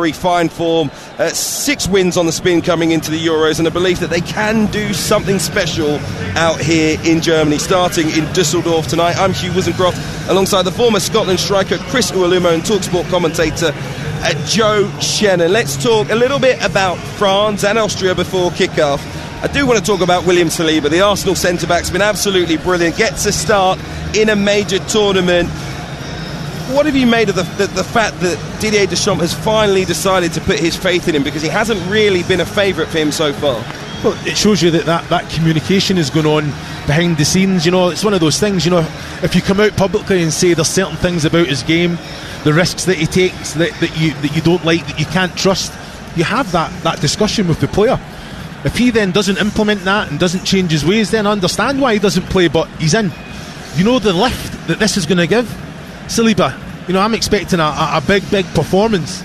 very fine form, 6 wins on the spin coming into the Euros, and a belief that they can do something special out here in Germany, starting in Dusseldorf tonight. I'm Hugh Wisencroft, alongside the former Scotland striker Chris Uwalumo and TalkSport commentator Joe Shannon. Let's talk a little bit about France and Austria before kickoff. I do want to talk about William Saliba, the Arsenal centre-back's been absolutely brilliant, gets a start in a major tournament. What have you made of the fact that Didier Deschamps has finally decided to put his faith in him, because he hasn't really been a favourite for him so far? Well, it shows you that communication is going on behind the scenes. You know, it's one of those things, you know, if you come out publicly and say there's certain things about his game, the risks that he takes that you don't like, that you can't trust, you have that discussion with the player. If he then doesn't implement that and doesn't change his ways, then I understand why he doesn't play, but he's in. You know the lift that this is going to give Saliba. You know, I'm expecting a big performance,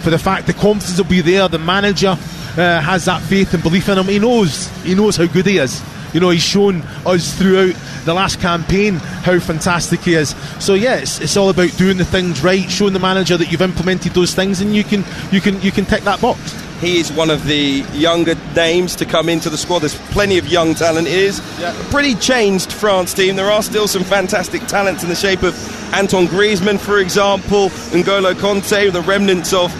for the fact the confidence will be there. The manager has that faith and belief in him. He knows how good he is. You know, he's shown us throughout the last campaign how fantastic he is. So yeah, it's all about doing the things right, showing the manager that you've implemented those things, and you can tick that box. He is one of the younger names to come into the squad. There's plenty of young talent. It is a pretty changed France team. There are still some fantastic talents in the shape of Antoine Griezmann, for example, N'Golo Kanté, the remnants of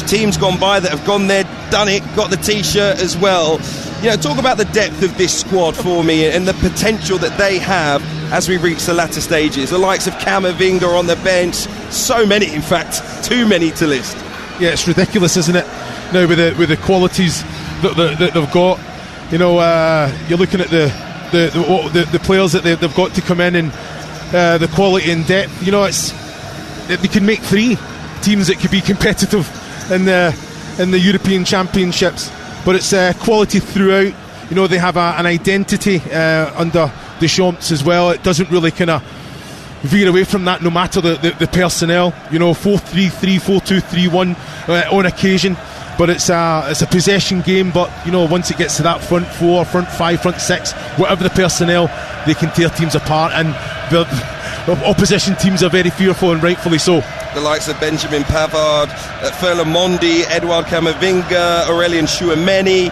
teams gone by that have gone there, done it, got the T-shirt as well. You know, talk about the depth of this squad for me and the potential that they have as we reach the latter stages. The likes of Camavinga on the bench, so many, in fact, too many to list. Yeah, it's ridiculous, isn't it? Now with the qualities that they've got, you know, you're looking at the players that they've got to come in, and the quality and depth. You know, they can make 3 teams that could be competitive in the European Championships, but it's quality throughout. You know, they have an identity under Deschamps as well. It doesn't really kind of veer away from that, no matter the personnel. You know, 4-3-3, 4-2-3-1 on occasion. But it's a possession game. But you know, once it gets to that front 4, front 5, front 6, whatever the personnel, they can tear teams apart, and the opposition teams are very fearful, and rightfully so. The likes of Benjamin Pavard, Ferland Mendy, Edouard Camavinga, Aurélien Chouameni,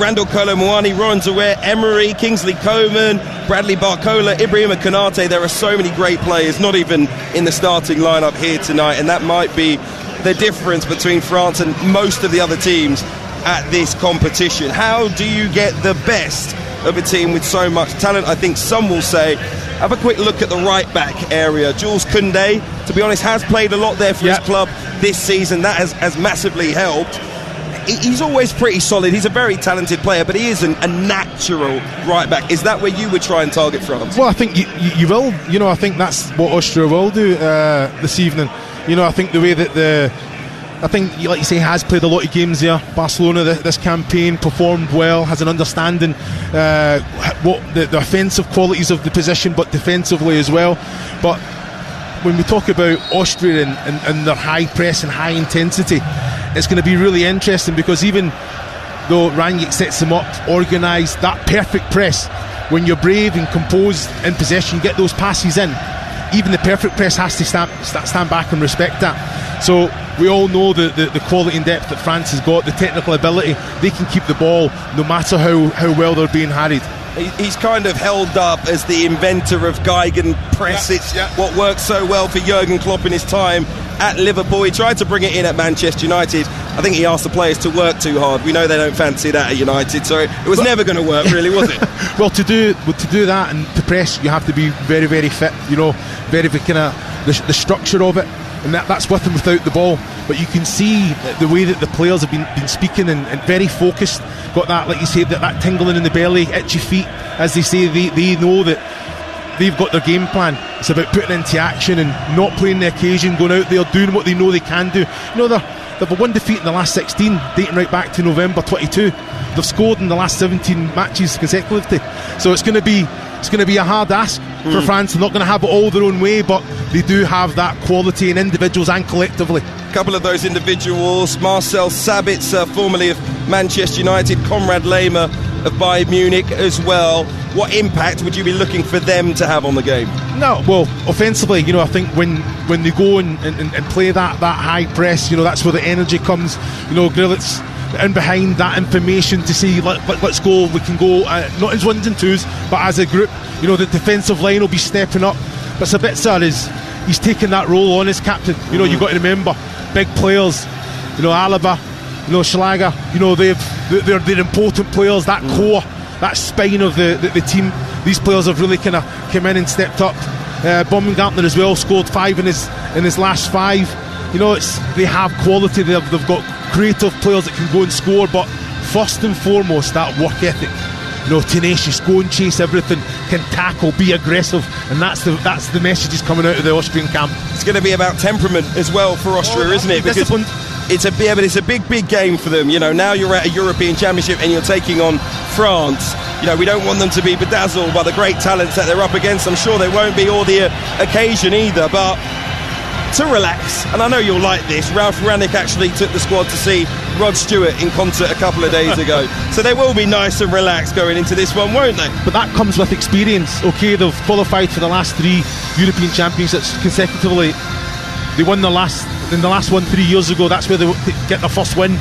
Randall Kolo Muani, Ron Zaire, Emery, Kingsley Coman, Bradley Barcola, Ibrahima Konate. There are so many great players, not even in the starting lineup here tonight, and that might be the difference between France and most of the other teams at this competition. How do you get the best of a team with so much talent? I think some will say, have a quick look at the right back area. Jules Koundé, to be honest, has played a lot there for his club this season. That has massively helped. He's always pretty solid. He's a very talented player, but he isn't a natural right back. Is that where you would try and target France? Well, I think you will. You know, I think that's what Austria will do this evening. You know, I think the way that I think, like you say, has played a lot of games there. Barcelona this campaign, performed well, has an understanding what the offensive qualities of the position, but defensively as well. But when we talk about Austria and their high press and high intensity, it's going to be really interesting, because even though Rangnick sets them up, organised, that perfect press, when you're brave and composed in possession, you get those passes in. Even the perfect press has to stand back and respect that. So we all know the quality and depth that France has got, the technical ability. They can keep the ball no matter how well they're being harried. He's kind of held up as the inventor of Geigen press. It's what worked so well for Jurgen Klopp in his time at Liverpool. He tried to bring it in at Manchester United. I think he asked the players to work too hard. We know they don't fancy that at United, so it was never going to work, really, was it? Well, to do that and to press, you have to be very, very fit. You know, very kind of the structure of it, and that's with and without the ball. But you can see the way that the players have been speaking and very focused. Got that, like you say, that tingling in the belly, itchy feet, as they say. They know that they've got their game plan. It's about putting it into action and not playing the occasion, going out there doing what they know they can do. You know, they've won defeat in the last 16, dating right back to November 22. They've scored in the last 17 matches consecutively. So it's going to be a hard ask for France. They're not going to have it all their own way, but they do have that quality in individuals and collectively. A couple of those individuals: Marcel Sabitzer, formerly of Manchester United, Konrad Lehmer of Bayern Munich as well. what impact would you be looking for them to have on the game? No, well, offensively, you know, I think when they go and play that high press, you know, that's where the energy comes. You know, Grillet's in behind that information to say, let's go, we can go, not as ones and twos, but as a group. You know, the defensive line will be stepping up. But Sabitzer he's taking that role on as captain. You know, you've got to remember, big players, you know, Alaba, you know, Schlager, you know, they're important players, that core, that spine of the team. These players have really kind of come in and stepped up. Baumgartner as well scored 5 in his last 5. You know, they have quality. They've got creative players that can go and score, but first and foremost, that work ethic. You know, tenacious, go and chase everything, can tackle, be aggressive, and that's the messages coming out of the Austrian camp. It's going to be about temperament as well for Austria, isn't it? Because it's a big game for them. You know, now you're at a European Championship and you're taking on France. You know, we don't want them to be bedazzled by the great talents that they're up against. I'm sure they won't be all the occasion either, but to relax, and I know you'll like this, Ralph Rangnick actually took the squad to see Rod Stewart in concert a couple of days ago. So they will be nice and relaxed going into this one, won't they? But that comes with experience. Okay, they've qualified for the last 3 European Championships consecutively. They won in the last one 3 years ago. That's where they get the first win,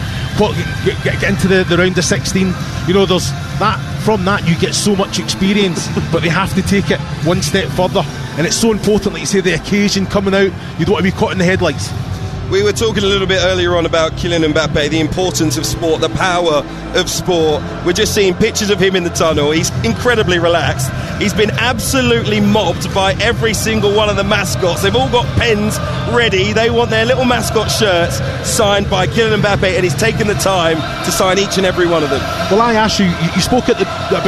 get into the round of 16. You know, there's that. From that you get so much experience, but they have to take it one step further, and it's so important, like you say, the occasion coming out. You don't want to be caught in the headlights. We were talking a little bit earlier on about Kylian Mbappe, the importance of sport, the power of sport. We're just seeing pictures of him in the tunnel. He's incredibly relaxed. He's been absolutely mobbed by every single one of the mascots. They've all got pens ready. They want their little mascot shirts signed by Kylian Mbappe, and he's taken the time to sign each and every one of them. Well, I asked you spoke about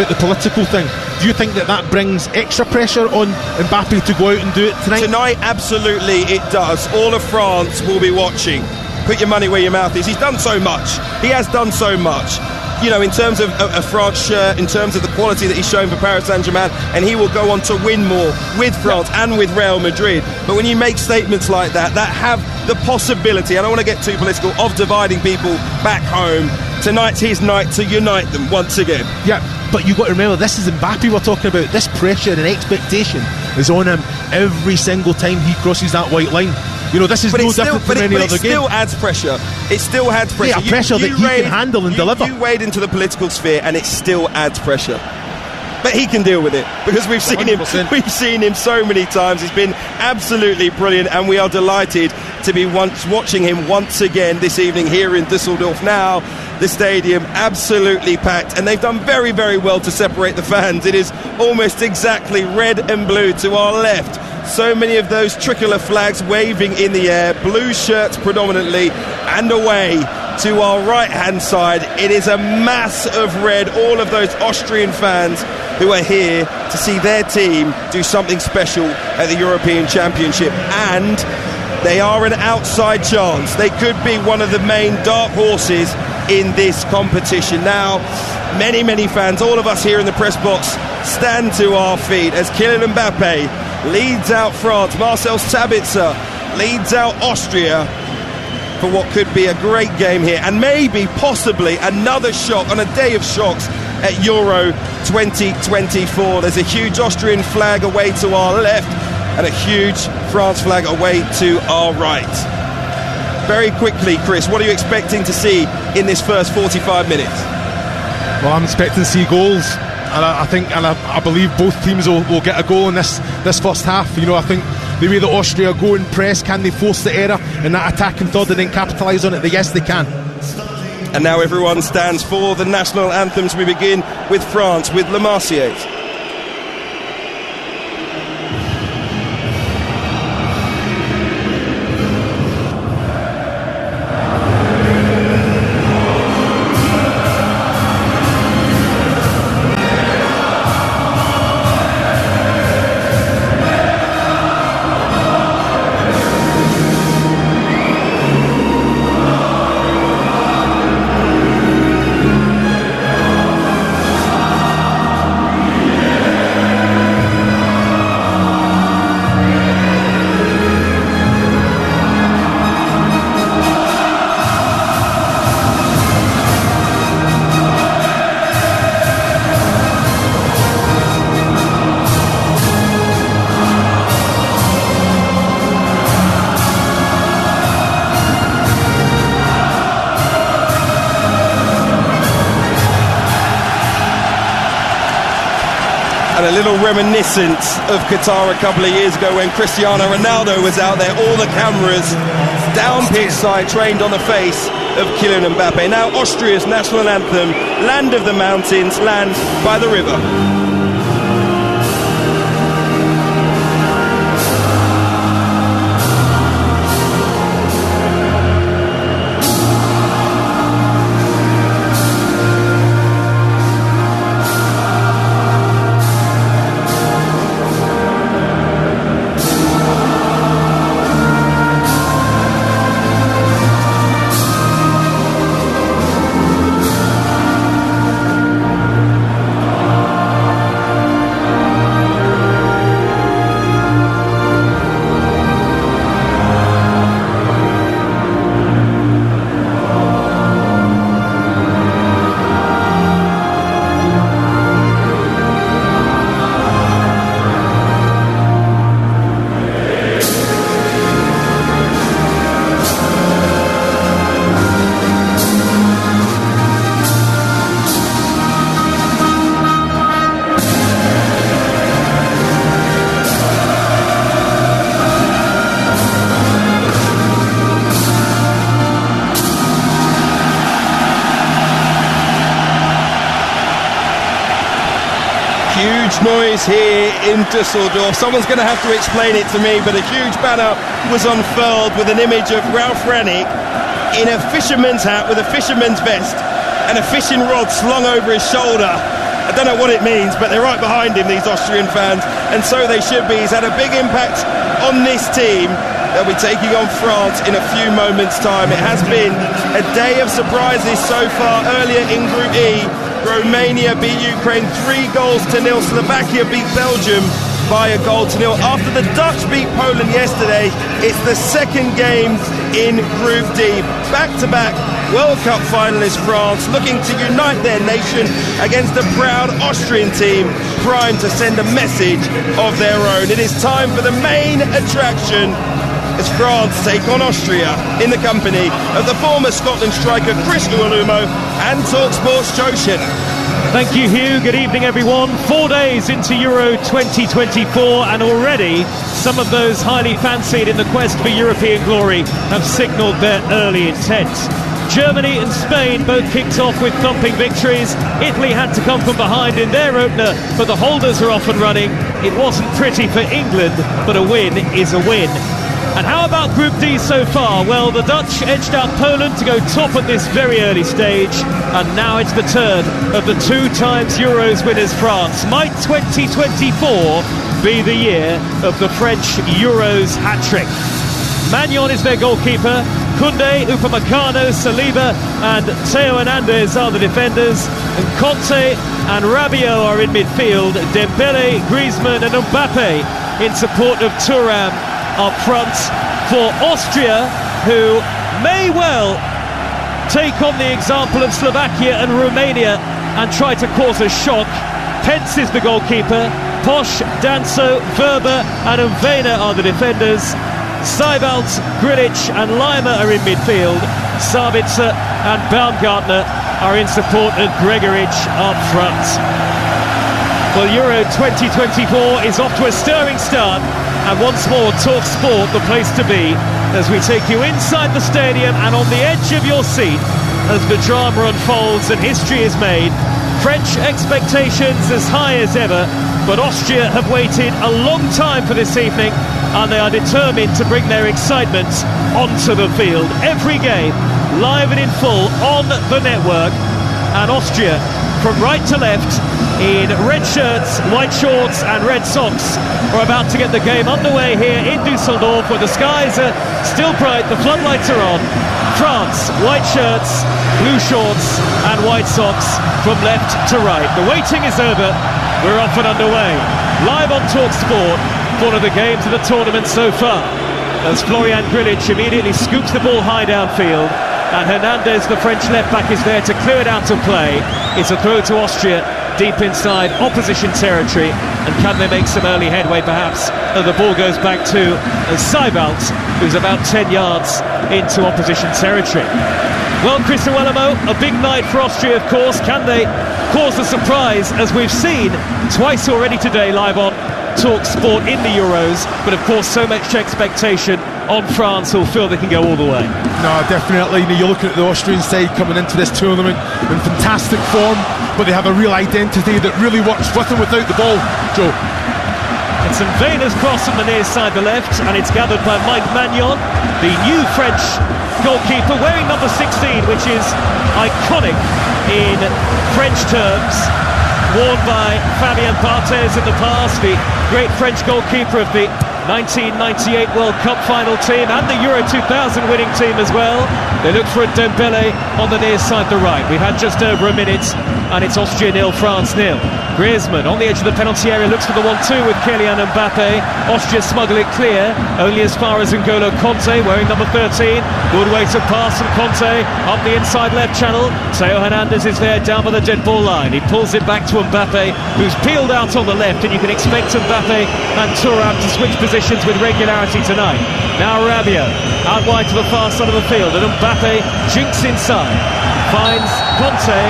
the political thing. Do you think that brings extra pressure on Mbappe to go out and do it tonight? Tonight, absolutely it does. All of France will be watching. Put your money where your mouth is. He's done so much. He has done so much. You know, in terms of a France shirt, in terms of the quality that he's shown for Paris Saint-Germain, and he will go on to win more with France and with Real Madrid. But when you make statements like that have the possibility, I don't want to get too political, of dividing people back home, tonight's his night to unite them once again. Yeah, but you've got to remember, this is Mbappe we're talking about. This pressure and expectation is on him every single time he crosses that white line. You know, this is no different from any other game. But it still adds pressure. It still adds pressure. Yeah, pressure that he can handle and deliver. You wade into the political sphere and it still adds pressure. But he can deal with it, because we've seen 100%. We've seen him so many times. He's been absolutely brilliant, and we are delighted to be watching him once again this evening here in Düsseldorf. Now the stadium absolutely packed, and they've done very, very well to separate the fans. It is almost exactly red and blue to our left. So many of those tricolour flags waving in the air, blue shirts predominantly, and away to our right hand side it is a mass of red. All of those Austrian fans who are here to see their team do something special at the European Championship, and they are an outside chance. They could be one of the main dark horses in this competition. Now many fans, all of us here in the press box, stand to our feet as Kylian Mbappe leads out France. Marcel Sabitzer leads out Austria for what could be a great game here, and maybe possibly another shock on a day of shocks at Euro 2024. There's a huge Austrian flag away to our left and a huge France flag away to our right. Very quickly, Chris, what are you expecting to see in this first 45 minutes? Well, I'm expecting to see goals. And I believe both teams will get a goal in this first half. You know, I think the way that Austria go and press, can they force the error in that attacking third and then capitalise on it? Yes, they can. And now everyone stands for the national anthems. We begin with France, with Le Marseillaise. And a little reminiscence of Qatar a couple of years ago when Cristiano Ronaldo was out there, all the cameras down pitch side trained on the face of Kylian Mbappe. Now Austria's national anthem, Land of the Mountains, Land by the River. Huge noise here in Dusseldorf. Someone's going to have to explain it to me, but a huge banner was unfurled with an image of Ralf Rangnick in a fisherman's hat with a fisherman's vest and a fishing rod slung over his shoulder. I don't know what it means, but they're right behind him, these Austrian fans, and so they should be. He's had a big impact on this team. They'll be taking on France in a few moments' time. It has been a day of surprises so far. Earlier in Group E, Romania beat Ukraine 3-0. Slovakia beat Belgium by 1-0. After the Dutch beat Poland yesterday, it's the second game in Group D. Back-to-back World Cup finalist France looking to unite their nation against a proud Austrian team primed to send a message of their own. It is time for the main attraction as France take on Austria in the company of the former Scotland striker Chris Uolumo and TalkSport's Joe Shinner. Thank you, Hugh. Good evening, everyone. 4 days into Euro 2024, and already some of those highly fancied in the quest for European glory have signalled their early intent. Germany and Spain both kicked off with thumping victories. Italy had to come from behind in their opener, but the holders are off and running. It wasn't pretty for England, but a win is a win. And how about Group D so far? Well, the Dutch edged out Poland to go top at this very early stage, and now it's the turn of the 2 times Euros winners France. Might 2024 be the year of the French Euros hat-trick? Magnon is their goalkeeper. Koundé, Upamecano, Saliba and Theo Hernandez are the defenders, and Conte and Rabiot are in midfield. Dembele, Griezmann and Mbappe in support of Thuram up front for Austria, who may well take on the example of Slovakia and Romania and try to cause a shock. Pence is the goalkeeper. Posch, Danso, Verber and Mvena are the defenders. Seibalt, Grilic and Lima are in midfield. Sabitzer and Baumgartner are in support of Gregoritsch up front. Well, Euro 2024 is off to a stirring start, and once more TalkSport the place to be as we take you inside the stadium and on the edge of your seat as the drama unfolds and history is made. French expectations as high as ever, but Austria have waited a long time for this evening, and they are determined to bring their excitement onto the field. Every game live and in full on the network, and Austria from right to left in red shirts, white shorts and red socks are about to get the game underway here in Dusseldorf, where the skies are still bright, the floodlights are on. France, white shirts, blue shorts and white socks from left to right. The waiting is over, we're off and underway. Live on TalkSport, one of the games of the tournament so far, as Florian Grilic immediately scoops the ball high downfield, and Hernandez, the French left-back, is there to clear it out of play. It's a throw to Austria, deep inside opposition territory, and can they make some early headway perhaps? And the ball goes back to Seibalt, who's about 10 yards into opposition territory. Well, Chris Uelamo, a big night for Austria, of course. Can they cause a surprise, as we've seen twice already today live on Talk Sport in the Euros? But of course, so much expectation on France, who'll feel they can go all the way. No, definitely. You're looking at the Austrian side coming into this tournament in fantastic form, but they have a real identity that really works with and without the ball, Joe. It's a Vayner's cross from the near side, the left, and it's gathered by Mike Magnon, the new French goalkeeper, wearing number 16, which is iconic in French terms, worn by Fabien Barthez in the past, the great French goalkeeper of the 1998 World Cup final team and the Euro 2000 winning team as well. They look for a Dembele on the near side, the right. We've had just over a minute, and it's Austria 0, France 0. Griezmann on the edge of the penalty area looks for the 1-2 with Kylian Mbappe. Austria smuggle it clear, only as far as N'Golo Conte, wearing number 13. Good way to pass from Conte up the inside left channel. Theo Hernandez is there down by the dead ball line. He pulls it back to Mbappe, who's peeled out on the left, and you can expect Mbappe and Thuram to switch positions with regularity tonight. Now Rabiot out wide to the far side of the field, and Mbappe jinks inside, finds Conte.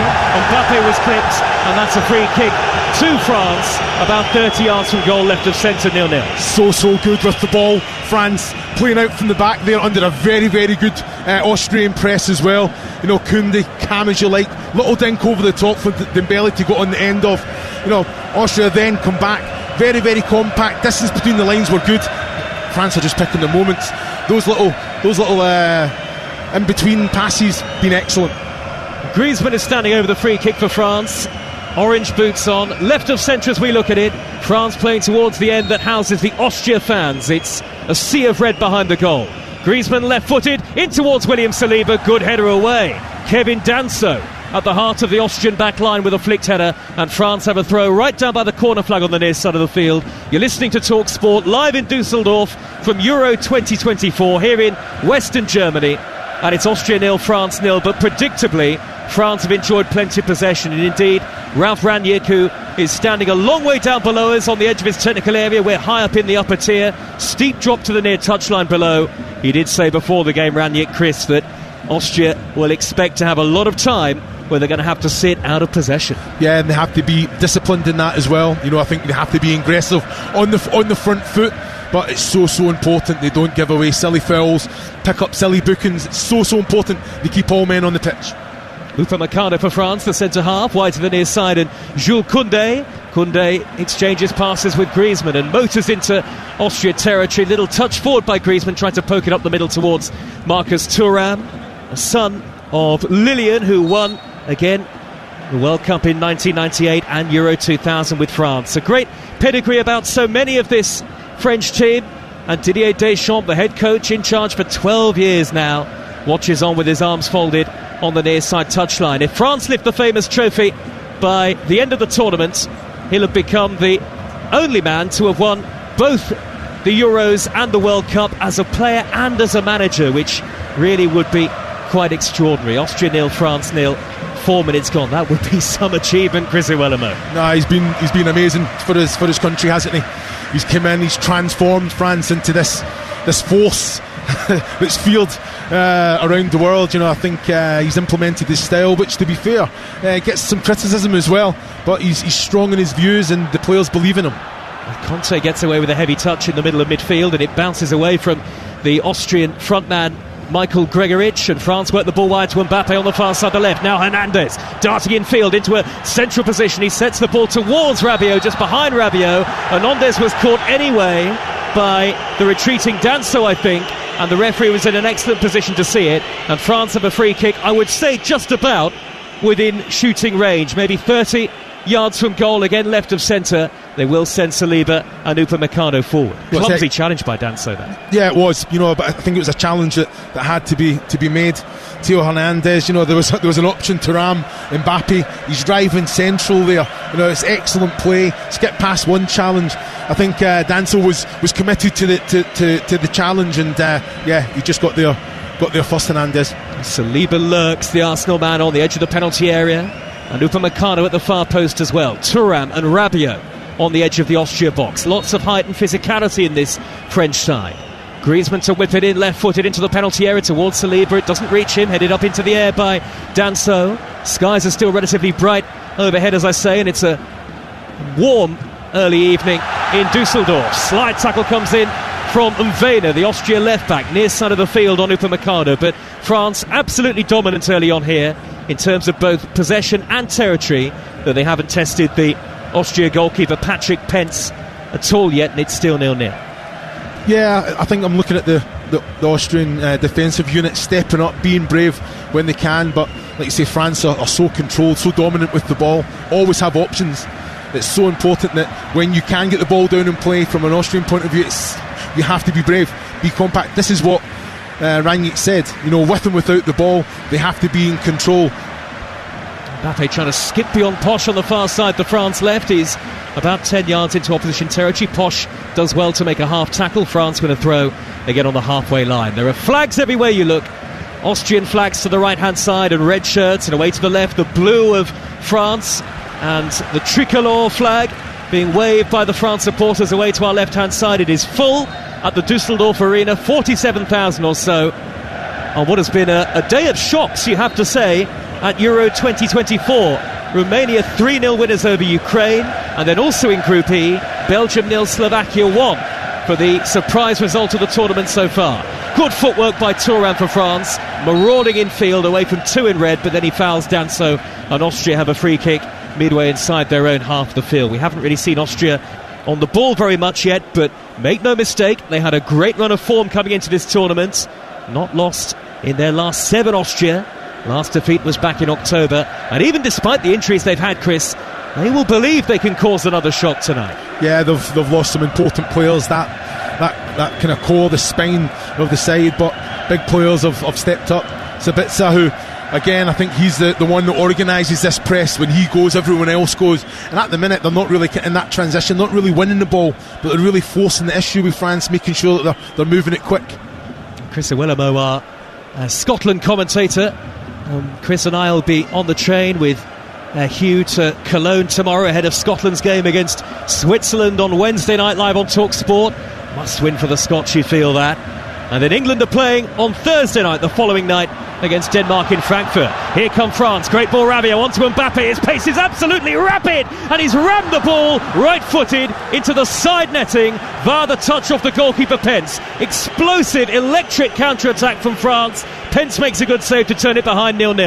Mbappe was clipped, and that's a free kick to France, about 30 yards from goal, left of centre, 0-0. So good with the ball. France playing out from the back there under a very good Austrian press as well. You know, Koundé, calm as you like, little dink over the top for Dembele to go on the end of. You know, Austria then come back, very compact, distance between the lines were good. France are just picking the moments. Those little in between passes been excellent. Griezmann is standing over the free kick for France. Orange boots on, left of centre as we look at it. France playing towards the end that houses the Austria fans. It's a sea of red behind the goal. Griezmann left-footed in towards William Saliba, good header away. Kevin Danso at the heart of the Austrian back line with a flicked header, and France have a throw right down by the corner flag on the near side of the field. You're listening to Talk Sport live in Dusseldorf from Euro 2024 here in Western Germany, and it's Austria 0, France 0, but predictably France have enjoyed plenty of possession, and indeed Ralf Rangnick, who is standing a long way down below us on the edge of his technical area. We're high up in the upper tier, steep drop to the near touchline below. He did say before the game, Rangnick, Chris, that Austria will expect to have a lot of time where they're going to have to sit out of possession. Yeah, and they have to be disciplined in that as well. You know, I think they have to be aggressive on the front foot, but it's so important they don't give away silly fouls, pick up silly bookings. It's so important they keep all men on the pitch. Upamecano for France, the centre half, wide to the near side, and Jules Koundé exchanges passes with Griezmann and motors into Austria territory. Little touch forward by Griezmann, trying to poke it up the middle towards Marcus Thuram, a son of Lilian, who won again the World Cup in 1998 and Euro 2000 with France. A great pedigree about so many of this French team, and Didier Deschamps, the head coach, in charge for 12 years now, watches on with his arms folded on the near side touchline. If France lift the famous trophy by the end of the tournament, he'll have become the only man to have won both the Euros and the World Cup as a player and as a manager, which really would be quite extraordinary. Austria 0, France 0, 4 minutes gone. That would be some achievement, Chris Uelamo. Nah, he's been amazing for his country, hasn't he? He's come in, he's transformed France into this force that's feared around the world. You know, I think he's implemented his style, which, to be fair, gets some criticism as well, but he's strong in his views and the players believe in him. Conte gets away with a heavy touch in the middle of midfield, and it bounces away from the Austrian frontman Michael Gregoritsch, and France work the ball wide to Mbappe on the far side of the left. Now Hernandez darting infield into a central position. He sets the ball towards Rabiot, just behind Rabiot. Hernandez was caught anyway by the retreating Danso, I think, and the referee was in an excellent position to see it. And France have a free kick, I would say just about within shooting range, maybe 30 yards from goal, again left of centre. They will send Saliba and Upamecano forward. Clumsy challenge by Danso there. Yeah, it was, you know, but I think it was a challenge that had to be made. Theo Hernandez, you know, there was an option to ram Mbappe. He's driving central there. You know, it's excellent play. Skip past one challenge. I think Danso was committed to the challenge, and he just got there first. Hernandez. Saliba lurks, the Arsenal man, on the edge of the penalty area. And Upamecano at the far post as well. Thuram and Rabiot on the edge of the Austria box. Lots of height and physicality in this French side. Griezmann to whip it in, left-footed into the penalty area towards Saliba. It doesn't reach him, headed up into the air by Danso. Skies are still relatively bright overhead, as I say, and it's a warm early evening in Dusseldorf. Slide tackle comes in from Mvena, the Austria left-back, near side of the field on Upamecano. But France absolutely dominant early on here in terms of both possession and territory, though they haven't tested the Austria goalkeeper Patrick Pence at all yet, and it's still 0-0. Yeah, I think I'm looking at the Austrian defensive unit stepping up, being brave when they can, but like you say, France are so controlled, so dominant with the ball, always have options. It's so important that when you can get the ball down and play from an Austrian point of view, you have to be brave, be compact. This is what Rangnick said, with and without the ball, they have to be in control. Mbappe trying to skip beyond Posh on the far side. The France left is about 10 yards into opposition territory. Posh does well to make a half tackle. France with a throw again on the halfway line. There are flags everywhere you look. Austrian flags to the right hand side and red shirts, and away to the left the blue of France and the tricolor flag being waved by the France supporters away to our left hand side. It is full at the Dusseldorf Arena, 47,000 or so on what has been a day of shocks, you have to say, at Euro 2024. Romania 3-0 winners over Ukraine, and then also in Group E, Belgium 0, Slovakia 1 for the surprise result of the tournament so far. Good footwork by Thuram for France, marauding in field away from two in red, but then he fouls Danso, and Austria have a free kick midway inside their own half of the field. We haven't really seen Austria on the ball very much yet, but make no mistake, they had a great run of form coming into this tournament. Not lost in their last 7, Austria. Last defeat was back in October, and even despite the injuries they've had, Chris, they will believe they can cause another shock tonight. Yeah, they've lost some important players, that kind of core, the spine of the side, but big players have stepped up. Sabitzer, who again, I think he's the one that organises this press. When he goes, everyone else goes, and at the minute they're not really in that transition, not really winning the ball, but they're really forcing the issue with France, making sure that they're moving it quick. Chris Awilamo, our Scotland commentator. Chris and I will be on the train with Hugh to Cologne tomorrow ahead of Scotland's game against Switzerland on Wednesday night live on TalkSport. Must win for the Scots, you feel that. And then England are playing on Thursday night, the following night, against Denmark in Frankfurt. Here come France, great ball, Rabiot onto Mbappe, his pace is absolutely rapid, and he's rammed the ball right-footed into the side netting via the touch off the goalkeeper Pence. Explosive, electric counter-attack from France. Pence makes a good save to turn it behind 0-0.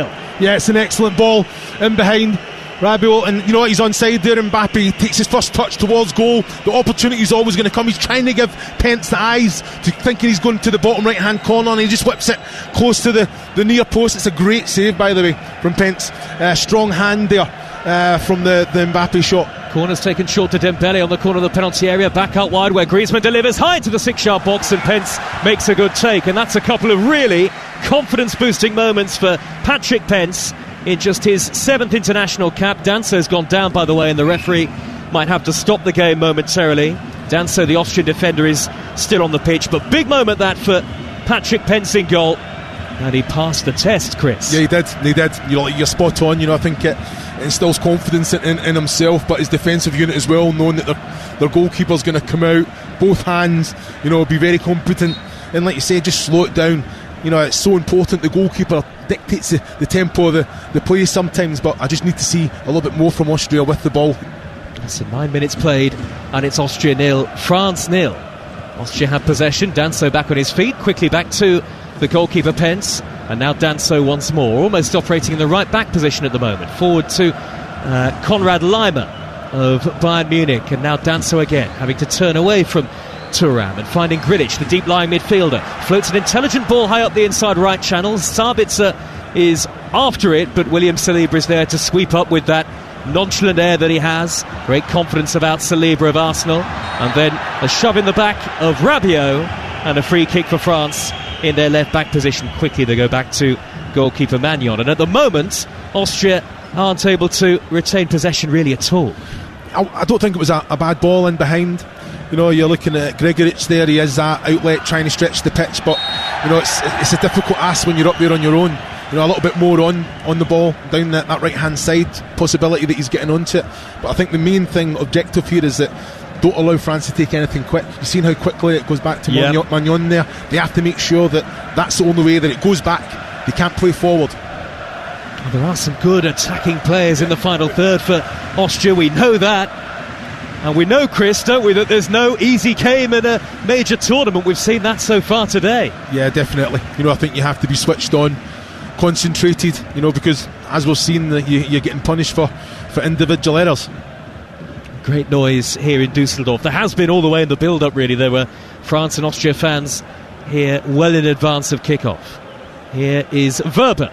Yeah, it's an excellent ball in behind Rabiot, and you know what, he's onside there. Mbappe takes his first touch towards goal. The opportunity is always going to come. He's trying to give Pence the eyes, to thinking he's going to the bottom right hand corner, and he just whips it close to the near post. It's a great save, by the way, from Pence. Strong hand there from the Mbappe shot. Corner's taken short to Dembele on the corner of the penalty area, back out wide where Griezmann delivers high to the 6-yard box, and Pence makes a good take. And that's a couple of really confidence boosting moments for Patrick Pence in just his 7th international cap. Danso's gone down, by the way, and the referee might have to stop the game momentarily. Danso, the Austrian defender, is still on the pitch, but big moment that for Patrick Pence in goal, and he passed the test, Chris. Yeah, he did. You're spot on. I think it instills confidence in himself, but his defensive unit as well, knowing that their goalkeeper's going to come out, both hands, be very competent, and like you say, just slow it down. It's so important. The goalkeeper dictates the tempo of the play sometimes, but I just need to see a little bit more from Austria with the ball. So 9 minutes played, and it's Austria 0, France 0. Austria have possession. Danso back on his feet, quickly back to the goalkeeper Pence, and now Danso once more, almost operating in the right back position at the moment. Forward to Konrad Laimer of Bayern Munich, and now Danso again, having to turn away from Thuram and finding Grilic, the deep-lying midfielder. Floats an intelligent ball high up the inside right channel. Sabitzer is after it, but William Saliba is there to sweep up with that nonchalant air that he has. Great confidence about Saliba of Arsenal. And then a shove in the back of Rabiot, and a free kick for France in their left-back position. Quickly they go back to goalkeeper Magnon. And at the moment, Austria aren't able to retain possession really at all. I don't think it was a bad ball in behind. You're looking at Gregoric there. He is that outlet trying to stretch the pitch, but it's a difficult ask when you're up there on your own. a little bit more on the ball down that right hand side, possibility that he's getting onto it. But I think the main thing, objective here, is that don't allow France to take anything quick. You've seen how quickly it goes back to Magnon there. They have to make sure that that's the only way that it goes back. They can't play forward. Well, there are some good attacking players in the final third for Austria, we know that. And we know, Chris, don't we, that there's no easy game in a major tournament. We've seen that so far today. Yeah, definitely. I think you have to be switched on, concentrated, because as we've seen, you're getting punished for individual errors. Great noise here in Dusseldorf. There has been all the way in the build-up, really. There were France and Austria fans here well in advance of kickoff. Here is Werber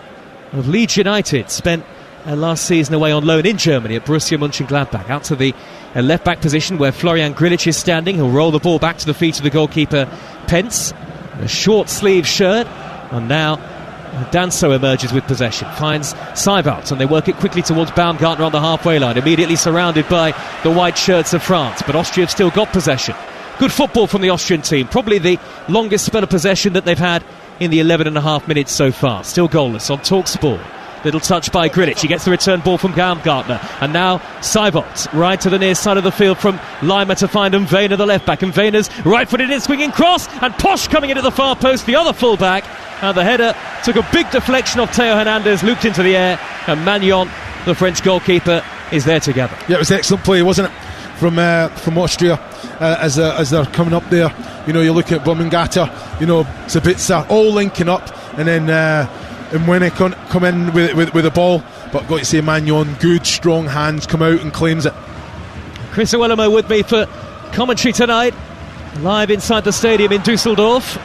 of Leeds United, spent last season away on loan in Germany at Borussia Mönchengladbach. Out to the left-back position where Florian Grillitsch is standing. He'll roll the ball back to the feet of the goalkeeper, Pence. A short-sleeved shirt. And now Danso emerges with possession, finds Seibert, and they work it quickly towards Baumgartner on the halfway line, immediately surrounded by the white shirts of France. But Austria have still got possession. Good football from the Austrian team, probably the longest spell of possession that they've had in the 11.5 minutes so far. Still goalless on TalkSport. Little touch by Grillitsch. He gets the return ball from Baumgartner. And now Seibert right to the near side of the field from Lima to find Mvena, the left back. And Mvena's right-footed in, swinging cross. And Posch coming into the far post, the other full-back. And the header took a big deflection off Theo Hernandez, looped into the air. And Magnon, the French goalkeeper, is there to gather. Yeah, it was excellent play, wasn't it? From Austria as they're coming up there. You're looking at Baumgartner, Sabitzer, all linking up. And then... and when they come in with the ball, but got to say Magnon, good strong hands, come out and claims it. Chris Owelamo with me for commentary tonight, live inside the stadium in Dusseldorf,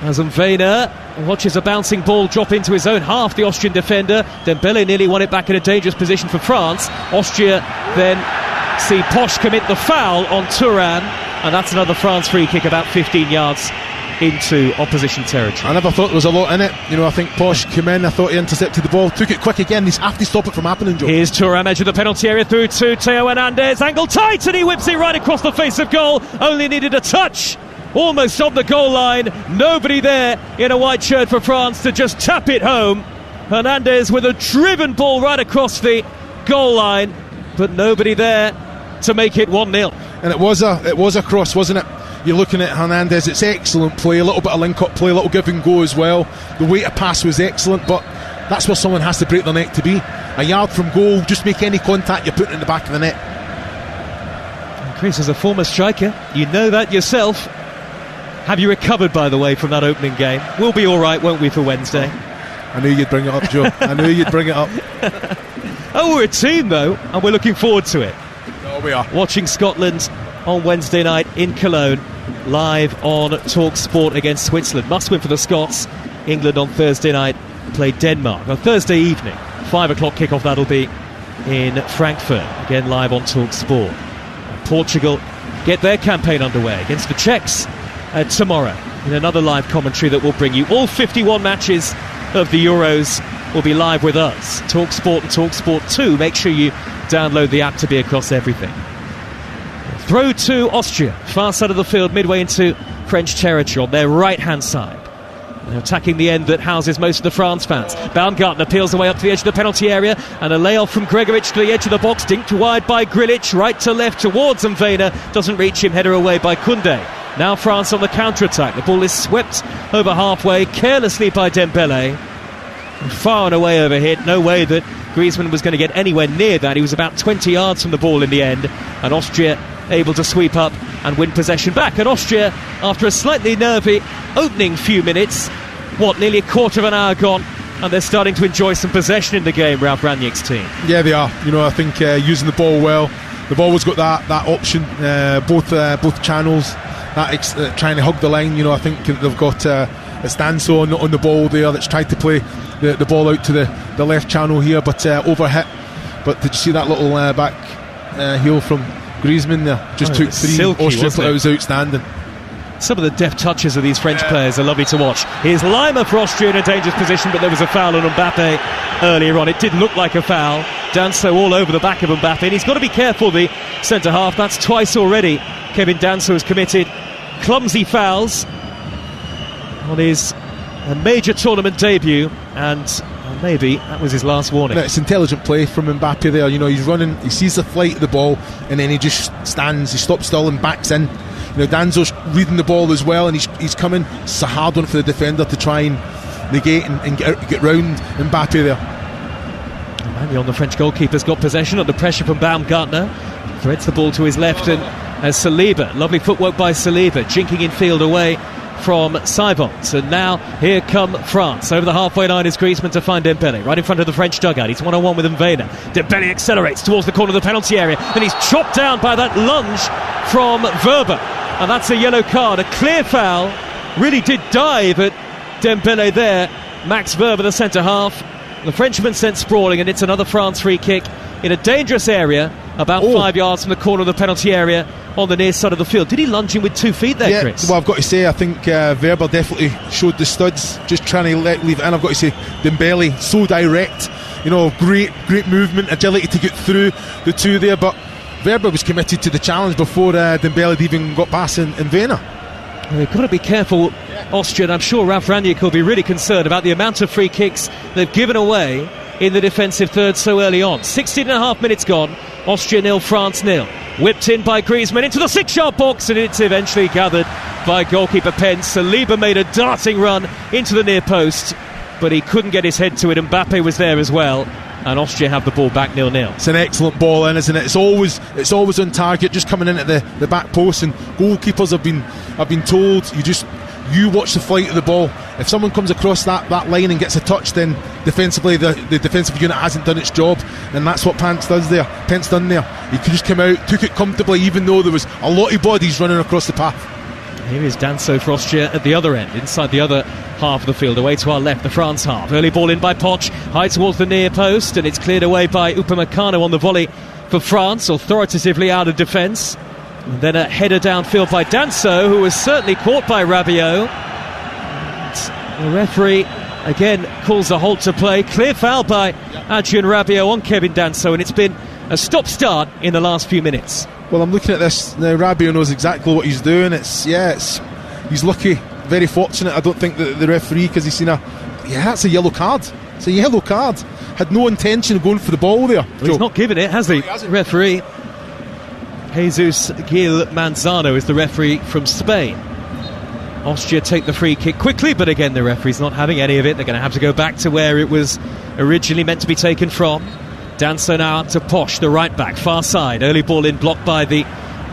as Mvena watches a bouncing ball drop into his own half, the Austrian defender. Dembele nearly won it back in a dangerous position for France. Austria then see Posch commit the foul on Thuram, and that's another France free kick about 15 yards into opposition territory. I never thought there was a lot in it. I think Posch came in, I thought he intercepted the ball, took it quick again. He's have to stop it from happening, Joe. Here's Thuram, edge of the penalty area, through to Theo Hernandez, angle tight, and he whips it right across the face of goal. Only needed a touch, almost on the goal line. Nobody there in a white shirt for France to just tap it home. Hernandez with a driven ball right across the goal line, but nobody there to make it 1-0. And it was a cross, wasn't it? You're looking at Hernandez, it's excellent play, a little bit of link-up play, a little give and go as well. The way to pass was excellent, but that's where someone has to break their neck to be. A yard from goal, just make any contact, you're putting it in the back of the net. And Chris, as a former striker, you know that yourself. Have you recovered, by the way, from that opening game? We'll be all right, won't we, for Wednesday? I knew you'd bring it up, Joe. I knew you'd bring it up. Oh, we're a team, though, and we're looking forward to it. Oh, we are. Watching Scotland on Wednesday night in Cologne, live on TalkSport against Switzerland. Must win for the Scots. England on Thursday night play Denmark. On Thursday evening, 5 o'clock kickoff, that'll be in Frankfurt. Again, live on TalkSport. Portugal get their campaign underway against the Czechs tomorrow in another live commentary that will bring you all 51 matches of the Euros. Will be live with us, TalkSport and TalkSport 2. Make sure you download the app to be across everything. Throw to Austria, far side of the field, midway into French territory on their right-hand side. They're attacking the end that houses most of the France fans. Baumgartner peels away up to the edge of the penalty area, and a layoff from Gregovic to the edge of the box, dinked wide by Grillitsch, right to left towards Mvena, doesn't reach him, header away by Koundé. Now France on the counter-attack, the ball is swept over halfway, carelessly by Dembele. Far and away overhit, no way that Griezmann was going to get anywhere near that. He was about 20 yards from the ball in the end, and Austria able to sweep up and win possession back. And Austria, after a slightly nervy opening few minutes, nearly a quarter of an hour gone, and they're starting to enjoy some possession in the game, Ralph Rangnick's team. Yeah, they are. I think using the ball well. They've always got that option, both channels, trying to hug the line. I think they've got Danso on the ball there that's tried to play the ball out to the left channel here, but overhit. But did you see that little back heel from Griezmann there? Just took three. Silky, Austria thought it was outstanding. Some of the deft touches of these French players are lovely to watch. Here's Lima for Austria in a dangerous position, but there was a foul on Mbappe earlier on. It did look like a foul. Danso all over the back of Mbappe, and he's got to be careful, the centre-half. That's twice already Kevin Danso has committed clumsy fouls on his major tournament debut, and Maybe that was his last warning. No, it's intelligent play from Mbappe there. You know, he's running, he sees the flight of the ball, and then he just stands, he stops still and backs in. You know, Danzo's reading the ball as well, and he's coming. It's a hard one for the defender to try and negate and get round Mbappe there. Magnon, the French goalkeeper's got possession under pressure from Baumgartner. Threads the ball to his left, and as Saliba, lovely footwork by Saliba, jinking in field away from Sybont. And now here come France. Over the halfway line is Griezmann to find Dembele, right in front of the French dugout. He's one-on-one with Mvena. Dembele accelerates towards the corner of the penalty area, then he's chopped down by that lunge from Verber, and that's a yellow card, a clear foul. Really did dive at Dembele there. Max Verber, the centre half. The Frenchman sent sprawling, and it's another France free kick in a dangerous area, about 5 yards from the corner of the penalty area on the near side of the field. Did he lunge in with 2 feet there, Chris? Well, I've got to say, I think Verber definitely showed the studs, just trying to leave it in. I've got to say, Dembele, so direct, you know, great movement, agility to get through the two there, but Verber was committed to the challenge before Dembele had even got past in Vena. Well, they've got to be careful, Austria, and I'm sure Ralf Rangnick will be really concerned about the amount of free kicks they've given away in the defensive third so early on. 16.5 minutes gone, Austria 0, France 0. Whipped in by Griezmann into the 6-yard box, and it's eventually gathered by goalkeeper Pence. Saliba made a darting run into the near post, but he couldn't get his head to it. Mbappe was there as well, and Austria have the ball back 0-0. It's an excellent ball in, isn't it? It's always on target, just coming in at the back post, and goalkeepers have been told, you watch the flight of the ball. If someone comes across that line and gets a touch, then defensively the defensive unit hasn't done its job, and that's what Pence done there. He could just come out, took it comfortably, even though there was a lot of bodies running across the path. Here is Danso for Austria at the other end, inside the other half of the field, away to our left, the France half. Early ball in by Poch, high towards the near post, and it's cleared away by Upamecano on the volley for France, authoritatively out of defence. And then a header downfield by Danso, who was certainly caught by Rabiot. And the referee again calls a halt to play. Clear foul by Adrien Rabiot on Kevin Danso, and it's been a stop-start in the last few minutes. Well, I'm looking at this now. Rabiot knows exactly what he's doing. He's lucky, very fortunate. I don't think that the referee, because he's seen that's a yellow card. It's a yellow card. Had no intention of going for the ball there. Well, he's not given it, has he? Referee Jesus Gil Manzano is the referee from Spain. Austria take the free kick quickly, but again the referee's not having any of it. They're going to have to go back to where it was originally meant to be taken from. Danso now up to Poch, the right back, far side. Early ball in, blocked by the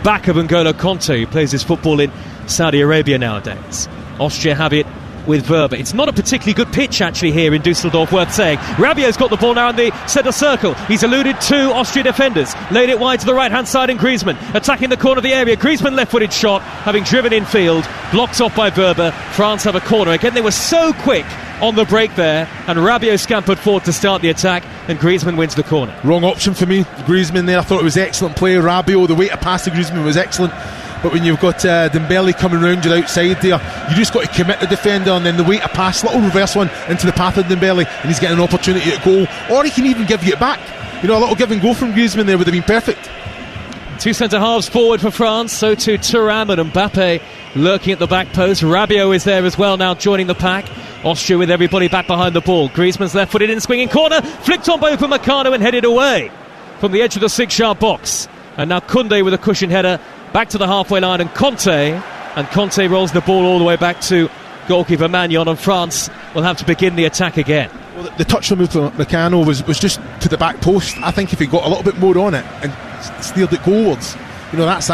back of N'Golo Conte, who plays his football in Saudi Arabia nowadays. Austria have it with Verber. It's not a particularly good pitch actually here in Dusseldorf, worth saying. Rabiot's got the ball now in the centre circle. He's eluded 2 Austrian defenders, laid it wide to the right hand side, and Griezmann attacking the corner of the area. Griezmann left-footed shot, having driven in field, blocked off by Verber. France have a corner. Again, they were so quick on the break there, and Rabiot scampered forward to start the attack, and Griezmann wins the corner. Wrong option for me, Griezmann there. I thought it was excellent play. Rabiot, the way to pass to Griezmann was excellent. But when you've got Dembele coming round your outside there, you just got to commit the defender, and then the way to pass, little reverse one into the path of Dembele, and he's getting an opportunity at goal, or he can even give you it back. You know, a little give and go from Griezmann there would have been perfect. 2 centre halves forward for France, so too Thuram and Mbappe lurking at the back post. Rabiot is there as well now, joining the pack. Austria with everybody back behind the ball. Griezmann's left-footed in, swinging corner, flicked on by Upamecano and headed away from the edge of the 6-yard box. And now Koundé with a cushion header back to the halfway line, and Conte rolls the ball all the way back to goalkeeper Magnon, and France will have to begin the attack again. Well, the touch from Upamecano was just to the back post. I think if he got a little bit more on it and steered it goalwards, you know, that's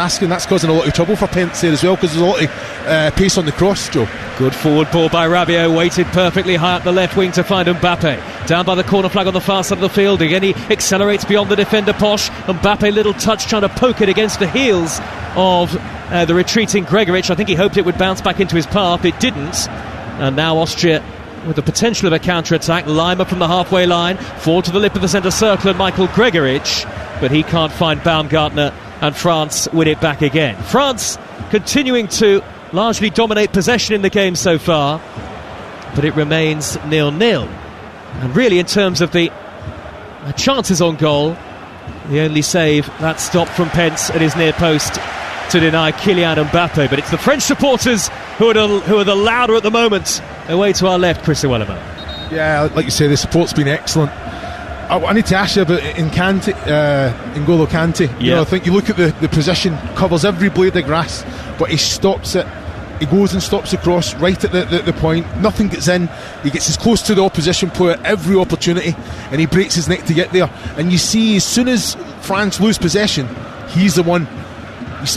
causing a lot of trouble for Pence there as well, because there's a lot of pace on the cross, Joe. Good forward ball by Rabiot, weighted perfectly high up the left wing to find Mbappe. Down by the corner flag on the far side of the field. Again, he accelerates beyond the defender, Poch. Mbappe, little touch, trying to poke it against the heels of the retreating Gregoritsch. I think he hoped it would bounce back into his path. It didn't. And now Austria with the potential of a counter-attack. Lima from the halfway line, forward to the lip of the centre circle, and Michael Gregoritsch, but he can't find Baumgartner, and France win it back again. France continuing to largely dominate possession in the game so far, but it remains 0-0. And really, in terms of the chances on goal, the only save, that stop from Pence at his near post to deny Kylian Mbappe. But it's the French supporters who are the louder at the moment. Away to our left, Chris Iwelumo. Yeah, like you say, the support's been excellent. I need to ask you about N'Golo Kante. You know, I think you look at the position, covers every blade of grass, but he stops it. He goes and stops the cross right at the point. Nothing gets in. He gets as close to the opposition player every opportunity, and he breaks his neck to get there. And you see, as soon as France lose possession, he's the one.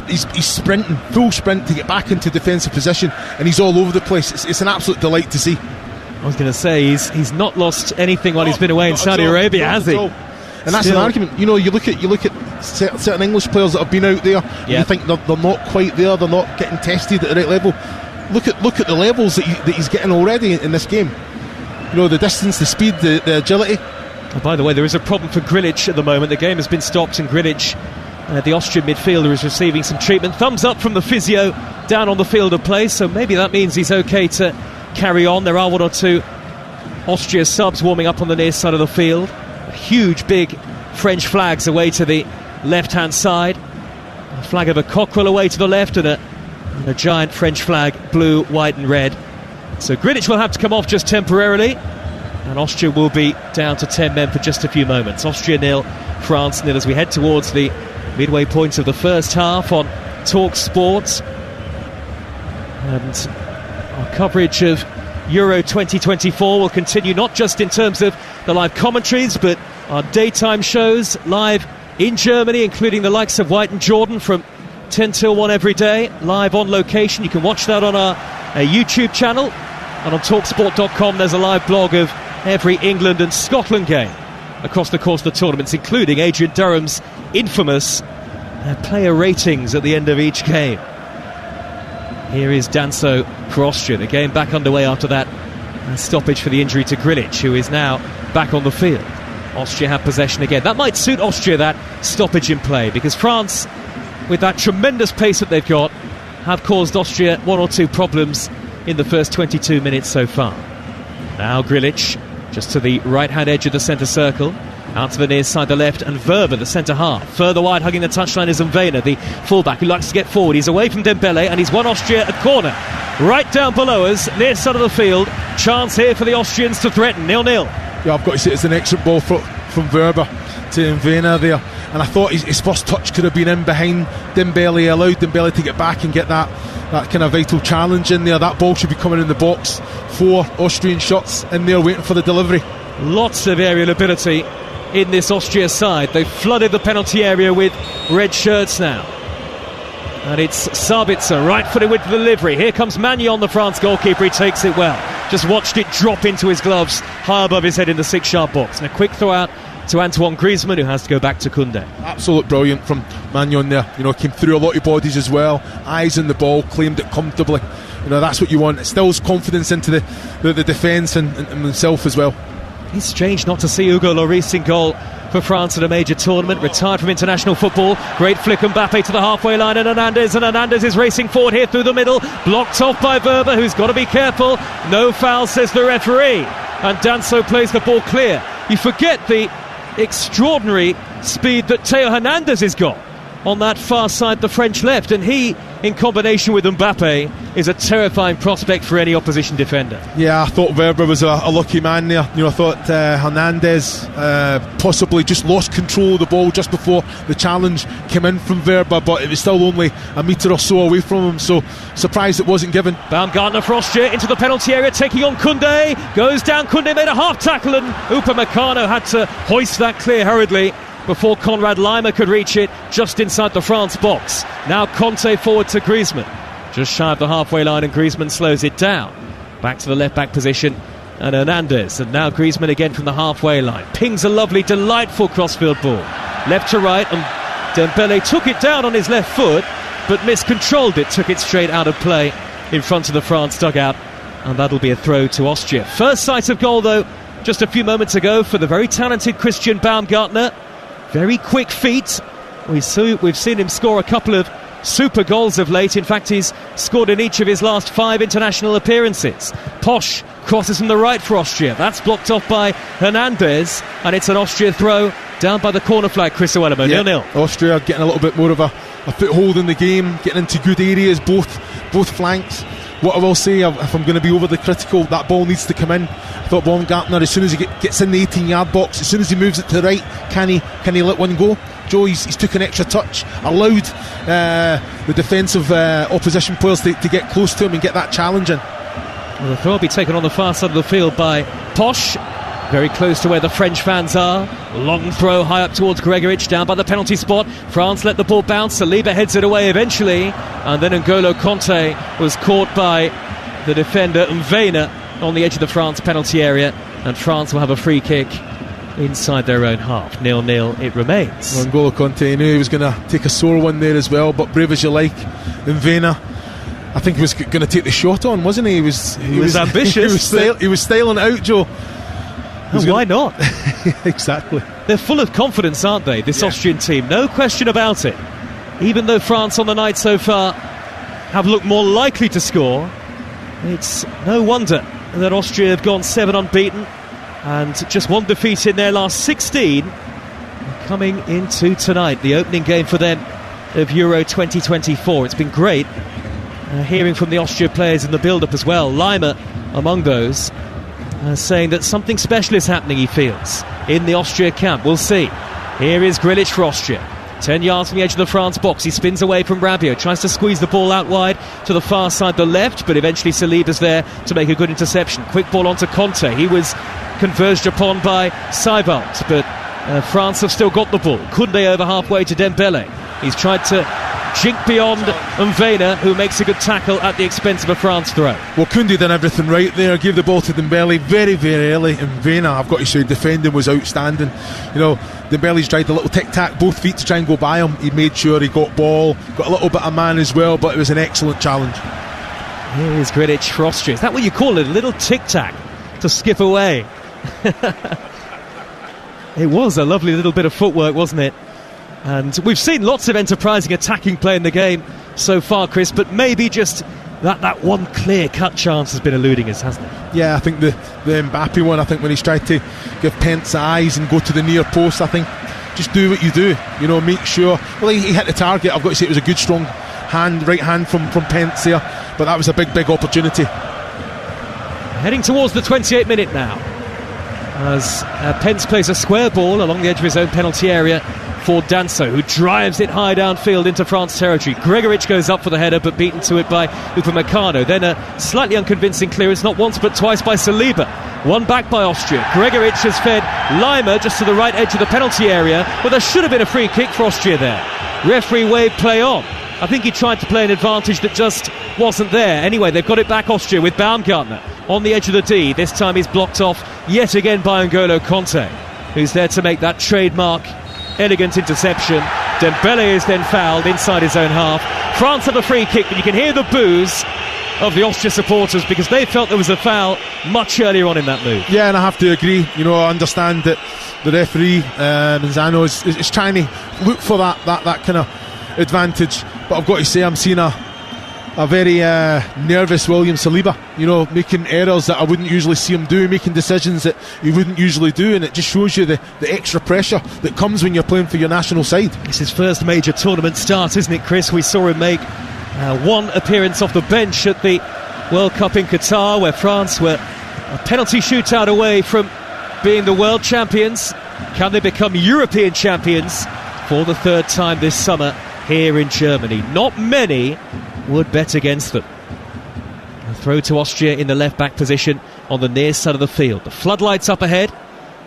He's sprinting, full sprint to get back into defensive position, and he's all over the place. It's an absolute delight to see. I was going to say, he's not lost anything while he's been away in Saudi Arabia, has he? And that's an argument. You know, you look at certain English players that have been out there, and you think they're not quite there, they're not getting tested at the right level. Look at the levels that he's getting already in this game. You know, the distance, the speed, the agility. Oh, by the way, there is a problem for Grilic at the moment. The game has been stopped, and Grilic, the Austrian midfielder, is receiving some treatment. Thumbs up from the physio down on the field of play, so maybe that means he's okay to carry on. There are one or two Austria subs warming up on the near side of the field. Huge big French flags away to the left hand side, a flag of a cockerel away to the left, and a giant French flag, blue, white and red. So Grilic will have to come off just temporarily, and Austria will be down to 10 men for just a few moments. Austria 0, France 0 as we head towards the midway point of the first half on Talk Sports. And our coverage of Euro 2024 will continue, not just in terms of the live commentaries, but our daytime shows live in Germany, including the likes of White and Jordan from 10 till 1 every day, live on location. You can watch that on our YouTube channel, and on talksport.com there's a live blog of every England and Scotland game across the course of the tournaments, including Adrian Durham's infamous player ratings at the end of each game. Here is Danso for Austria. The game back underway after that stoppage for the injury to Grilic, who is now back on the field. Austria have possession again. That might suit Austria, that stoppage in play, because France, with that tremendous pace that they've got, have caused Austria one or two problems in the first 22 minutes so far. Now Grilic, just to the right-hand edge of the centre circle, out to the near side, the left, and Verba, the centre half. Further wide, hugging the touchline, is Mvena, the fullback, who likes to get forward. He's away from Dembele, and he's won Austria a corner. Right down below us, near side of the field. Chance here for the Austrians to threaten, 0-0. Yeah, I've got to say it's an excellent ball from Verba to Mvena there. And I thought his first touch could have been in behind Dembele, allowed Dembele to get back and get that kind of vital challenge in there. That ball should be coming in the box. 4 Austrian shots in there waiting for the delivery. Lots of aerial ability in this Austria side. They've flooded the penalty area with red shirts now. And it's Sabitzer, right-footed with the delivery. Here comes Magnon, the France goalkeeper. He takes it well. Just watched it drop into his gloves, high above his head in the 6-yard box. And a quick throw out to Antoine Griezmann, who has to go back to Koundé. Absolute brilliant from Magnon there. You know, came through a lot of bodies as well. Eyes on the ball, claimed it comfortably. You know, that's what you want. It instills confidence into the defence and himself as well. It's strange not to see Hugo Lloris in goal for France at a major tournament. Retired from international football. Great flick, Mbappe to the halfway line, and Hernandez is racing forward here through the middle. Blocked off by Verba, who's got to be careful. No foul, says the referee. And Danso plays the ball clear. You forget the extraordinary speed that Theo Hernandez has got on that far side, the French left, and he, in combination with Mbappe, is a terrifying prospect for any opposition defender. Yeah, I thought Verba was a lucky man there. You know, I thought Hernandez possibly just lost control of the ball just before the challenge came in from Verba, but it was still only a metre or so away from him, so surprised it wasn't given. Baumgartner for Austria into the penalty area, taking on Koundé, goes down. Koundé made a half tackle, and Upamecano had to hoist that clear hurriedly before Konrad Laimer could reach it just inside the France box. Now Conte forward to Griezmann, just shy of the halfway line, and Griezmann slows it down. Back to the left-back position, and Hernandez, and now Griezmann again from the halfway line. Pings a lovely, delightful crossfield ball. Left to right, and Dembele took it down on his left foot, but miscontrolled it, took it straight out of play in front of the France dugout, and that'll be a throw to Austria. First sight of goal, though, just a few moments ago for the very talented Christian Baumgartner. Very quick feet. We've seen him score a couple of super goals of late. In fact, he's scored in each of his last 5 international appearances. Posch crosses from the right for Austria. That's blocked off by Hernandez, and it's an Austria throw down by the corner flag. Chris Owelemo, 0-0. Austria getting a little bit more of a foothold in the game, getting into good areas, both flanks. what I will say, if I'm going to be overly critical, that ball needs to come in. I thought Baumgartner, as soon as he gets in the 18-yard box, as soon as he moves it to the right, can he let one go? Joe, he's took an extra touch, allowed the defensive opposition players to get close to him and get that challenge in. Well, the throw will be taken on the far side of the field by Posch, very close to where the French fans are. Long throw high up towards Gregoritsch, down by the penalty spot. France let the ball bounce, Saliba heads it away eventually, and then N'Golo Kanté was caught by the defender Mvena on the edge of the France penalty area, and France will have a free kick inside their own half. 0-0 it remains. Well, N'Golo Kanté knew he was going to take a sore one there as well, but brave as you like, Mvena, I think he was going to take the shot on, wasn't he? He was ambitious. he was styling it out, Joe. Why not? Exactly. They're full of confidence, aren't they, this Austrian team? No question about it. Even though France on the night so far have looked more likely to score, it's no wonder that Austria have gone 7 unbeaten and just 1 defeat in their last 16, coming into tonight, the opening game for them of Euro 2024. It's been great hearing from the Austria players in the build-up as well. Leimer among those, saying that something special is happening, he feels, in the Austria camp. We'll see. Here is Grealish for Austria. 10 yards from the edge of the France box. He spins away from Rabiot, tries to squeeze the ball out wide to the far side, the left, but eventually Saliba's there to make a good interception. Quick ball onto Kanté. He was converged upon by Seibert, but France have still got the ball. Koundé over halfway to Dembele. He's tried to jink beyond Mvena, who makes a good tackle at the expense of a France throw. Well, Koundé done everything right there, gave the ball to Dembele very, very early. Mvena, I've got to say, defending was outstanding. You know, Dembele's tried a little tic-tac, both feet to try and go by him. He made sure he got ball, got a little bit of man as well, but it was an excellent challenge. Here is Grealish for Austria. Is that what you call it? A little tic-tac to skip away? It was a lovely little bit of footwork, wasn't it? And we've seen lots of enterprising attacking play in the game so far, Chris, but maybe just that one clear-cut chance has been eluding us, hasn't it? Yeah, I think the Mbappe one, I think when he's tried to give Pence eyes and go to the near post, I think just do what you do, you know, make sure. Well, he hit the target. I've got to say it was a good strong right hand from Pence there, but that was a big opportunity. Heading towards the 28th minute now, as Pence plays a square ball along the edge of his own penalty area for Danso, who drives it high downfield into France territory. Gregoritsch goes up for the header, but beaten to it by Upamecano. Then a slightly unconvincing clearance, not once but twice by Saliba. One back by Austria. Gregoritsch has fed Leimer just to the right edge of the penalty area, but there should have been a free kick for Austria there. Referee waved play on. I think he tried to play an advantage that just wasn't there. Anyway, they've got it back, Austria, with Baumgartner on the edge of the D. This time he's blocked off yet again by N'Golo Kanté, who's there to make that trademark elegant interception. Dembele is then fouled inside his own half. France have a free kick, but you can hear the boos of the Austria supporters because they felt there was a foul much earlier on in that move. Yeah, and I have to agree. You know, I understand that the referee Manzano is trying to look for that kind of advantage, but I've got to say I'm seeing a very nervous William Saliba, you know, making errors that I wouldn't usually see him do, making decisions that he wouldn't usually do, and it just shows you the extra pressure that comes when you're playing for your national side. It's his first major tournament start, isn't it, Chris? We saw him make one appearance off the bench at the World Cup in Qatar, where France were a penalty shootout away from being the world champions. Can they become European champions for the third time this summer here in Germany? Not many would bet against them. A throw to Austria in the left-back position on the near side of the field. The floodlights up ahead,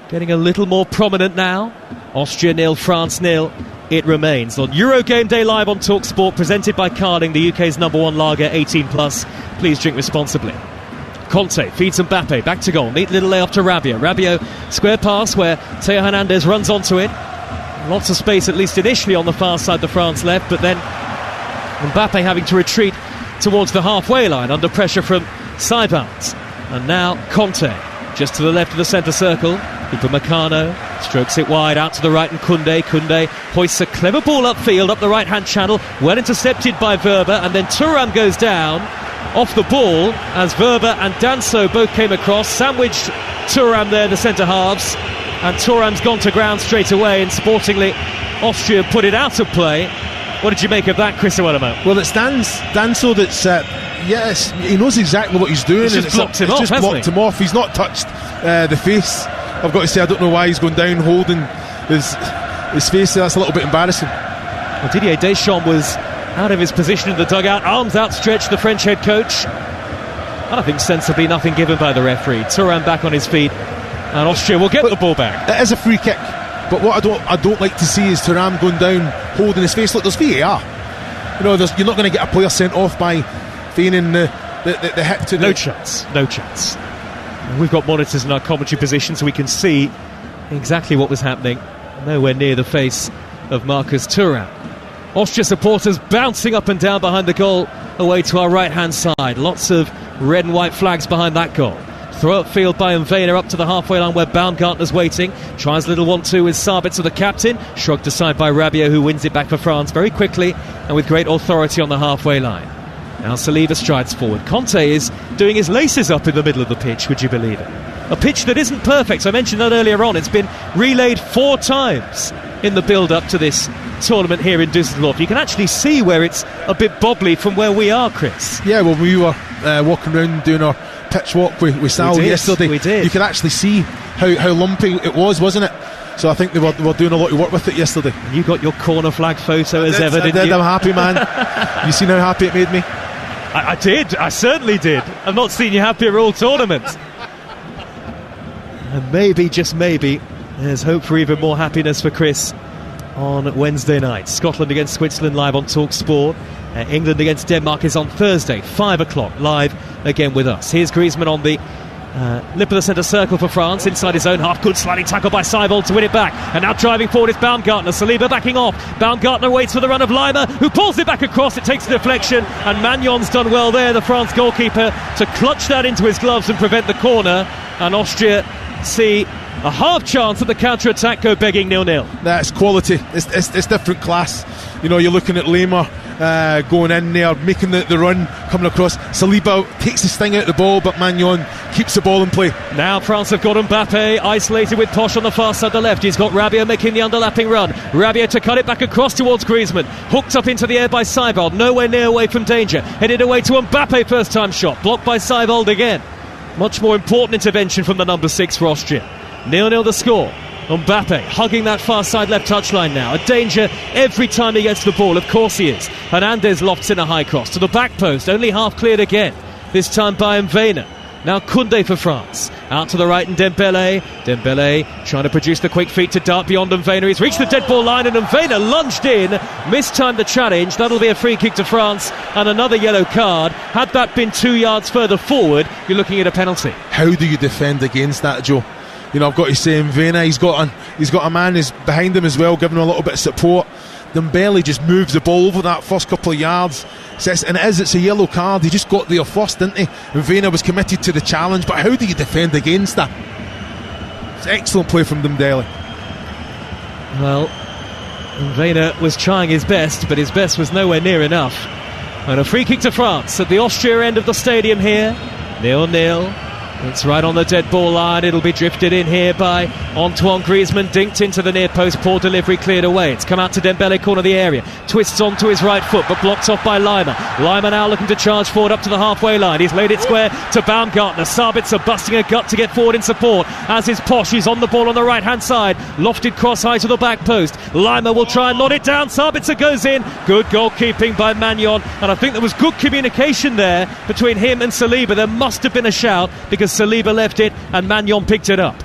getting a little more prominent now. Austria 0, France 0. It remains on Euro Game Day live on TalkSport, presented by Carling, the UK's #1 lager, 18+. Please drink responsibly. Kanté feeds Mbappe, back to goal. Neat little layoff to Rabiot. Rabiot, square pass where Theo Hernandez runs onto it. Lots of space, at least initially, on the far side, the France left, but then Mbappe having to retreat towards the halfway line under pressure from Seibert. And now Kanté, just to the left of the centre circle. Upamecano strokes it wide out to the right, and Koundé hoists a clever ball upfield, up the right-hand channel, well intercepted by Wöber, and then Thuram goes down off the ball as Wöber and Danso both came across, sandwiched Thuram there in the centre halves, and Thuram's gone to ground straight away, and sportingly Austria put it out of play. What did you make of that, Chris Iwelumo? Well, it's Danso that's Yes, he knows exactly what he's doing. He's just blocked him off. He's not touched the face. I've got to say, I don't know why he's going down holding his face. That's a little bit embarrassing. Well, Didier Deschamps was out of his position in the dugout, arms outstretched, the French head coach. And I think sensibly nothing given by the referee. Thuram back on his feet, and Austria will get the ball back. It is a free kick, but what I don't like to see is Thuram going down holding his face. Look, there's VAR. You know, you're not going to get a player sent off by feigning the hit to no chance. We've got monitors in our commentary position, so we can see exactly what was happening. Nowhere near the face of Marcus Thuram. Austria supporters bouncing up and down behind the goal away to our right hand side. Lots of red and white flags behind that goal. Throw up field by Mvena up to the halfway line where Baumgartner's waiting. Tries a little 1-2 with Sabitzer, the captain. Shrugged aside by Rabiot, who wins it back for France very quickly and with great authority on the halfway line. Now Saliba strides forward. Conte is doing his laces up in the middle of the pitch, would you believe it? A pitch that isn't perfect. I mentioned that earlier on. It's been relayed 4 times in the build-up to this tournament here in Düsseldorf. You can actually see where it's a bit bobbly from where we are, Chris. Yeah, well, we were walking around doing our pitch walk with Sal yesterday. We did. You could actually see how lumpy it was, wasn't it? So I think they were doing a lot of work with it yesterday. And you got your corner flag photo as ever, didn't you? I'm happy, man. You seen how happy it made me? I did. I certainly did. I've not seen you happier all tournament. And maybe, just maybe, there's hope for even more happiness for Chris on Wednesday night. Scotland against Switzerland live on TalkSport. England against Denmark is on Thursday, 5 o'clock, live again with us. Here's Griezmann on the lip of the centre circle for France, inside his own half. Good sliding tackle by Seibold to win it back. And now driving forward is Baumgartner. Saliba backing off. Baumgartner waits for the run of Lima, who pulls it back across. It takes a deflection, and Magnon's done well there, the France goalkeeper, to clutch that into his gloves and prevent the corner. And Austria see a half chance at the counter-attack go begging 0-0. That's quality. It's different class. You know, you're looking at Lima going in there, making the run, coming across. Saliba takes the sting out of the ball, but Magnon keeps the ball in play. Now France have got Mbappe isolated with Posh on the far side of the left. He's got Rabiot making the underlapping run. Rabiot to cut it back across towards Griezmann. Hooked up into the air by Seibold, nowhere near away from danger. Headed away to Mbappe, first time shot. Blocked by Seibold again. Much more important intervention from the number 6 for Austria. 0-0 the score. Mbappe hugging that far side left touchline now. A danger every time he gets the ball, of course he is. Hernandez lofts in a high cross to the back post, only half cleared again. This time by Mvena. Now Koundé for France. Out to the right and Dembele. Dembele trying to produce the quick feet to dart beyond Mvena. He's reached the dead ball line and Mvena lunged in. Mistimed the challenge. That'll be a free kick to France and another yellow card. Had that been 2 yards further forward, you're looking at a penalty. How do you defend against that, Joe? You know, I've got to say, Mvena, he's got a man who's behind him as well, giving him a little bit of support. Dembele just moves the ball over that first couple of yards. And it's a yellow card. He just got there first, didn't he? Mvena was committed to the challenge, but how do you defend against that? It's excellent play from Dembele. Well, Mvena was trying his best, but his best was nowhere near enough. And a free kick to France at the Austria end of the stadium here. 0-0. It's right on the dead ball line. It'll be drifted in here by Antoine Griezmann, dinked into the near post. Poor delivery, cleared away. It's come out to Dembele, corner of the area. Twists onto his right foot, but blocked off by Lima. Lima now looking to charge forward up to the halfway line. He's laid it square to Baumgartner. Sabitzer busting a gut to get forward in support, as is Posh. He's on the ball on the right hand side. Lofted cross high to the back post. Lima will try and nod it down. Sabitzer goes in. Good goalkeeping by Magnon, and I think there was good communication there between him and Saliba. There must have been a shout, because Saliba left it and Magnon picked it up.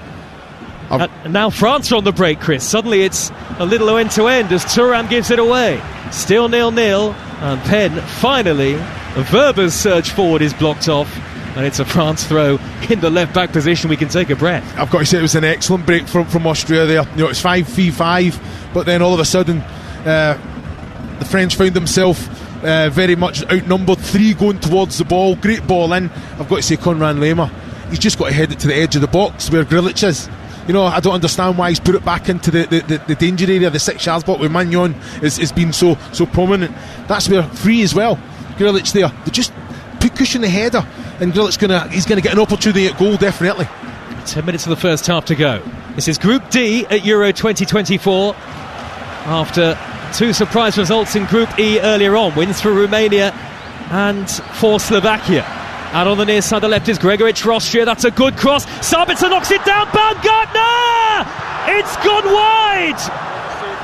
And now France are on the break, Chris. Suddenly it's a little end-to-end as Thuram gives it away. Still 0-0, and Penn finally, Verber's surge forward is blocked off, and it's a France throw in the left-back position. We can take a breath. I've got to say, it was an excellent break from Austria there. You know, it's 5-3-5, but then all of a sudden the French found themselves very much outnumbered. 3 going towards the ball. Great ball in. I've got to say, Konrad Lema, he's just got to head it to the edge of the box where Grilic is. You know, I don't understand why he's put it back into the danger area, the 6 yards block, where Magnon has been so prominent. That's where free as well. Grilic there. They just cushion the header, and Grilic's he's gonna get an opportunity at goal, definitely. 10 minutes of the first half to go. This is Group D at Euro 2024. After 2 surprise results in Group E earlier on, wins for Romania and for Slovakia. Out on the near side, the left is Gregovic for Austria. That's a good cross. Sabitzer knocks it down. Baumgartner! It's gone wide!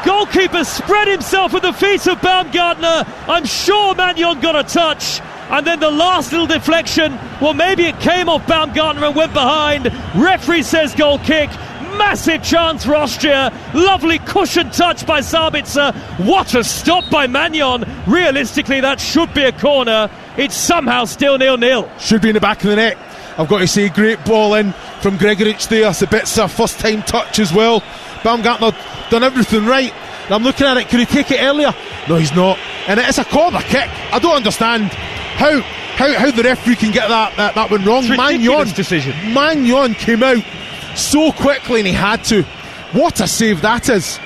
Goalkeeper spread himself at the feet of Baumgartner. I'm sure Magnon got a touch. And then the last little deflection, well, maybe it came off Baumgartner and went behind. Referee says goal kick. Massive chance for Austria. Lovely cushion touch by Sabitzer. What a stop by Magnon. Realistically, that should be a corner. It's somehow still 0-0. Should be in the back of the net. I've got to say, great ball in from Gregovic there. Sabitzer, first time touch as well. Baumgartner done everything right. And I'm looking at it, could he take it earlier? No, he's not. And it's a corner kick. I don't understand how the referee can get that one wrong. Ridiculous decision. Magnon came out so quickly and he had to. What a save that is.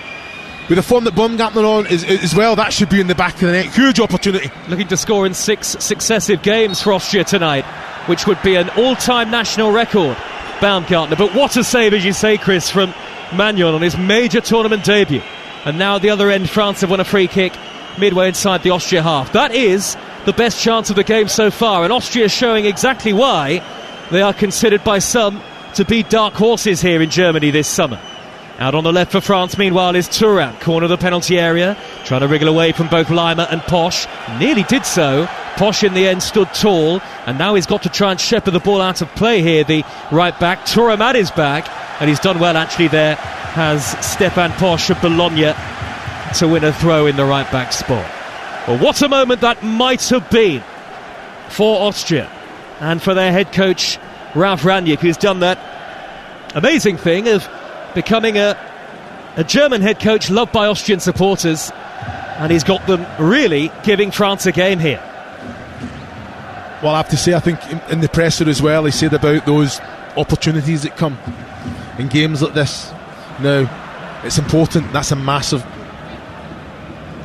With the form that Baumgartner on as well, that should be in the back of the net. Huge opportunity. Looking to score in 6 successive games for Austria tonight, which would be an all-time national record, Baumgartner. But what a save, as you say, Chris, from Magnon on his major tournament debut. And now at the other end, France have won a free kick midway inside the Austria half. That is the best chance of the game so far, and Austria showing exactly why they are considered by some to be dark horses here in Germany this summer. Out on the left for France, meanwhile, is Thuram, corner of the penalty area, trying to wriggle away from both Lima and Posch. Nearly did so. Posch in the end stood tall, and now he's got to try and shepherd the ball out of play here, the right back. Thuram at his back, and he's done well actually there, has Stefan Posch of Bologna to win a throw in the right back spot. Well, what a moment that might have been for Austria and for their head coach Ralf Rangnick, who's done that amazing thing of becoming a German head coach loved by Austrian supporters, and he's got them really giving France a game here. Well, I have to say, I think in the presser as well, he said about those opportunities that come in games like this. Now, it's important. That's a massive.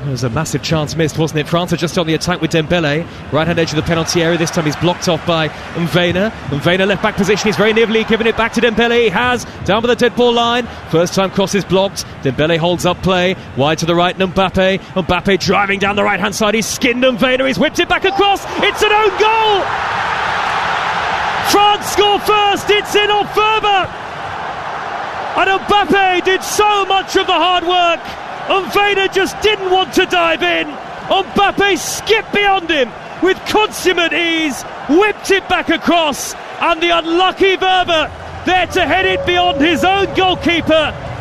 There was a massive chance missed, wasn't it? France are just on the attack with Dembele, right-hand edge of the penalty area. This time he's blocked off by Mvena. Mvena left back position, he's very nearly giving it back to Dembele. He has, down by the dead ball line. First time cross is blocked. Dembele holds up play, wide to the right, and Mbappe driving down the right-hand side. He's skinned Mvena, he's whipped it back across. It's an own goal! France score first, it's in on Ferber. And Mbappe did so much of the hard work. Mvena just didn't want to dive in. Mbappe skipped beyond him with consummate ease, whipped it back across, and the unlucky Verber there to head it beyond his own goalkeeper.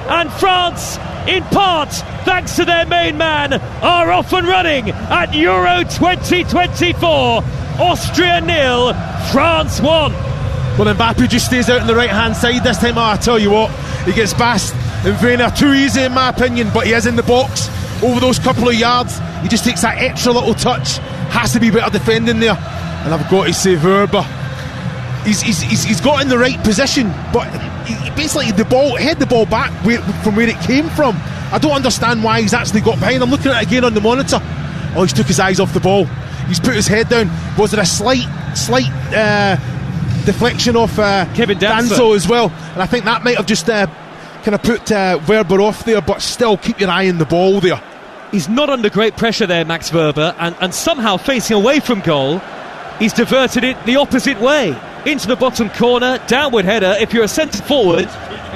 And France, in part thanks to their main man, are off and running at Euro 2024. Austria 0, France 1. Well, Mbappe just stays out on the right hand side this time. I tell you what, he gets past Mvena too easy in my opinion, but he is in the box over those couple of yards. He just takes that extra little touch. Has to be better defending there. And I've got to say, Verber, he's got in the right position, but he basically head the ball back from where it came from. I don't understand why he's actually got behind. I'm looking at it again on the monitor. Oh, he's took his eyes off the ball. He's put his head down. Was there a slight deflection off Kevin Danso as well? And I think that might have just kind of put Verber off there, but still keep your eye on the ball there. He's not under great pressure there, Max Verber, and somehow facing away from goal, he's diverted it the opposite way, into the bottom corner, downward header. If you're a centre forward,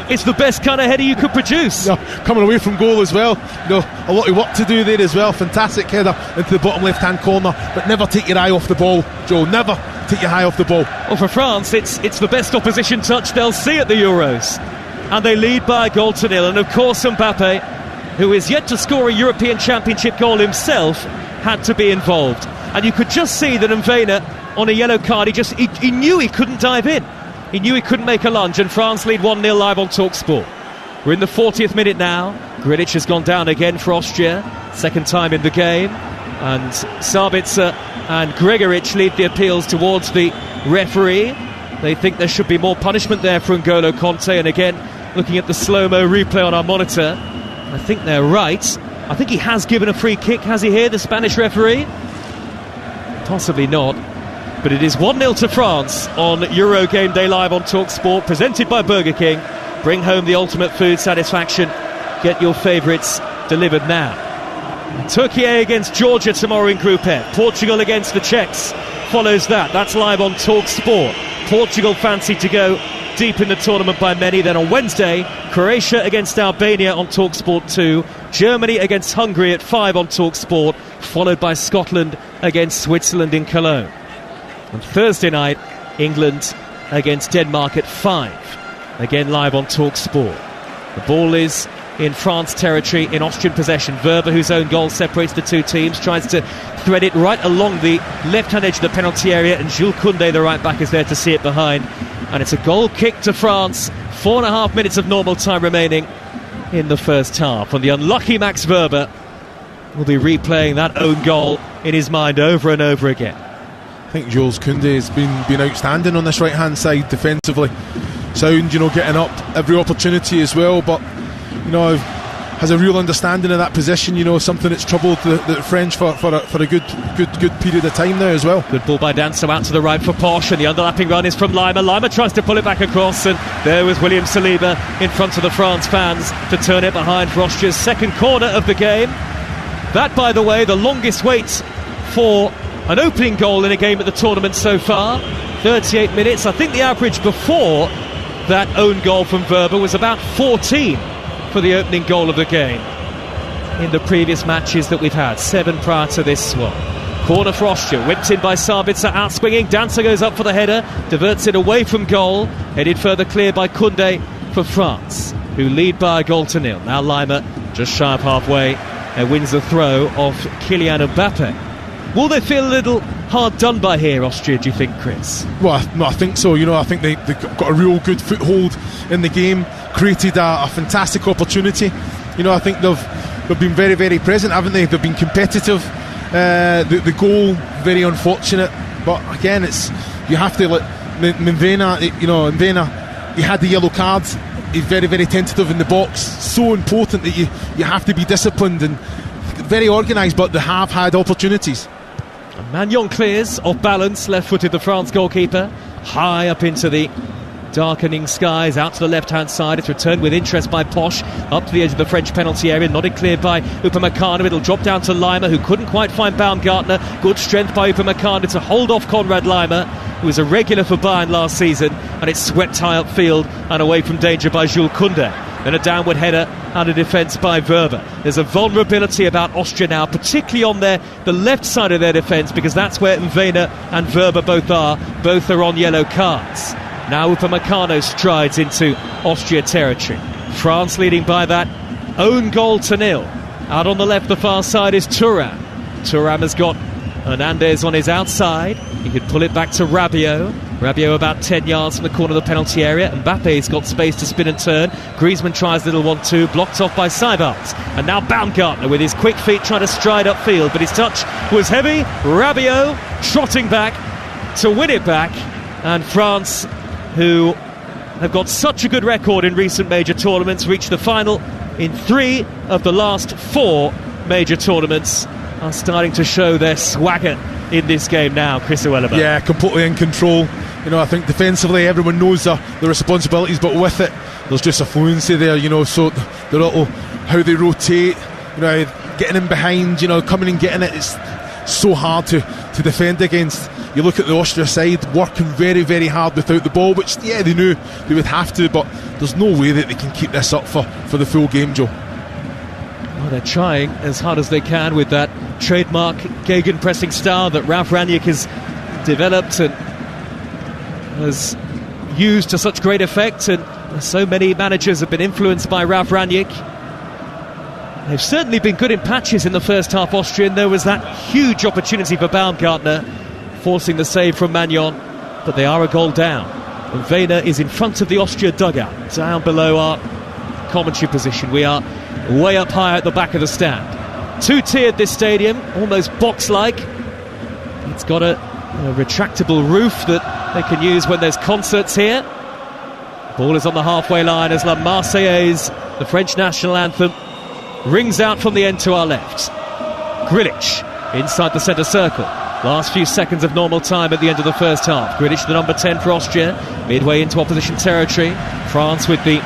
it's the best kind of header you could produce. No, coming away from goal as well. A lot of work to do there as well. Fantastic header into the bottom left hand corner, but never take your eye off the ball, Joe. Never take your eye off the ball. Well, for France, it's the best opposition touch they'll see at the Euros, and they lead by a goal to 0. And of course Mbappe, who is yet to score a European Championship goal himself, had to be involved. And you could just see that Mvena, on a yellow card, he knew he couldn't dive in. He knew he couldn't make a lunge, and France lead 1-0 live on TalkSport. We're in the 40th minute now. Grilic has gone down again for Austria, second time in the game, and Sabitzer and Gregovic lead the appeals towards the referee. They think there should be more punishment there for N'Golo Kanté, and again, looking at the slow-mo replay on our monitor, I think they're right. I think he has given a free kick, has he here, the Spanish referee? Possibly not. But it is 1-0 to France on Euro Game Day live on TalkSport, presented by Burger King. Bring home the ultimate food satisfaction. Get your favourites delivered now. Turkey against Georgia tomorrow in Group F. Portugal against the Czechs follows that. That's live on Talk Sport. Portugal fancy to go deep in the tournament by many. Then on Wednesday, Croatia against Albania on Talk Sport 2. Germany against Hungary at 5 on Talk Sport, followed by Scotland against Switzerland in Cologne. On Thursday night, England against Denmark at 5. Again live on Talk Sport. The ball is in France territory, in Austrian possession. Wöber, whose own goal separates the two teams, tries to thread it right along the left-hand edge of the penalty area, and Jules Koundé, the right-back, is there to see it behind. And it's a goal kick to France. 4.5 minutes of normal time remaining in the first half. And the unlucky Max Wöber will be replaying that own goal in his mind over and over again. I think Jules Koundé has been outstanding on this right-hand side defensively. Sound, getting up every opportunity as well, but has a real understanding of that position. Something that's troubled the French for a good period of time there as well. Good ball by Danso out to the right for Posch, and the underlapping run is from Lima. Lima tries to pull it back across, and there was William Saliba in front of the France fans to turn it behind for Austria's second corner of the game. That, by the way, the longest wait for an opening goal in a game at the tournament so far. 38 minutes. I think the average before that own goal from Wöber was about 14 for the opening goal of the game in the previous matches that we've had. 7 prior to this one. Corner for Austria, whipped in by Sabitzer, out-swinging. Dancer goes up for the header, diverts it away from goal, headed further clear by Koundé for France, who lead by a goal to nil. Now Lima, just shy of halfway, and wins the throw of Kylian Mbappe. Will they feel a little hard done by here, Austria, do you think, Chris? Well, I think so. I think they've got a real good foothold in the game, created a fantastic opportunity. I think they've been very, very present, haven't they? They've been competitive. The goal, very unfortunate. But again, you have to let Mvena, he had the yellow card. He's very, very tentative in the box. So important that you have to be disciplined and very organised, but they have had opportunities. Magnon clears off balance, left-footed, the France goalkeeper, high up into the darkening skies, out to the left-hand side. It's returned with interest by Posch, up to the edge of the French penalty area, nodded clear by Upamecano. It'll drop down to Lima, who couldn't quite find Baumgartner. Good strength by Upamecano to hold off Konrad Lima, who was a regular for Bayern last season, and it's swept high upfield and away from danger by Jules Koundé. Then a downward header and a defence by Wöber. There's a vulnerability about Austria now, particularly on the left side of their defence, because that's where Mvena and Wöber both are. Both are on yellow cards. Now Upamecano strides into Austria territory. France leading by that own goal to nil. Out on the left, the far side, is Thuram. Thuram has got Hernandez on his outside. He could pull it back to Rabiot. Rabiot about 10 yards from the corner of the penalty area. Mbappe's got space to spin and turn. Griezmann tries a little 1-2, blocked off by Seibert. And now Baumgartner with his quick feet trying to stride upfield, but his touch was heavy. Rabiot trotting back to win it back. And France, who have got such a good record in recent major tournaments, reached the final in 3 of the last 4 major tournaments, are starting to show their swagger in this game now, Chris Uweleba. Yeah, completely in control. I think defensively everyone knows their responsibilities, but with it there's just a fluency there, so the little how they rotate, getting in behind, coming and getting it. It's so hard to defend against. You look at the Austria side, working very, very hard without the ball, which they knew they would have to, but there's no way that they can keep this up for the full game, Joe. Well, they're trying as hard as they can with that trademark gegenpressing style that Ralf Rangnick has developed and has used to such great effect, and so many managers have been influenced by Ralf Rangnick. They've certainly been good in patches in the first half, Austrian. There was that huge opportunity for Baumgartner, forcing the save from Magnon, but they are a goal down. And Vena is in front of the Austria dugout, down below our commentary position. We are way up high at the back of the stand. Two-tiered this stadium, almost box-like. It's got a retractable roof that they can use when there's concerts here. Ball is on the halfway line as La Marseillaise, the French national anthem, rings out from the end to our left. Grilic inside the centre circle. Last few seconds of normal time at the end of the first half. Grilic, the number 10 for Austria, midway into opposition territory. France with the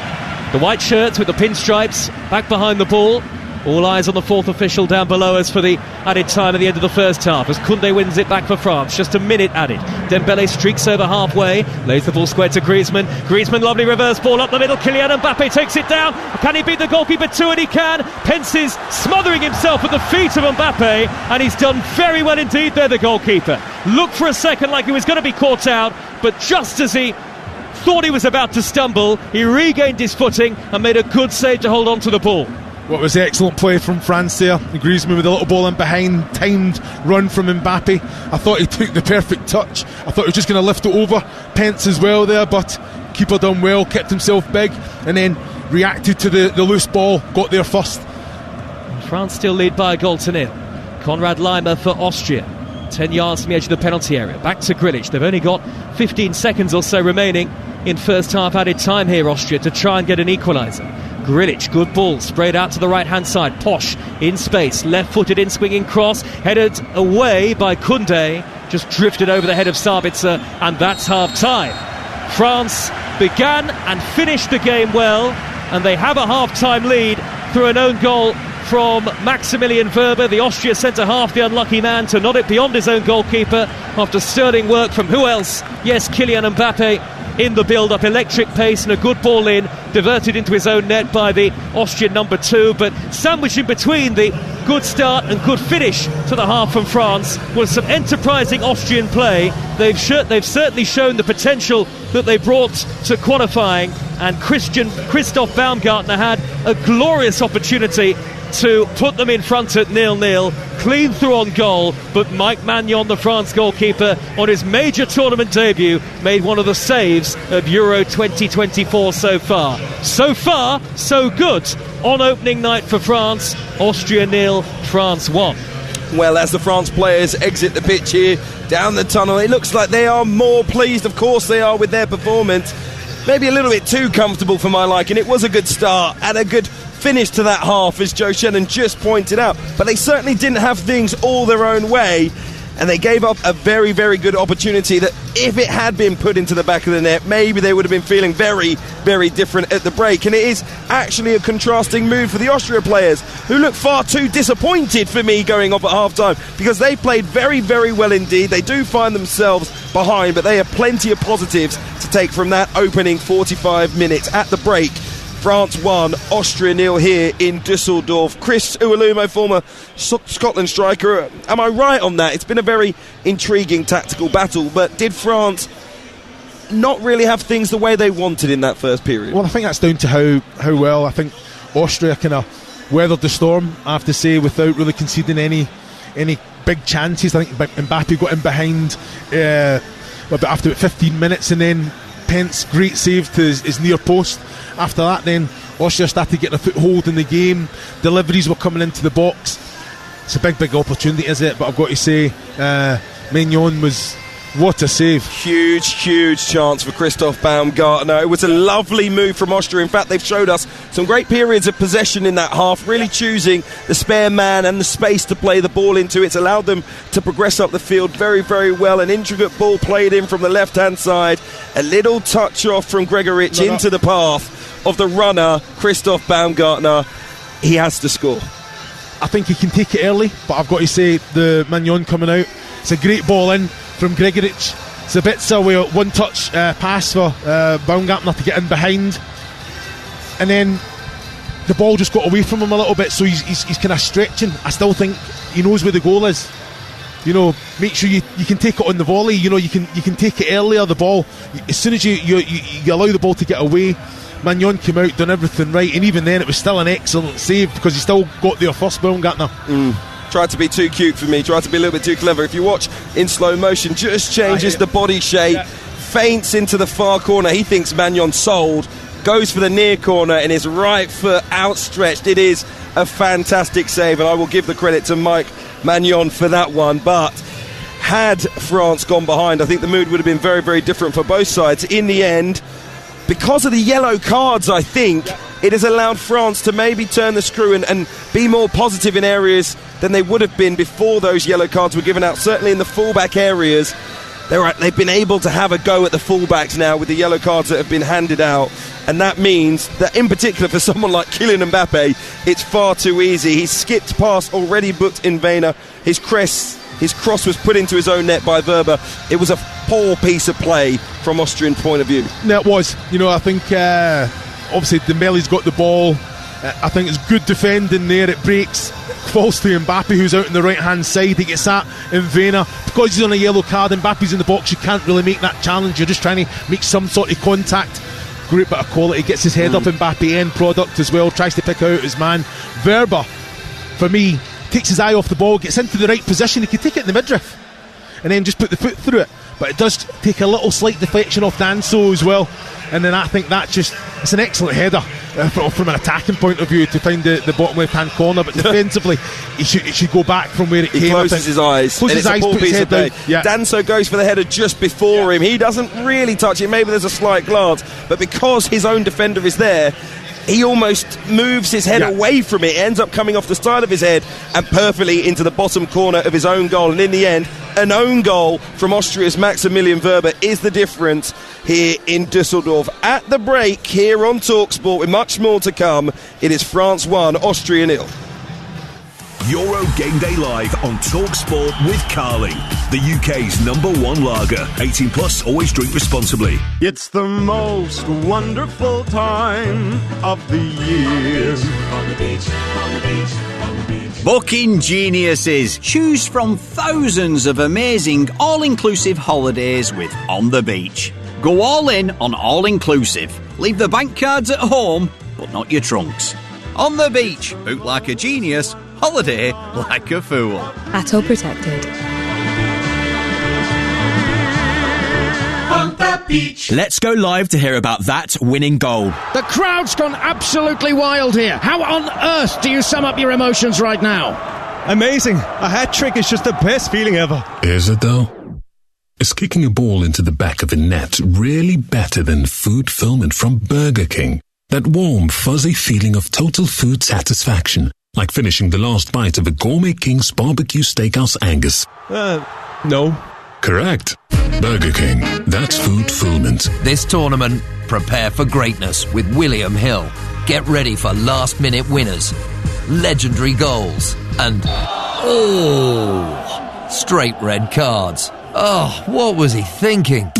white shirts with the pinstripes, back behind the ball. All eyes on the fourth official down below us for the added time at the end of the first half as Koundé wins it back for France. Just a minute added. Dembele streaks over halfway, lays the ball square to Griezmann. Griezmann, lovely reverse ball up the middle. Kylian Mbappe takes it down. Can he beat the goalkeeper too? And he can. Pence is smothering himself at the feet of Mbappe, and he's done very well indeed there, the goalkeeper. Looked for a second like he was going to be caught out, but just as he thought he was about to stumble, he regained his footing and made a good save to hold on to the ball. What was excellent play from France there. Griezmann with a little ball in behind, timed run from Mbappe. I thought he took the perfect touch. I thought he was just going to lift it over. Pence as well there, but keeper done well, kept himself big, and then reacted to the loose ball, got there first. France still lead by a goal to nil. Konrad Laimer for Austria, 10 yards from the edge of the penalty area. Back to Grilic. They've only got 15 seconds or so remaining in first half added time here, Austria, to try and get an equaliser. Grilic, good ball, sprayed out to the right hand side. Posh in space, left footed in swinging cross, headed away by Koundé, just drifted over the head of Sabitzer, and that's half time. France began and finished the game well, and they have a half time lead through an own goal from Maximilian Wöber, the Austria centre half, the unlucky man to nod it beyond his own goalkeeper after sterling work from who else? Yes, Kylian Mbappe in the build-up, electric pace and a good ball in, diverted into his own net by the Austrian number 2, but sandwiched in between the good start and good finish to the half from France was some enterprising Austrian play. They've certainly shown the potential that they brought to qualifying, and Christoph Baumgartner had a glorious opportunity to put them in front at 0-0, clean through on goal, but Mike Maignan, the France goalkeeper, on his major tournament debut, made one of the saves of Euro 2024 so far. So far, so good on opening night for France. Austria 0, France 1. Well, as the France players exit the pitch here, down the tunnel, it looks like they are more pleased, of course they are, with their performance. Maybe a little bit too comfortable for my liking. It was a good start and a good finish to that half, as Joe Shannon just pointed out, but they certainly didn't have things all their own way, and they gave up a very, very good opportunity that if it had been put into the back of the net, maybe they would have been feeling very, very different at the break. And it is actually a contrasting move for the Austria players, who look far too disappointed for me going off at half-time, because they played very, very well indeed. They do find themselves behind, but they have plenty of positives to take from that opening 45 minutes. At the break, France 1, Austria 0 here in Dusseldorf. Chris Uwalumo, former Scotland striker, am I right on that? It's been a very intriguing tactical battle, but did France not really have things the way they wanted in that first period? Well, I think that's down to how well I think Austria kind of weathered the storm, I have to say, without really conceding any big chances. I think Mbappe got in behind after about 15 minutes, and then Pence, great save to his near post. After that, then Austria started getting a foothold in the game. Deliveries were coming into the box. It's a big opportunity, is it? But I've got to say, Maignan was, what a save. Huge chance for Christoph Baumgartner. It was a lovely move from Austria. In fact, they've showed us some great periods of possession in that half, really choosing the spare man and the space to play the ball into. It's allowed them to progress up the field very, very well. An intricate ball played in from the left-hand side. A little touch off from Gregoritsch into the path of the runner, Christoph Baumgartner. He has to score. I think he can take it early, but I've got to say, the Maignan coming out, it's a great ball in from Gregoritsch. It's a bit silly, one-touch pass for Baumgartner to get in behind, and then the ball just got away from him a little bit, so he's kind of stretching. I still think he knows where the goal is. You know, make sure you can take it on the volley. You know, you can take it earlier. The ball, as soon as you allow the ball to get away. Maignan came out, done everything right, and even then it was still an excellent save because he still got there first, Baumgartner. Tried to be too cute for me, tried to be a little bit too clever. If you watch in slow motion, just changes the body shape, feints into the far corner. He thinks Maignan sold, goes for the near corner, and his right foot outstretched. It is a fantastic save, and I will give the credit to Mike Maignan for that one. But had France gone behind, I think the mood would have been very, very different for both sides. In the end, because of the yellow cards, I think it has allowed France to maybe turn the screw and be more positive in areas than they would have been before those yellow cards were given out. Certainly in the fullback areas, they've been able to have a go at the fullbacks now with the yellow cards that have been handed out. and that means that in particular for someone like Kylian Mbappe, it's far too easy. He skipped past already booked in Vena. His cross was put into his own net by Verba. It was a poor piece of play from Austrian point of view. No, it was. I think obviously Dembele's got the ball. I think it's good defending there. It breaks, falls to Mbappe, who's out on the right hand side. He gets that in Vena. Because he's on a yellow card, Mbappe's in the box, you can't really make that challenge. You're just trying to make some sort of contact. Great bit of quality, gets his head up. Mbappe, end product as well, tries to pick out his man. Verba, for me, takes his eye off the ball, gets into the right position. He could take it in the midriff and then just put the foot through it, but it does take a little slight deflection off Danso as well. And then I think it's an excellent header from an attacking point of view to find the bottom left hand corner, but defensively it should go back from where it came. He closes his eyes, and it's a poor piece of play. Yeah. Danso goes for the header just before him. He doesn't really touch it. Maybe there's a slight glance, but because his own defender is there, he almost moves his head away from it. It ends up coming off the side of his head and perfectly into the bottom corner of his own goal. And in the end, an own goal from Austria's Maximilian Verba is the difference here in Düsseldorf. At the break here on TalkSport, with much more to come, it is France 1, Austria 0. Euro Game Day Live on TalkSport with Carling, the UK's #1 lager. 18 plus, always drink responsibly. It's the most wonderful time of the year. On the beach, on the beach, on the beach. Booking geniuses. Choose from thousands of amazing all-inclusive holidays with On the Beach. Go all in on all-inclusive. Leave the bank cards at home, but not your trunks. On the Beach. Book like a genius. Holiday like a fool. ATOL protected. On the beach. Let's go live to hear about that winning goal. The crowd's gone absolutely wild here. How on earth do you sum up your emotions right now? Amazing. A hat-trick is just the best feeling ever. Is it though? Is kicking a ball into the back of the net really better than food fulfillment from Burger King? That warm, fuzzy feeling of total food satisfaction. Like finishing the last bite of a Gourmet King's Barbecue Steakhouse Angus. No. Correct. Burger King. That's food fulfillment. This tournament, prepare for greatness with William Hill. Get ready for last-minute winners, legendary goals, and straight red cards. Oh, what was he thinking?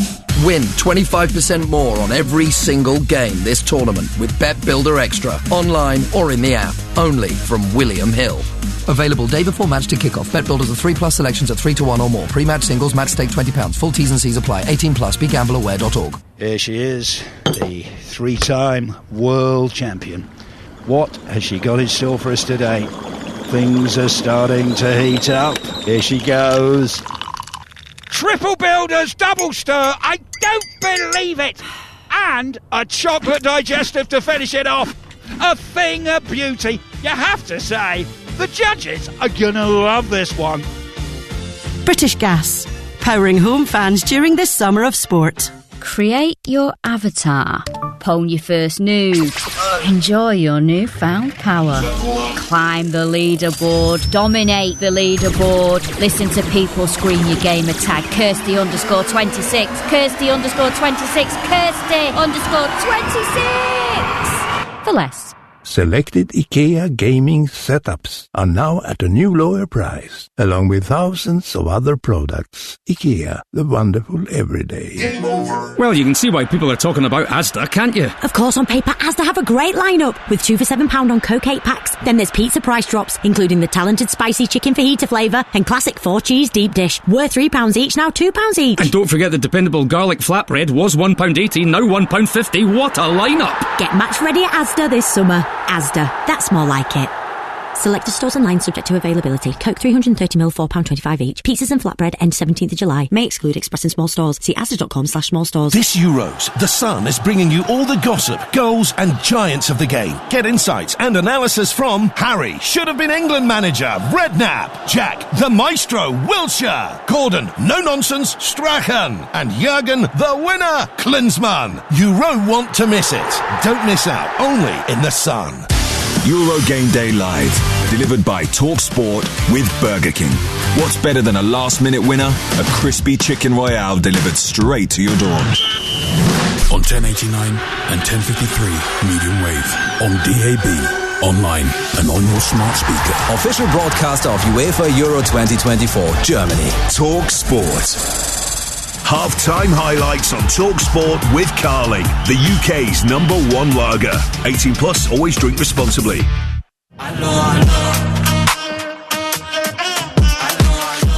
Win 25% more on every single game this tournament with Bet Builder Extra, online or in the app, only from William Hill. Available day before match to kick-off. Bet Builders are 3+ selections at 3-1 or more. Pre-match singles, match stake £20. Full T's and C's apply. 18+, begambleaware.org. Here she is, the 3-time world champion. What has she got in store for us today? Things are starting to heat up. Here she goes. Triple Builders Double Stir, I don't believe it! And a chocolate digestive to finish it off. A thing of beauty, you have to say. The judges are gonna love this one. British Gas, powering home fans during this summer of sport. Create your avatar. Pwn your first nude. Enjoy your newfound power. Climb the leaderboard. Dominate the leaderboard. Listen to people scream your gamer tag. Kirsty_26. Kirsty_26. Kirsty_26. For less. Selected IKEA gaming setups are now at a new lower price, along with thousands of other products. IKEA, the wonderful everyday. Well, you can see why people are talking about Asda, can't you? Of course, on paper, Asda have a great lineup, with 2 for £7 on Coke 8 packs. Then there's pizza price drops, including the talented spicy chicken fajita flavour and classic 4-cheese deep dish. Worth £3 each, now £2 each. And don't forget the dependable garlic flatbread was £1.80, now £1.50. What a lineup! Get match ready at Asda this summer. Asda, that's more like it. Selected stores online subject to availability. Coke 330ml, £4.25 each. Pizzas and flatbread end 17th of July. May exclude express and small stores. See asda.com/small stores. This Euros, The Sun is bringing you all the gossip, goals and giants of the game. Get insights and analysis from Harry, should have been England manager, Redknapp, Jack, the maestro, Wilshere, Gordon, no nonsense, Strachan, and Jurgen, the winner, Klinsmann. You won't want to miss it. Don't miss out, only in The Sun. Euro Game Day Live, delivered by TalkSport with Burger King. What's better than a last-minute winner? A crispy chicken royale delivered straight to your door. On 1089 and 1053 medium wave. On DAB, online and on your smart speaker. Official broadcaster of UEFA Euro 2024, Germany. Talk Sport. Half-time highlights on Talk Sport with Carling, the UK's #1 lager. 18 plus, always drink responsibly.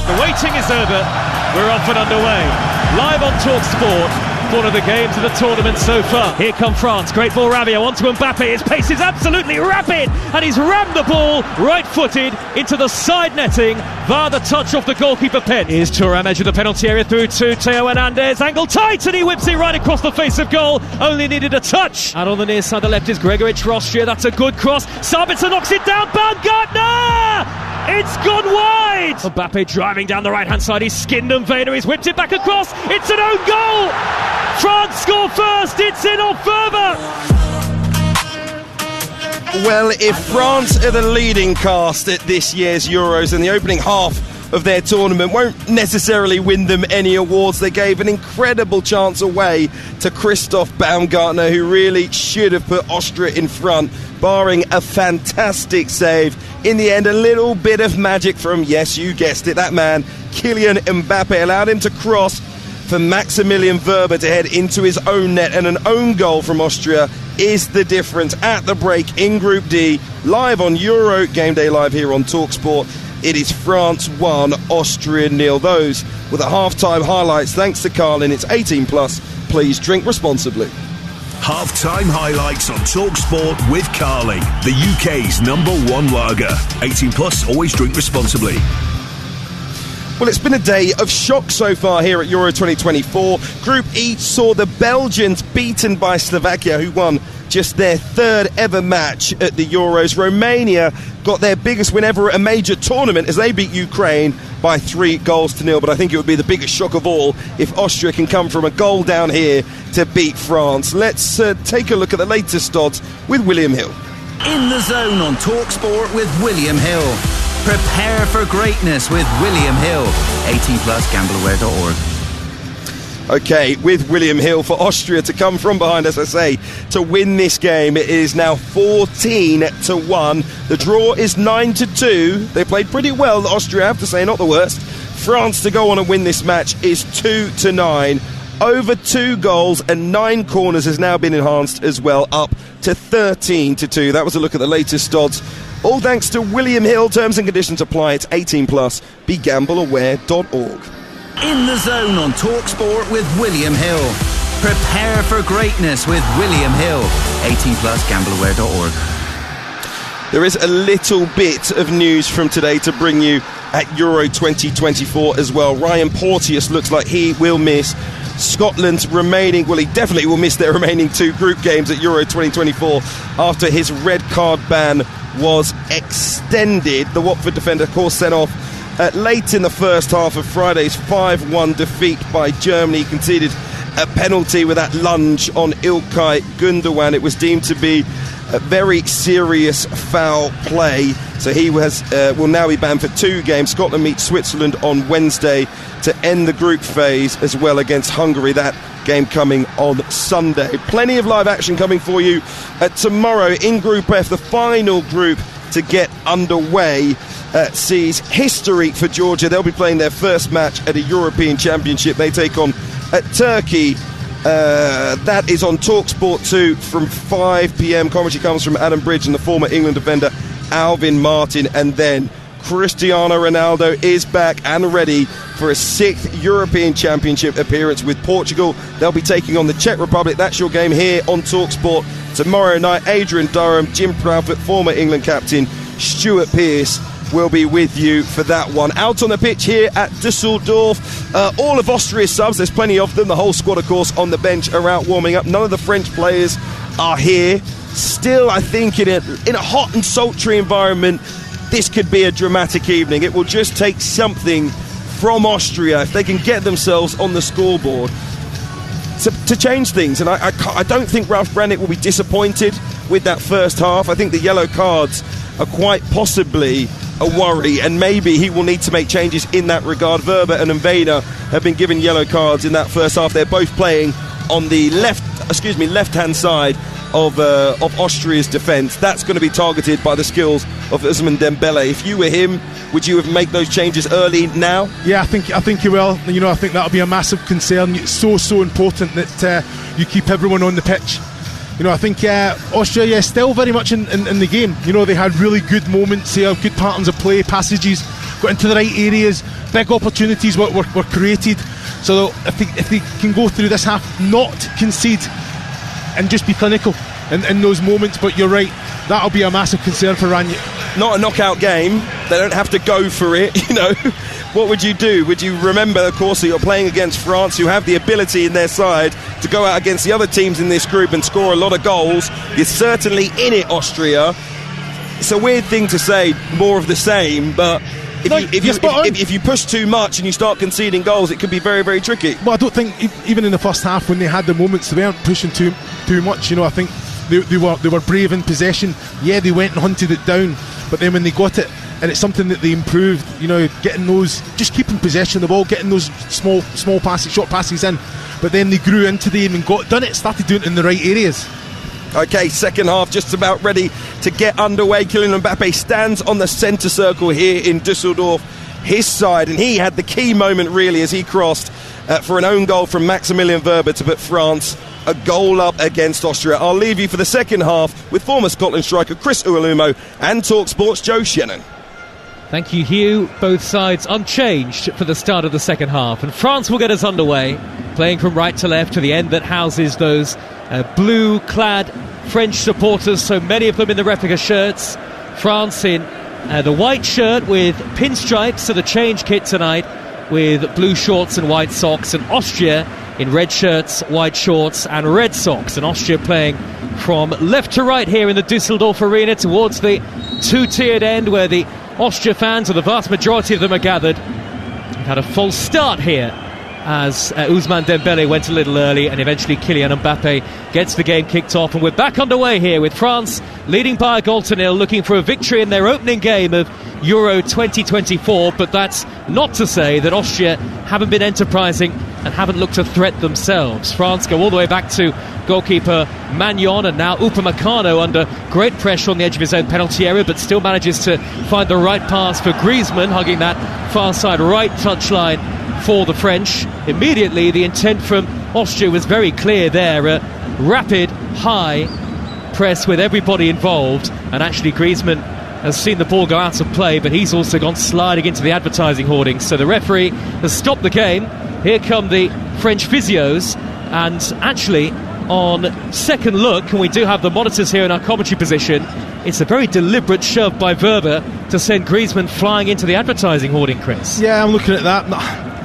The waiting is over. We're off and underway. Live on Talk Sport. One of the games of the tournament so far. Here come France. Great ball, Rabiot onto Mbappe. His pace is absolutely rapid, and he's rammed the ball right-footed into the side netting via the touch off the goalkeeper pen. Here's Thuram edge of the penalty area through to Theo Hernandez. Angle tight, and he whips it right across the face of goal. Only needed a touch. Out on the near side, the left is Gregoritsch for Austria. That's a good cross. Sabitzer knocks it down. Baumgartner! It's gone wide! Mbappe driving down the right-hand side. He's skinned Vader. He's whipped it back across. It's an own goal! France score first. It's in off further. Well, if France are the leading cast at this year's Euros, and the opening half of their tournament won't necessarily win them any awards, they gave an incredible chance away to Christoph Baumgartner, who really should have put Austria in front, barring a fantastic save. In the end, a little bit of magic from, yes, you guessed it, that man, Kylian Mbappe, allowed him to cross for Maximilian Wöber to head into his own net, and an own goal from Austria is the difference at the break in Group D, live on Euro Game Day Live here on TalkSport. It is France 1, Austria 0. Those were the half-time highlights. Thanks to Carlin. It's 18 plus. Please drink responsibly. Half-time highlights on Talk Sport with Carling, the UK's #1 lager. 18 plus, always drink responsibly. Well, it's been a day of shock so far here at Euro 2024. Group E saw the Belgians beaten by Slovakia, who won just their third ever match at the Euros. Romania got their biggest win ever at a major tournament as they beat Ukraine by 3-0. But I think it would be the biggest shock of all if Austria can come from a goal down here to beat France. Let's take a look at the latest odds with William Hill. In the Zone on TalkSport with William Hill. Prepare for greatness with William Hill. 18 plus, gambleaware.org. Okay, with William Hill, for Austria to come from behind, as I say, to win this game. It is now 14-1. The draw is 9-2. They played pretty well, Austria, I have to say, not the worst. France to go on and win this match is 2-9. Over 2 goals and 9 corners has now been enhanced as well, up to 13-2. That was a look at the latest odds. All thanks to William Hill. Terms and conditions apply. It's 18 plus. BeGambleAware.org. In the Zone on TalkSport with William Hill. Prepare for greatness with William Hill. 18 plus, gambleaware.org. There is a little bit of news from today to bring you at Euro 2024 as well. Ryan Porteous looks like he will miss Scotland's remaining, well, he definitely will miss their remaining 2 group games at Euro 2024 after his red card ban was extended. The Watford defender, of course, sent off late in the first half of Friday's 5-1 defeat by Germany. He conceded a penalty with that lunge on Ilkay Gundogan. It was deemed to be a very serious foul play, so he will now be banned for 2 games. Scotland meet Switzerland on Wednesday to end the group phase, as well against Hungary. That game coming on Sunday. Plenty of live action coming for you tomorrow in Group F. The final group to get underway sees history for Georgia. They'll be playing their first match at a European Championship. They take on Turkey. That is on TalkSport 2 from 5 p.m. Commentary comes from Adam Bridge and the former England defender Alvin Martin. And then Cristiano Ronaldo is back and ready for a 6th European Championship appearance with Portugal. They'll be taking on the Czech Republic. That's your game here on TalkSport tomorrow night. Adrian Durham, Jim Proudfoot, former England captain Stuart Pearce will be with you for that one. Out on the pitch here at Dusseldorf, all of Austria's subs, there's plenty of them. The whole squad, of course, on the bench are out warming up. None of the French players are here. Still, I think in a hot and sultry environment, this could be a dramatic evening. It will just take something from Austria, if they can get themselves on the scoreboard, to change things. And I don't think Ralf Rangnick will be disappointed with that first half. I think the yellow cards are quite possibly a worry, and maybe he will need to make changes in that regard. Wöber and Vader have been given yellow cards in that first half. They're both playing on the left-hand side of Austria's defence. That's going to be targeted by the skills of Ousmane Dembele. If you were him, would you have made those changes early now? Yeah, I think you will. You know, I think that'll be a massive concern. It's so important that you keep everyone on the pitch. You know, I think Austria, still very much in the game. You know, they had really good moments here, good patterns of play, passages, got into the right areas, big opportunities were created. So if they can go through this half, not concede and just be clinical in those moments. But you're right, that'll be a massive concern for Rangnick. Not a knockout game, they don't have to go for it, you know. What would you do? Would you remember, of course, that you're playing against France, who have the ability in their side to go out against the other teams in this group and score a lot of goals? You're certainly in it, Austria. It's a weird thing to say, more of the same, but if you push too much and you start conceding goals, it could be very, very tricky. Well, I don't think, even in the first half, when they had the moments, they weren't pushing too much. You know, I think they were brave in possession. Yeah, they went and hunted it down, but then when they got it, and it's something that they improved, you know, getting those, just keeping possession of the ball, getting those small passes, short passes in, but then they grew into the aim and started doing it in the right areas. Okay, second half just about ready to get underway. Kylian Mbappe stands on the centre circle here in Düsseldorf, his side, and he had the key moment really as he crossed for an own goal from Maximilian Werber to put France a goal up against Austria. I'll leave you for the second half with former Scotland striker Chris Uwalumo and TalkSport's Joe Shannon. Thank you, Hugh. Both sides unchanged for the start of the second half, and France will get us underway, playing from right to left to the end that houses those blue-clad French supporters, so many of them in the replica shirts. France in the white shirt with pinstripes, so the change kit tonight, with blue shorts and white socks, and Austria in red shirts, white shorts and red socks, and Austria playing from left to right here in the Düsseldorf arena towards the two-tiered end where the Austria fans, or the vast majority of them, are gathered. We've had a false start here as Ousmane Dembele went a little early, and eventually Kylian Mbappe gets the game kicked off, and we're back underway here with France leading by a goal to nil, looking for a victory in their opening game of Euro 2024. But that's not to say that Austria haven't been enterprising and haven't looked a threat themselves. France go all the way back to goalkeeper Magnon, and now Upamecano under great pressure on the edge of his own penalty area, but still manages to find the right pass for Griezmann, hugging that far side right touchline for the French. Immediately the intent from Austria was very clear there, a rapid high press with everybody involved, and actually Griezmann has seen the ball go out of play, but he's also gone sliding into the advertising hoardings. So the referee has stopped the game. Here come the French physios, and actually on second look, and we do have the monitors here in our commentary position, it's a very deliberate shove by Werber to send Griezmann flying into the advertising hoarding, Chris. Yeah, I'm looking at that.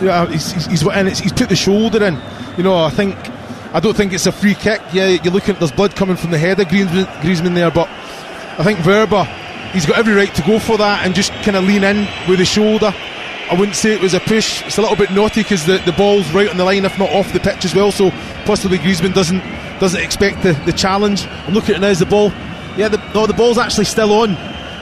Yeah, he's put the shoulder in. You know, I don't think it's a free kick. Yeah, you're looking at, there's blood coming from the head of Griezmann there, but I think Werber, he's got every right to go for that and just kind of lean in with the shoulder. I wouldn't say it was a push. It's a little bit naughty because the ball's right on the line, if not off the pitch as well, so possibly Griezmann doesn't expect the challenge. I'm looking at it now as the ball. Yeah, the ball's actually still on.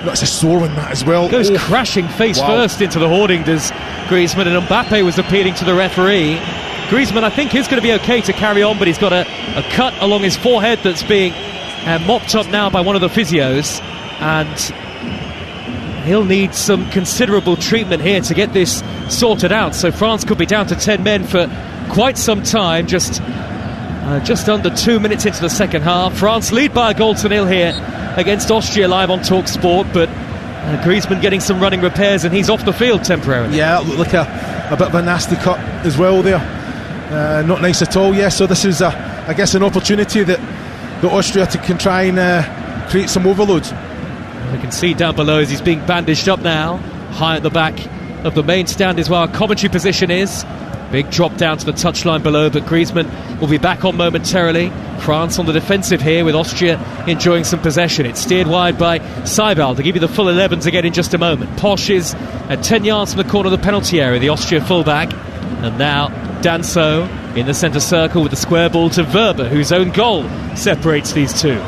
That's a sore one, that as well. Goes crashing face first into the hoarding, does Griezmann, and Mbappe was appealing to the referee. Griezmann, I think, is going to be okay to carry on, but he's got a cut along his forehead that's being mopped up now by one of the physios, and he'll need some considerable treatment here to get this sorted out. So France could be down to 10 men for quite some time, just under 2 minutes into the second half. France lead by a goal to nil here against Austria, live on TalkSport, but Griezmann getting some running repairs, and he's off the field temporarily. Yeah, it looked like a bit of a nasty cut as well there. Not nice at all. Yeah, so this is I guess an opportunity that Austria can try and create some overload. We can see down below as he's being bandaged up now, high at the back of the main stand is where our commentary position is. Big drop down to the touchline below, but Griezmann will be back on momentarily. France on the defensive here, with Austria enjoying some possession. It's steered wide by Seibald. I'll give you the full 11 again in just a moment. Posch is at 10 yards from the corner of the penalty area, the Austria fullback. And now Danso in the centre circle with the square ball to Werber, whose own goal separates these two.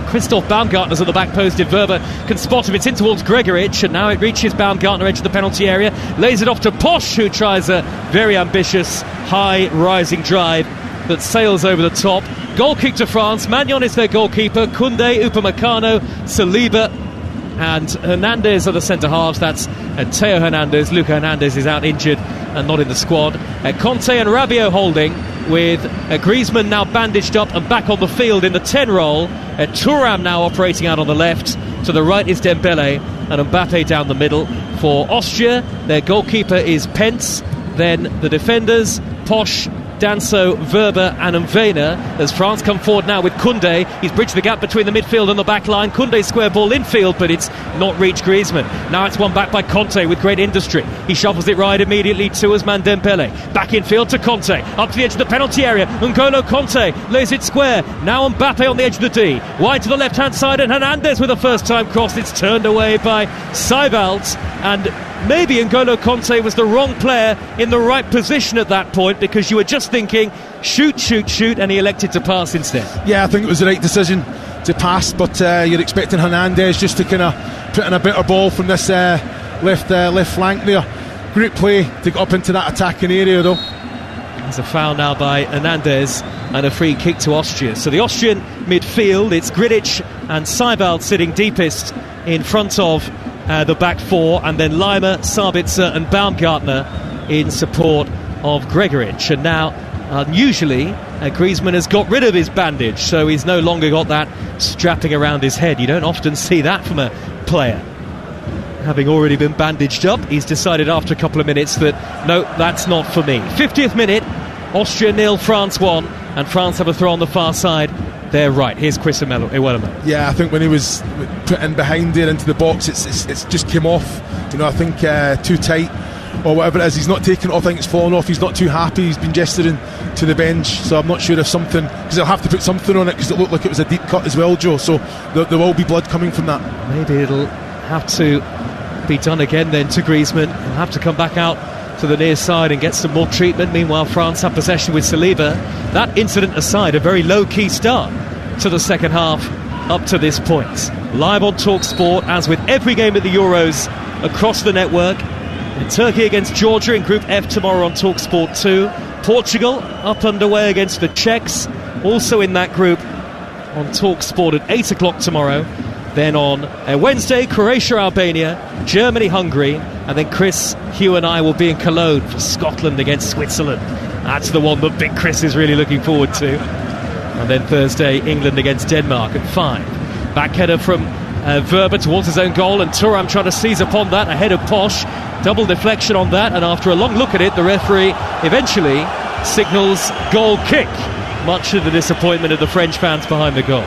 Christoph Baumgartner's at the back post. If Werber can spot him, it's in towards Gregoritsch, and now it reaches Baumgartner, edge of the penalty area, lays it off to Posch, who tries a very ambitious high rising drive that sails over the top. Goal kick to France. Magnon is their goalkeeper. Koundé, Upamecano, Saliba and Hernandez are the centre-halves. That's Theo Hernandez. Luca Hernandez is out injured and not in the squad. Conte and Rabiot holding, with Griezmann now bandaged up and back on the field in the 10 role. Thuram now operating out on the left. To the right is Dembele and Mbappe down the middle. For Austria, their goalkeeper is Pence. Then the defenders, Posch, Danso, Verber and Mvena, as France come forward now with Koundé. He's bridged the gap between the midfield and the back line. Koundé's square ball infield, but it's not reached Griezmann. Now it's won back by Conte with great industry. He shuffles it right immediately to Ousmane Dembele. Back infield to Conte, up to the edge of the penalty area. N'Golo Conte lays it square. Now Mbappe on the edge of the D. Wide to the left-hand side, and Hernandez with a first-time cross. It's turned away by Seibold, and maybe N'Golo Conte was the wrong player in the right position at that point, because you were just thinking shoot, and he elected to pass instead. Yeah, I think it was the right decision to pass, but you're expecting Hernandez just to kind of put in a better ball from this left flank there. Great play to get up into that attacking area though. There's a foul now by Hernandez and a free kick to Austria. So the Austrian midfield, it's Grilic and Seibold sitting deepest in front of the back four, and then Lima, Sabitzer and Baumgartner in support of Gregoritsch. And now, unusually, Griezmann has got rid of his bandage, so he's no longer got that strapping around his head. You don't often see that from a player. Having already been bandaged up, he's decided after a couple of minutes that, no, that's not for me. 50th minute, Austria 0, France 1, and France have a throw on the far side. They're right. Here's Chris Iwelumo. Yeah, I think when he was put in behind there into the box, it's just came off. You know, I think too tight or whatever it is. He's not taking it off. I think it's fallen off. He's not too happy. He's been gesturing to the bench. So I'm not sure if something, because they'll have to put something on it, because it looked like it was a deep cut as well, Joe. So there will be blood coming from that. Maybe it'll have to be done again then to Griezmann. He'll have to come back out to the near side and get some more treatment. Meanwhile, France have possession with Saliba. That incident aside, a very low-key start to the second half up to this point. Live on TalkSport, as with every game at the Euros across the network. In Turkey against Georgia in Group F tomorrow on TalkSport 2. Portugal up underway against the Czechs, also in that group, on TalkSport at 8 o'clock tomorrow. Then on Wednesday, Croatia, Albania, Germany, Hungary, and then Chris, Hugh and I will be in Cologne for Scotland against Switzerland. That's the one that Big Chris is really looking forward to. And then Thursday, England against Denmark at 5. Back header from Verber towards his own goal, and Thuram trying to seize upon that ahead of Posch. Double deflection on that, and after a long look at it, the referee eventually signals goal kick, much to the disappointment of the French fans behind the goal.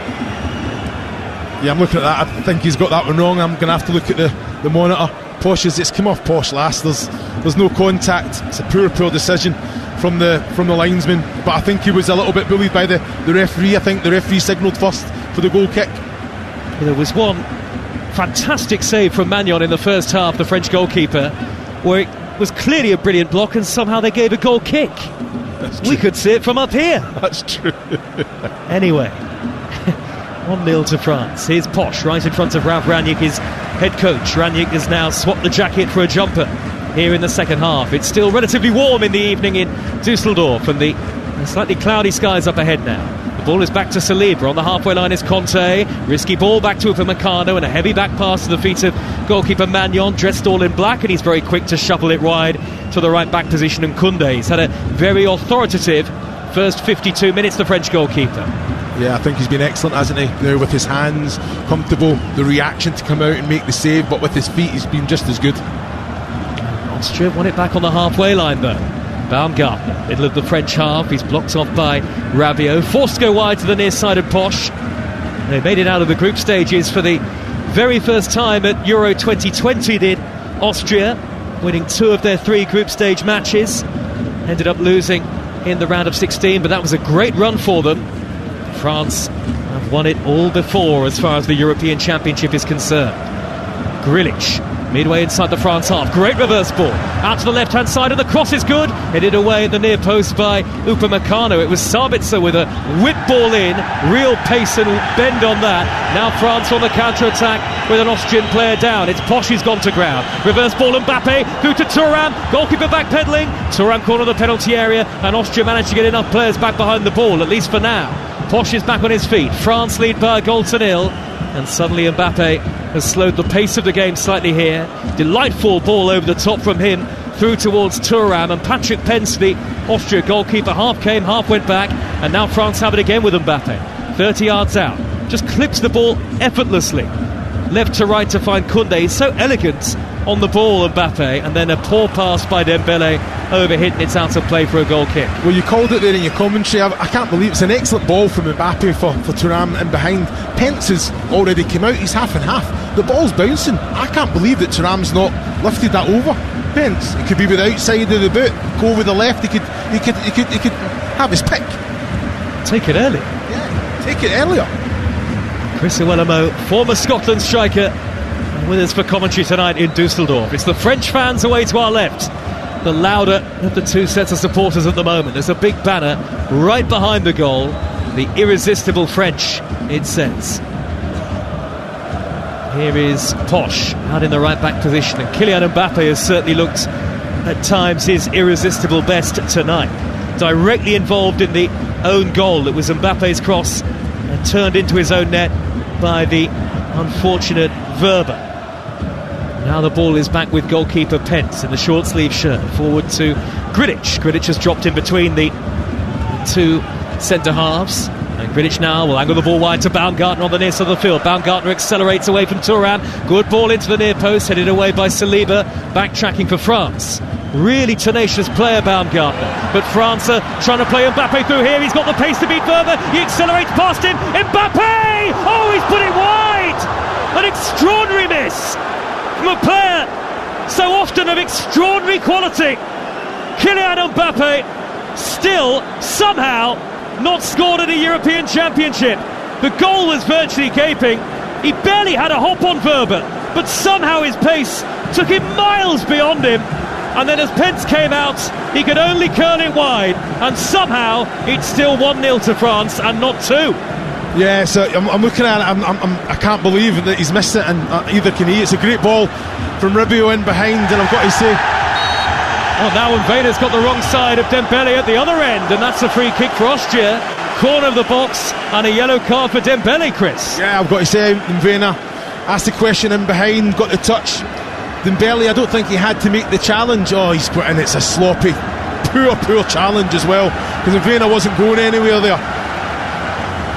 Yeah, I'm looking at that. I think he's got that one wrong. I'm going to have to look at the monitor. Posch, it's come off Posch last. There's no contact. It's a poor decision from the linesman. But I think he was a little bit bullied by the referee. I think the referee signalled first for the goal kick. There was one fantastic save from Magnon in the first half, the French goalkeeper, where it was clearly a brilliant block, and somehow they gave a goal kick. We could see it from up here. That's true. Anyway, 1-0 to France. Here's Posch right in front of Ralf Rangnick, his head coach. Rangnick has now swapped the jacket for a jumper here in the second half. It's still relatively warm in the evening in Dusseldorf, and the slightly cloudy skies up ahead now. The ball is back to Saliba. On the halfway line is Conte. Risky ball back to Upamecano, and a heavy back pass to the feet of goalkeeper Magnon, dressed all in black, and he's very quick to shuffle it wide to the right back position. And Koundé, he's had a very authoritative first 52 minutes, the French goalkeeper. Yeah, I think he's been excellent, hasn't he? You know, with his hands, comfortable, the reaction to come out and make the save, but with his feet he's been just as good. Austria won it back on the halfway line though. Baumgartner, middle of the French half, he's blocked off by Rabiot, forced to go wide to the near side of Posch. They made it out of the group stages for the very first time at Euro 2020, did Austria, winning 2 of their 3 group stage matches. Ended up losing in the round of 16, but that was a great run for them. France have won it all before as far as the European Championship is concerned. Grilic Midway inside the France half. Great reverse ball. Out to the left-hand side, and the cross is good. Headed away at the near post by Upamecano. It was Sabitzer with a whip ball in. Real pace and bend on that. Now France on the counter-attack with an Austrian player down. It's Posch who's gone to ground. Reverse ball, Mbappe through to Thuram. Goalkeeper backpedaling. Thuram corner of the penalty area, and Austria managed to get enough players back behind the ball, at least for now. Posch is back on his feet. France lead by a goal to nil. And suddenly Mbappe has slowed the pace of the game slightly here. Delightful ball over the top from him through towards Thuram, and Patrick Pensby, Austria goalkeeper, half came, half went back, and now France have it again with Mbappe. 30 yards out, just clips the ball effortlessly. Left to right to find Koundé. He's so elegant on the ball, Mbappe, and then a poor pass by Dembele overhit, and it's out of play for a goal kick. Well, you called it there in your commentary. I can't believe it's an excellent ball from Mbappe for Thuram in behind. Pence has already come out, he's half and half. The ball's bouncing. I can't believe that Thuram's not lifted that over. Pence, it could be with the outside of the boot, go with the left, he could have his pick. Take it early. Yeah, take it earlier. Chris Iwelumo, former Scotland striker, with us for commentary tonight in Dusseldorf. It's the French fans away to our left, the louder of the two sets of supporters at the moment. There's a big banner right behind the goal, the irresistible French, it says. Here is Posch out in the right back position, and Kylian Mbappe has certainly looked at times his irresistible best tonight. Directly involved in the own goal. It was Mbappe's cross and turned into his own net by the unfortunate Verba. Now the ball is back with goalkeeper Pence in the short sleeve shirt. Forward to Grdic. Grdic has dropped in between the two centre halves. And Grdic now will angle the ball wide to Baumgartner on the near side of the field. Baumgartner accelerates away from Thuram. Good ball into the near post, headed away by Saliba. Backtracking for France. Really tenacious player, Baumgartner. But France are trying to play Mbappe through here. He's got the pace to beat Verba. He accelerates past him. Mbappe! Oh, he's put it wide! An extraordinary miss from a player so often of extraordinary quality. Kylian Mbappe still somehow not scored in a European Championship. The goal was virtually gaping. He barely had a hop on Verba, but somehow his pace took him miles beyond him. And then as Pence came out, he could only curl it wide, and somehow it's still 1-0 to France and not 2. Yeah, so I'm looking at it, I can't believe that he's missed it, and either can he. It's a great ball from Rubio in behind, and I've got to say... Oh, now Mvena's got the wrong side of Dembele at the other end, and that's a free kick for Austria. Corner of the box, and a yellow card for Dembele, Chris. Yeah, I've got to say, Mvena asked the question in behind, got the touch. Dembele, I don't think he had to make the challenge. Oh, he's put in, it's a sloppy, poor challenge as well, because Mvena wasn't going anywhere there.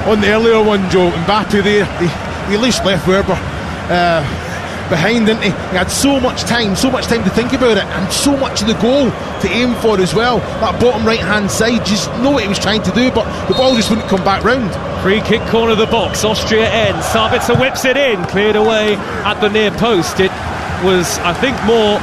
On the earlier one, Joe, Mbappe there, he at least left Verba behind, didn't he? He had so much time to think about it, and so much of the goal to aim for as well. That bottom right hand side, just know what he was trying to do, but the ball just wouldn't come back round. Free kick, corner of the box, Austria ends. Sabitzer whips it in, cleared away at the near post. It was, I think, more,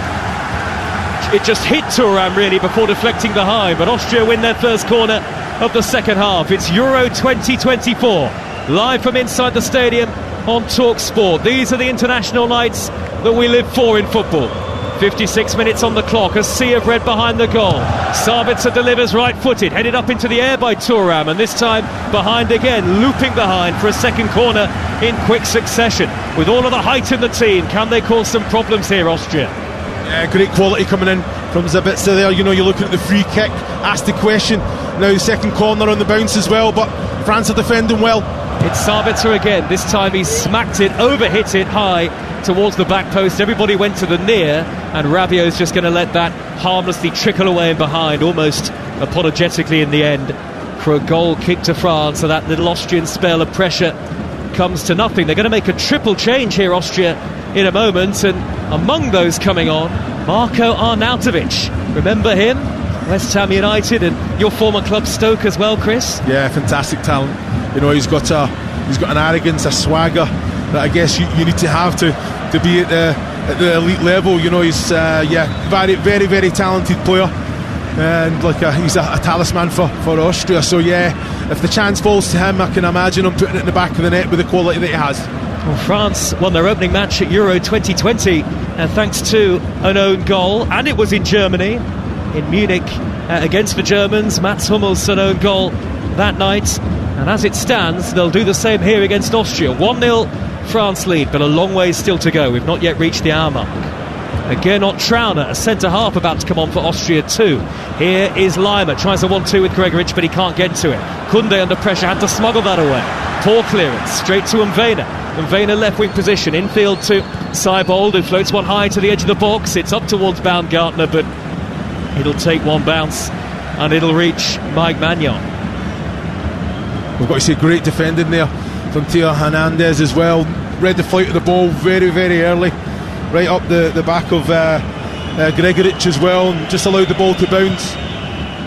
it just hit Thuram really before deflecting behind, but Austria win their first corner of the second half. It's Euro 2024, live from inside the stadium on TalkSport. These are the international nights that we live for in football. 56 minutes on the clock, a sea of red behind the goal. Sabitzer delivers right-footed, headed up into the air by Thuram, and this time behind again, looping behind for a second corner in quick succession. With all of the height in the team, can they cause some problems here, Austria? Yeah, great quality coming in from Zabitzer there. You know, you're looking at the free kick, asked the question, now the second corner on the bounce as well, but France are defending well. It's Sabitzer again. This time he smacked it, overhit it high towards the back post. Everybody went to the near, and Rabiot's just going to let that harmlessly trickle away in behind, almost apologetically in the end, for a goal kick to France. So that little Austrian spell of pressure comes to nothing. They're going to make a triple change here, Austria, in a moment, and among those coming on, Marko Arnautovic. Remember him? West Ham United, and your former club Stoke as well, Chris. Yeah, fantastic talent. You know, he's got an arrogance, a swagger that I guess you need to have to be at the elite level. You know, he's very, very talented player, and he's a talisman for Austria. So yeah, if the chance falls to him, I can imagine him putting it in the back of the net with the quality that he has. Well, France won their opening match at Euro 2020 thanks to an own goal, and it was in Germany, in Munich, against the Germans. Mats Hummels' own goal that night, and as it stands, they'll do the same here against Austria. 1-0 France lead, but a long way still to go. We've not yet reached the hour mark. Gernot Trauner, a centre-half, about to come on for Austria too. Here is Lima, tries a 1-2 with Gregoritsch, but he can't get to it. Kunde under pressure, had to smuggle that away. Poor clearance, straight to Mvena. Mvena left wing position, infield to Seibold, who floats one high to the edge of the box. It's up towards Baumgartner, but it'll take one bounce and it'll reach Mike Magnon. We've got to say, great defending there from Theo Hernandez as well. Read the flight of the ball very, very early, right up the back of Gregoritsch as well, and just allowed the ball to bounce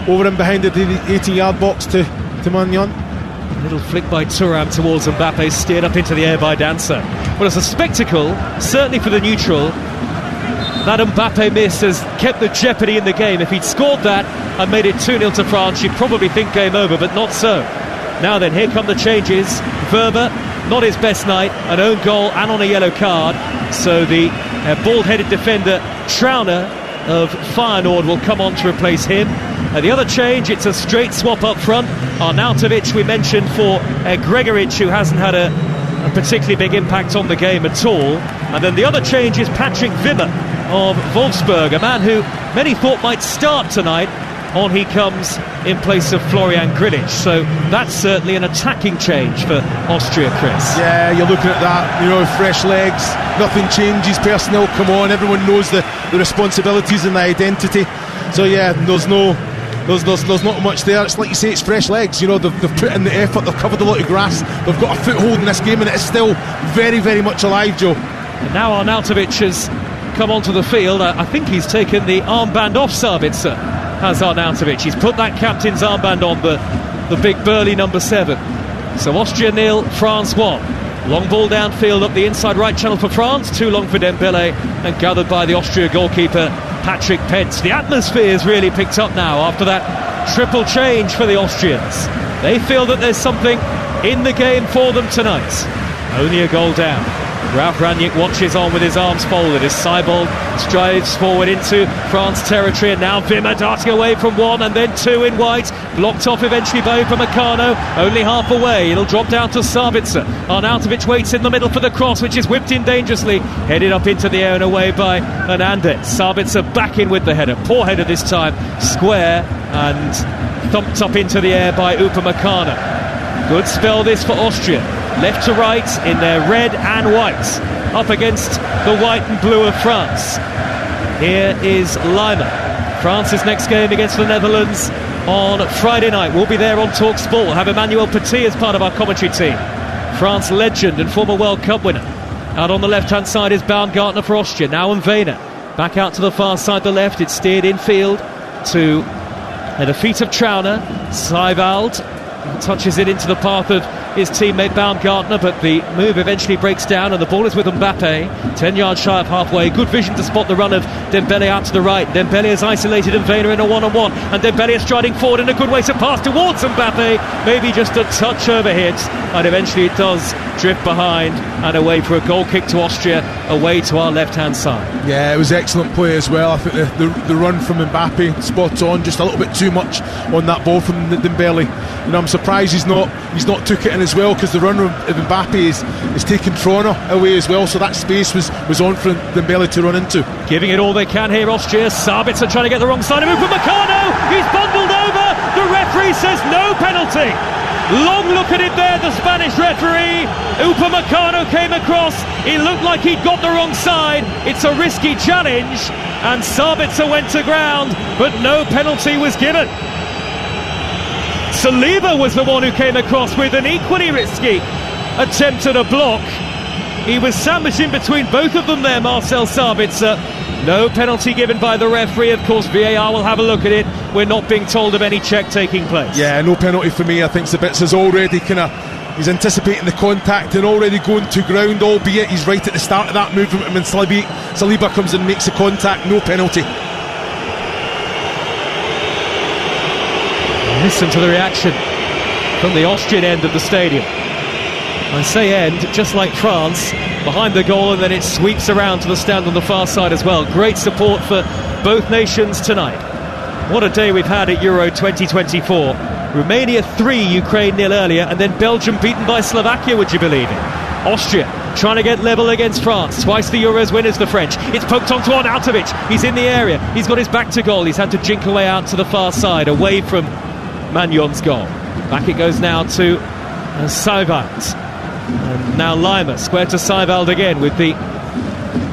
over and behind the 18-yard box to Magnon. A little flick by Thuram towards Mbappe, steered up into the air by Dancer. Well, as a spectacle, certainly for the neutral, that Mbappe miss has kept the jeopardy in the game. If he'd scored that and made it 2-0 to France, you'd probably think game over, but not so. Now then, here come the changes. Verber, not his best night, an own goal and on a yellow card. So the bald-headed defender Trauner of Feyenoord will come on to replace him. The other change, it's a straight swap up front. Arnautovic we mentioned for Gregoritsch, who hasn't had a particularly big impact on the game at all. And then the other change is Patrick Wimmer of Wolfsburg, a man who many thought might start tonight. On he comes in place of Florian Grillitsch. So that's certainly an attacking change for Austria, Chris. Yeah, you're looking at that, fresh legs, nothing changes, personnel come on, everyone knows the responsibilities and the identity. So yeah, there's not much there. It's like you say, it's fresh legs. They've put in the effort, they've covered a lot of grass, they've got a foothold in this game, and it is still very, very much alive, Joe. And now Arnautovic has come onto the field. I think he's taken the armband off Sabitzer, has Arnautovic. He's put that captain's armband on, the big burly number 7. So Austria 0, France 1. Long ball downfield up the inside right channel for France, too long for Dembele, and gathered by the Austria goalkeeper Patrick Pentz. The atmosphere's really picked up now after that triple change for the Austrians. They feel that there's something in the game for them tonight. Only a goal down. Ralf Rangnick watches on with his arms folded as Seibold strides forward into France territory, and now Wimmer darting away from 1 and then 2 in white, blocked off eventually by Upamecano, only half away. It'll drop down to Sabitzer. Arnautovic waits in the middle for the cross, which is whipped in dangerously, headed up into the air and away by Hernandez. Sabitzer back in with the header, poor header this time, square, and thumped up into the air by Upamecano. Good spell this for Austria, left to right in their red and white, up against the white and blue of France. Here is Lima. France's next game against the Netherlands on Friday night. We'll be there on TalkSport. We'll have Emmanuel Petit as part of our commentary team, France legend and former World Cup winner. Out on the left-hand side is Baumgartner for Austria. Now Mvena back out to the far side, the left. It's steered infield to the feet of Trauner. Seibold touches it into the path of his teammate Baumgartner, but the move eventually breaks down and the ball is with Mbappe, 10 yards shy of halfway. Good vision to spot the run of Dembele out to the right. Dembele has isolated Mvena in a one-on-one, and Dembele is striding forward in a good way to pass towards Mbappe, maybe just a touch overhit, and eventually it does drift behind and away for a goal kick to Austria, away to our left-hand side. Yeah, it was excellent play as well. I think the run from Mbappe, spot on, just a little bit too much on that ball from Dembele. I'm surprised he's not took it in as well, because the run of Mbappe is taking Trauner away as well, so that space was on for Dembele to run into. Giving it all they can here, Austria. Sabitzer trying to get the wrong side of Upamecano. He's bundled over. The referee says no penalty. Long look at it there, the Spanish referee. Upamecano came across. He looked like he'd got the wrong side. It's a risky challenge, and Sabitzer went to ground, but no penalty was given. Saliba was the one who came across with an equally risky attempt at a block. He was sandwiched in between both of them there, Marcel Sabitzer. No penalty given by the referee. Of course, VAR will have a look at it. We're not being told of any check taking place. Yeah, no penalty for me. I think Sabitzer's already he's anticipating the contact and already going to ground, albeit he's right at the start of that movement, and when Saliba comes and makes the contact, no penalty. Listen to the reaction from the Austrian end of the stadium. I say end, just like France, behind the goal, and then it sweeps around to the stand on the far side as well. Great support for both nations tonight. What a day we've had at Euro 2024. Romania 3, Ukraine 0 earlier, and then Belgium beaten by Slovakia, would you believe it? Austria trying to get level against France. Twice the Euros winners, the French. It's poked onto Arnautovic. He's in the area. He's got his back to goal. He's had to jink away out to the far side, away from Magnon's goal. Back it goes now to Seiwald. And now Lima, square to Seiwald again with the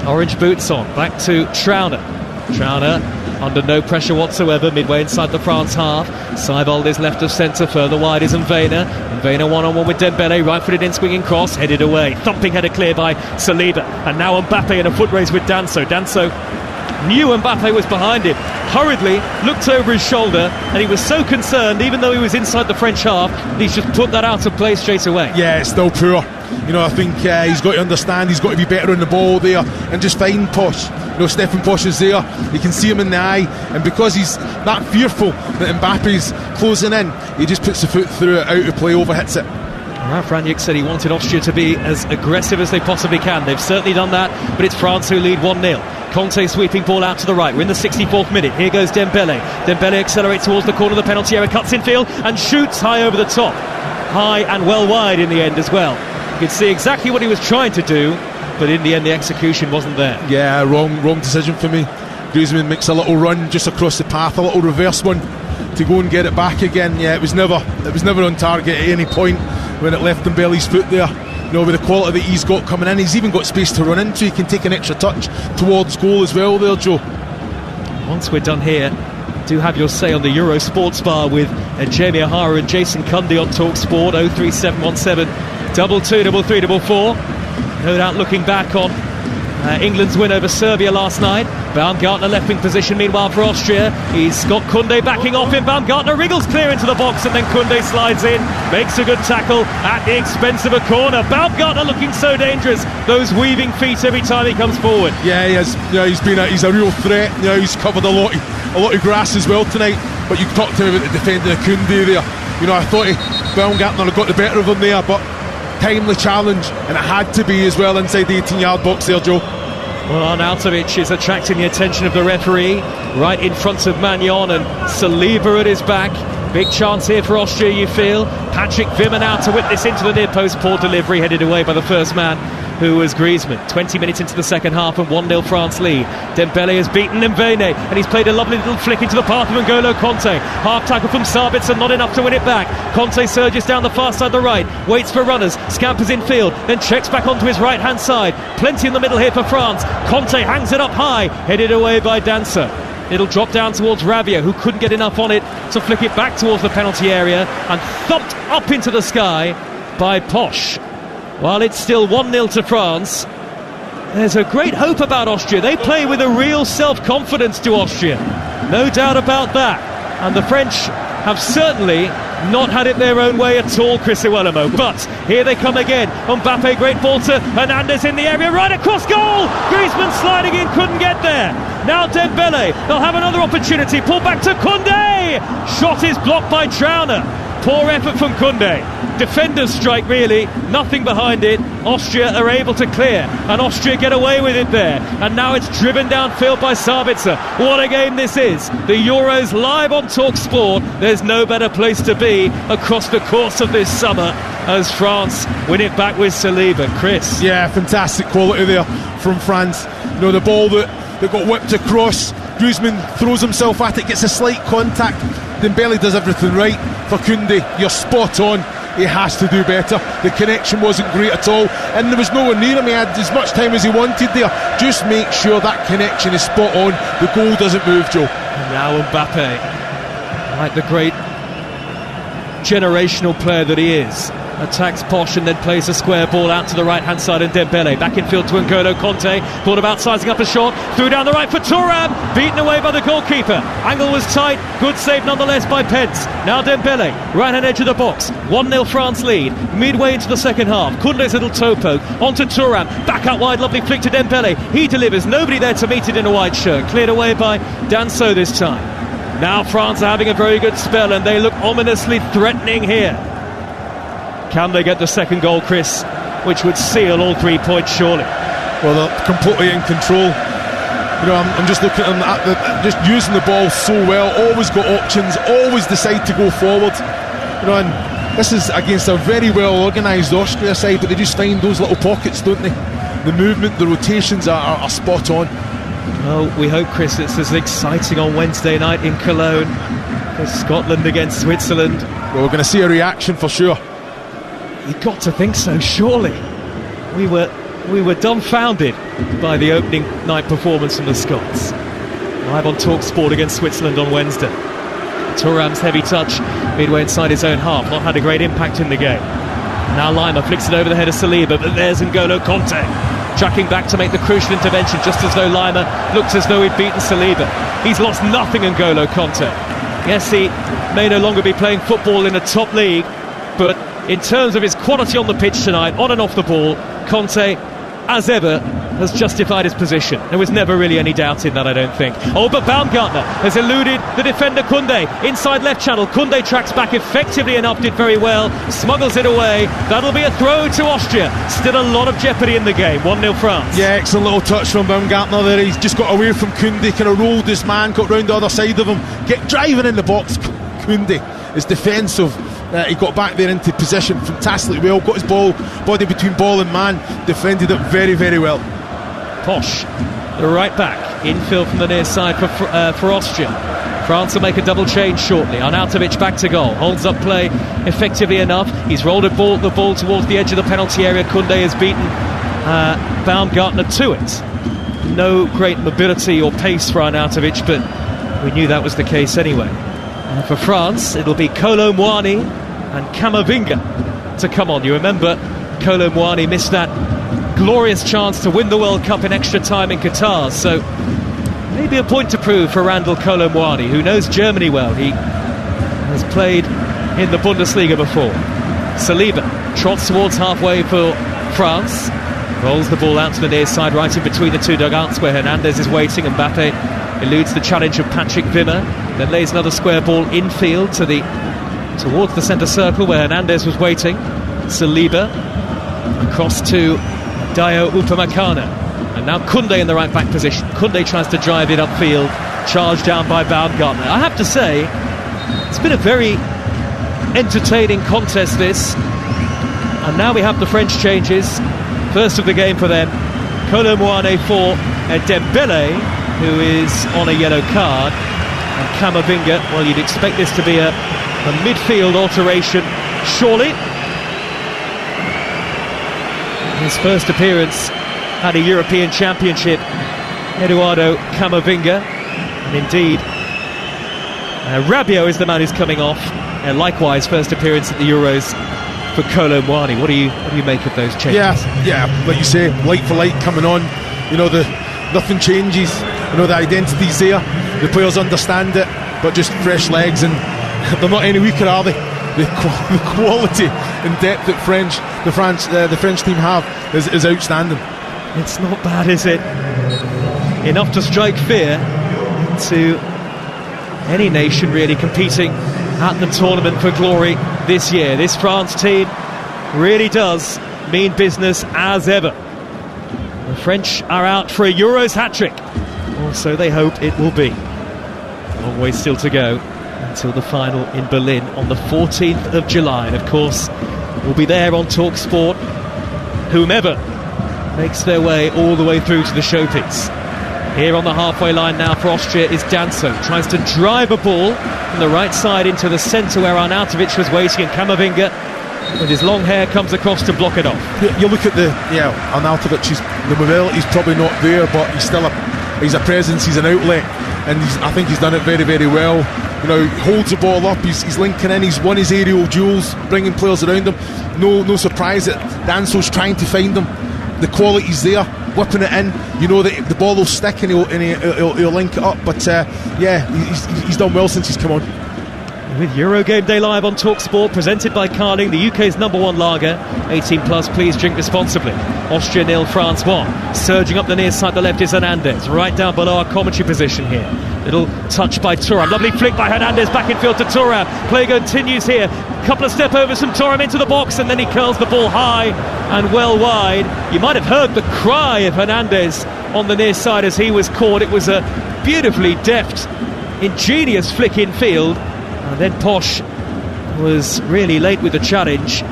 orange boots on. Back to Trauner. Trauner under no pressure whatsoever, midway inside the France half. Seiwald is left of centre, further wide is Mvena. Mvena one-on-one with Dembele, right-footed in, swinging cross, headed away. Thumping header clear by Saliba. And now Mbappe in a foot race with Danso. Danso knew Mbappe was behind him, hurriedly looked over his shoulder, and he was so concerned, even though he was inside the French half, he's just put that out of play straight away. Yeah, it's still poor. You know, I think he's got to understand he's got to be better on the ball there and just find Posh. You know, Stefan Posh is there, you can see him in the eye, and because he's that fearful that Mbappe's closing in, he just puts the foot through it, out of play, overhits it. Ralf Rangnick said he wanted Austria to be as aggressive as they possibly can. They've certainly done that, but it's France who lead 1-0. Conte sweeping ball out to the right. We're in the 64th minute. Here goes Dembele. Dembele accelerates towards the corner of the penalty area, cuts in field and shoots high over the top. High and well wide in the end as well. You could see exactly what he was trying to do, but in the end the execution wasn't there. Yeah, wrong decision for me. Griezmann makes a little run just across the path, a little reverse one to go and get it back again. Yeah, it was never on target at any point when it left Dembele's foot there. You know, with the quality that he's got coming in, he's even got space to run into. He can take an extra touch towards goal as well there, Joe. Once we're done here, do have your say on the Euro Sports Bar with Jamie O'Hara and Jason Cundy on Talk Sport. 03717 223344. No doubt looking back on England's win over Serbia last night. Baumgartner left wing position meanwhile for Austria. He's got Koundé backing off him. Baumgartner wriggles clear into the box, and then Koundé slides in, makes a good tackle at the expense of a corner. Baumgartner looking so dangerous, those weaving feet every time he comes forward. Yeah, he has. You know, he's a real threat. You know, he's covered a lot of grass as well tonight. But you talked to him about the defending of Koundé there. You know, I thought Baumgartner had got the better of him there, but timely challenge, and it had to be as well inside the 18-yard box there, Joe. Well, Arnautovic is attracting the attention of the referee right in front of Magnon, and Saliba at his back. Big chance here for Austria, you feel. Patrick Wimmer now to whip this into the near post. Poor delivery, headed away by the first man, who was Griezmann. 20 minutes into the second half and 1-0 France lead. Dembele has beaten Mvene, and he's played a lovely little flick into the path of N'Golo Conte. Half tackle from Sabitzer, not enough to win it back. Conte surges down the far side the right, waits for runners, scampers in field, then checks back onto his right hand side. Plenty in the middle here for France. Conte hangs it up high, headed away by Danso. It'll drop down towards Rabiot, who couldn't get enough on it to flick it back towards the penalty area, and thumped up into the sky by Posh. While it's still 1-0 to France, there's a great hope about Austria. They play with a real self-confidence to Austria, no doubt about that. And the French have certainly not had it their own way at all, Chris Iwelumo. But here they come again. Mbappe, great ball to Hernandez in the area, right across goal. Griezmann sliding in, couldn't get there. Now Dembele, they'll have another opportunity. Pull back to Koundé. Shot is blocked by Trauner. Poor effort from Koundé. Defender's strike, really, nothing behind it. Austria are able to clear, and Austria get away with it there. And now it's driven downfield by Sabitzer. What a game this is. The Euros live on Talk Sport. There's no better place to be across the course of this summer as France win it back with Saliba. Chris? Yeah, fantastic quality there from France. You know, the ball that got whipped across, Griezmann throws himself at it, gets a slight contact. Dembele does everything right. For Koundé, you're spot on. He has to do better. The connection wasn't great at all, and there was no one near him. He had as much time as he wanted there. Just make sure that connection is spot on. The goal doesn't move, Joe. And now Mbappe, like the great generational player that he is, attacks Posh and then plays a square ball out to the right hand side, and Dembele back in field to N'Golo Conte. Thought about sizing up a shot, threw down the right for Thuram, beaten away by the goalkeeper. Angle was tight, good save nonetheless by Pence. Now Dembele, right hand edge of the box. 1-0 France lead, midway into the second half. Koundé's little toe poke onto Thuram, back out wide, lovely flick to Dembele. He delivers, nobody there to meet it in a white shirt. Cleared away by Danso this time. Now France are having a very good spell, and they look ominously threatening here. Can they get the second goal, Chris, which would seal all 3 points, surely? Well, they're completely in control. You know, I'm just looking at them, just using the ball so well, always got options, always decide to go forward. You know, and this is against a very well organised Austria side, but they just find those little pockets, don't they? The movement, the rotations are spot on. Well, we hope, Chris, it's as exciting on Wednesday night in Cologne as Scotland against Switzerland. Well, we're going to see a reaction for sure. You've got to think so, surely. We were dumbfounded by the opening night performance from the Scots. Live on TalkSport against Switzerland on Wednesday. Thuram's heavy touch midway inside his own half, not had a great impact in the game. Now Lima flicks it over the head of Saliba, but there's N'Golo Kanté tracking back to make the crucial intervention, just as though Lima looks as though he'd beaten Saliba. He's lost nothing, N'Golo Kanté. Yes, he may no longer be playing football in a top league, but in terms of his quality on the pitch tonight, on and off the ball, Kanté, as ever, has justified his position. There was never really any doubt in that, I don't think. Oh, but Baumgartner has eluded the defender Koundé. Inside left channel, Koundé tracks back effectively enough, did very well, smuggles it away. That'll be a throw to Austria. Still a lot of jeopardy in the game. 1-0 France. Yeah, excellent little touch from Baumgartner there. He's just got away from Koundé, kind of rolled his man, got round the other side of him, get driving in the box. Koundé is defensive. He got back there into position fantastically well, got his body between ball and man, defended it very, very well. Posh, the right back, infield from the near side for Austria. France will make a double change shortly. Arnautovic back to goal, holds up play effectively enough. He's rolled the ball towards the edge of the penalty area. Koundé has beaten Baumgartner to it. No great mobility or pace for Arnautovic, but we knew that was the case anyway. For France, it'll be Kolo Muani and Camavinga to come on. You remember Kolo Muani missed that glorious chance to win the World Cup in extra time in Qatar, so maybe a point to prove for Randall Kolo Muani, who knows Germany well. He has played in the Bundesliga before. Saliba trots towards halfway for France, rolls the ball out to the near side, right in between the two dugouts where Hernandez is waiting, and Mbappe eludes the challenge of Patrick Wimmer, then lays another square ball infield towards the centre circle where Hernandez was waiting. Saliba across to Dayo Upamecano, and now Koundé in the right back position. Koundé tries to drive it upfield, charged down by Baumgartner. I have to say, it's been a very entertaining contest this, and now we have the French changes. First of the game for them, Kolo Muani for Dembele, who is on a yellow card, and Camavinga. Well, you'd expect this to be a midfield alteration, surely. His first appearance at a European Championship, Eduardo Camavinga, and indeed Rabiot is the man who's coming off, and likewise first appearance at the Euros for Kolo Muani. What do you make of those changes? Yeah, like you say, light for light coming on. You know, nothing changes. You know, the identity's there. The players understand it, but just fresh legs, and they're not any weaker, are they? The quality and depth that the French team have is outstanding. It's not bad, is it? Enough to strike fear to any nation really competing at the tournament for glory this year. This France team really does mean business as ever. The French are out for a Euros hat-trick, or so they hope it will be. Long way still to go until the final in Berlin on the 14th of July. And of course, we'll be there on TalkSport. Whomever makes their way all the way through to the showpiece. Here on the halfway line now for Austria is Danso. Tries to drive a ball from the right side into the centre where Arnautovic was waiting, and Camavinga, with his long hair, comes across to block it off. You look at Arnautovic, the mobility's probably not there, but he's a presence, he's an outlet, and I think he's done it very, very well. You know, he holds the ball up, he's linking in, he's won his aerial duels, bringing players around him. No surprise that Danso's trying to find him. The quality's there, whipping it in. You know that the ball will stick and he'll link it up. But he's done well since he's come on. With Eurogame Day Live on TalkSport, presented by Carling, the UK's #1 lager. 18 plus, please drink responsibly. Austria 0, France 1. Surging up the near side, the left is Hernandez, right down below our commentary position here. Little touch by Thuram, lovely flick by Hernandez, back in field to Thuram. Play continues here, couple of step overs from Thuram into the box, and then he curls the ball high and well wide. You might have heard the cry of Hernandez on the near side as he was caught. It was a beautifully deft, ingenious flick in field. And then Posh was really late with the challenge.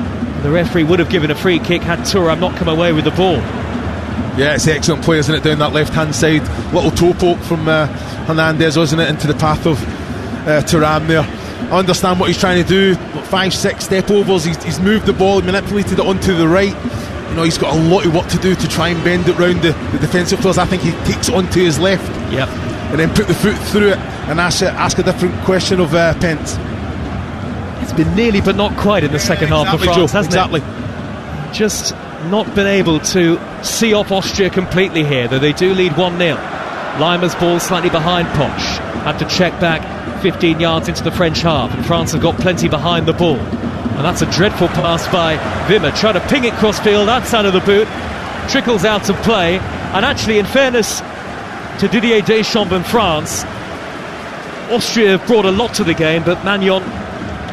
The referee would have given a free kick had Thuram not come away with the ball. Yeah, it's excellent play, isn't it, down that left-hand side. Little toe poke from Hernandez, wasn't it, into the path of Thuram there. I understand what he's trying to do. 5-6 step overs. He's moved the ball, manipulated it onto the right. You know, he's got a lot of work to do to try and bend it round the defensive players. I think he takes it onto his left. Yep. And then put the foot through it and ask a different question of Pence. It's been nearly but not quite in the second half for France, hasn't it? Just not been able to see off Austria completely here, though they do lead 1-0. Lima's ball slightly behind Posh. Had to check back 15 yards into the French half, and France have got plenty behind the ball. And that's a dreadful pass by Wimmer, trying to ping it cross-field, that's out of the boot. Trickles out of play, and actually, in fairness to Didier Deschamps and France, Austria have brought a lot to the game, but Magnon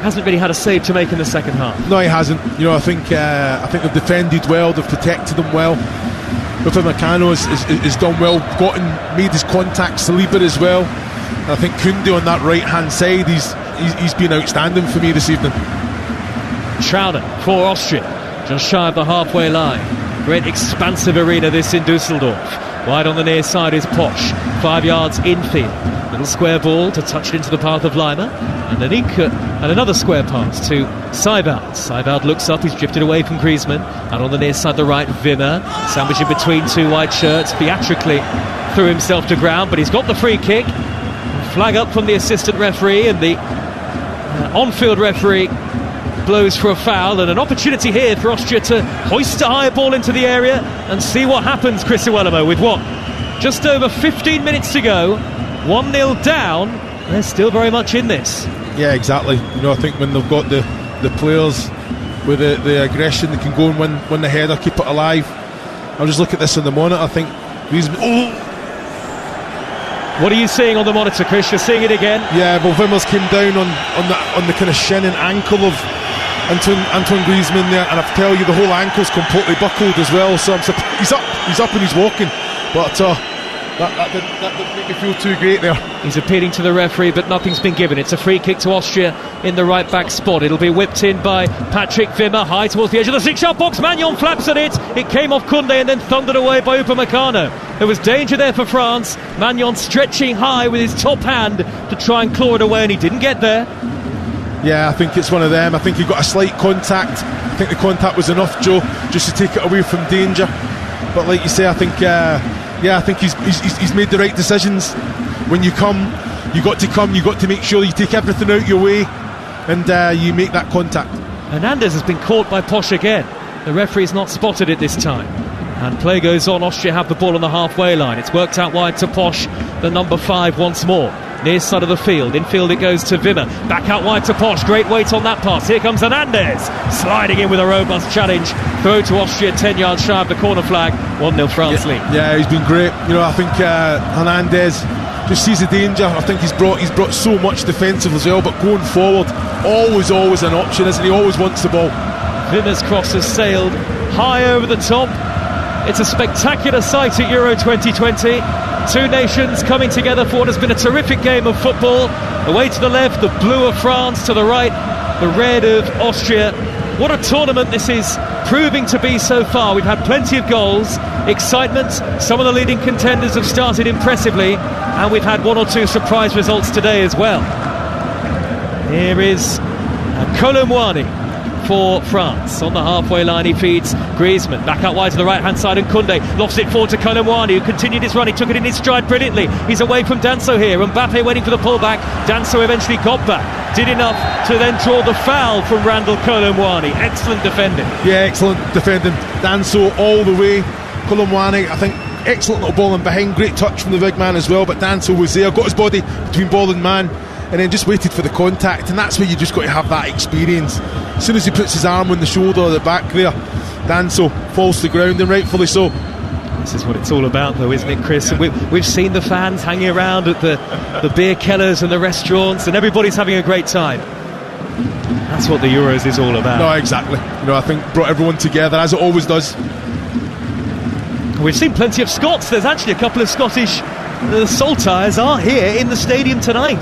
hasn't really had a save to make in the second half. No, he hasn't. You know, I think they've defended well, they've protected him well. Upamecano has done well, made his contacts, Saliba as well. And I think Koundé on that right-hand side, he's been outstanding for me this evening. Schauder for Austria, just shy of the halfway line. Great expansive arena this in Dusseldorf. Wide on the near side is Posh, 5 yards infield. Little square ball to touch it into the path of Lima. And another square pass to Seibald. Seibald looks up, he's drifted away from Griezmann. And on the near side, the right, Wimmer, sandwiched in between two white shirts, theatrically threw himself to ground, but he's got the free kick. Flag up from the assistant referee, and the on-field referee blows for a foul, and an opportunity here for Austria to hoist a high ball into the area and see what happens. Chris Iwelumo with what? Just over 15 minutes to go, 1-0 down. They're still very much in this. Yeah, exactly. You know, I think when they've got the players with the aggression, they can go and win the header, keep it alive. I'll just look at this on the monitor. I think What are you seeing on the monitor, Chris? You're seeing it again? Yeah, well, Wimmer's came down on the kind of shin and ankle of Antoine Griezmann there, and I tell you, the whole ankle's completely buckled as well. So he's up and he's walking, but that didn't make me feel too great there. He's appealing to the referee, but nothing's been given. It's a free kick to Austria in the right back spot. It'll be whipped in by Patrick Wimmer, high towards the edge of the 6-yard box. Magnon flaps at it. It came off Koundé and then thundered away by Upamecano. There was danger there for France. Magnon stretching high with his top hand to try and claw it away, and he didn't get there. Yeah, I think it's one of them. I think he got a slight contact. I think the contact was enough, Joe, just to take it away from danger. But like you say, I think he's made the right decisions. When you come, you got to make sure you take everything out your way, and you make that contact. Hernandez has been caught by Posh again. The referee's not spotted it this time. And play goes on. Austria have the ball on the halfway line. It's worked out wide to Posh, the number 5 once more. Near side of the field. Infield it goes to Wimmer. Back out wide to Posh. Great weight on that pass. Here comes Hernandez. Sliding in with a robust challenge. Throw to Austria, 10 yards shy of the corner flag. 1-0 France lead. Yeah, he's been great. You know, I think Hernandez just sees the danger. I think he's brought so much defensive as well, but going forward, always an option, isn't he? Always wants the ball. Wimmer's cross has sailed high over the top. It's a spectacular sight at Euro 2020. Two nations coming together for what has been a terrific game of football. Away to the left, the blue of France. To the right, the red of Austria. What a tournament this is proving to be so far. We've had plenty of goals, excitement. Some of the leading contenders have started impressively, and we've had one or two surprise results today as well. Here is Kolo Muani for France. On the halfway line he feeds Griezmann. Back out wide to the right hand side, and Koundé lofts it forward to Kolo Muani, who continued his run. He took it in his stride brilliantly. He's away from Danso here. Mbappe waiting for the pullback. Danso eventually got back. Did enough to then draw the foul from Randall Kolo Muani. Excellent defending. Yeah, excellent defending. Danso all the way. Kolo Muani, I think, excellent little ball in behind. Great touch from the big man as well, but Danso was there, got his body between ball and man, and then just waited for the contact, and that's where you just got to have that experience. As soon as he puts his arm on the shoulder or the back there, Danso falls to the ground, and rightfully so. This is what it's all about, though, isn't it, Chris? And we've seen the fans hanging around at the beer kellers and the restaurants, and everybody's having a great time. That's what the Euros is all about. No, exactly. I think brought everyone together, as it always does. We've seen plenty of Scots. There's actually a couple of Scottish Saltires are here in the stadium tonight.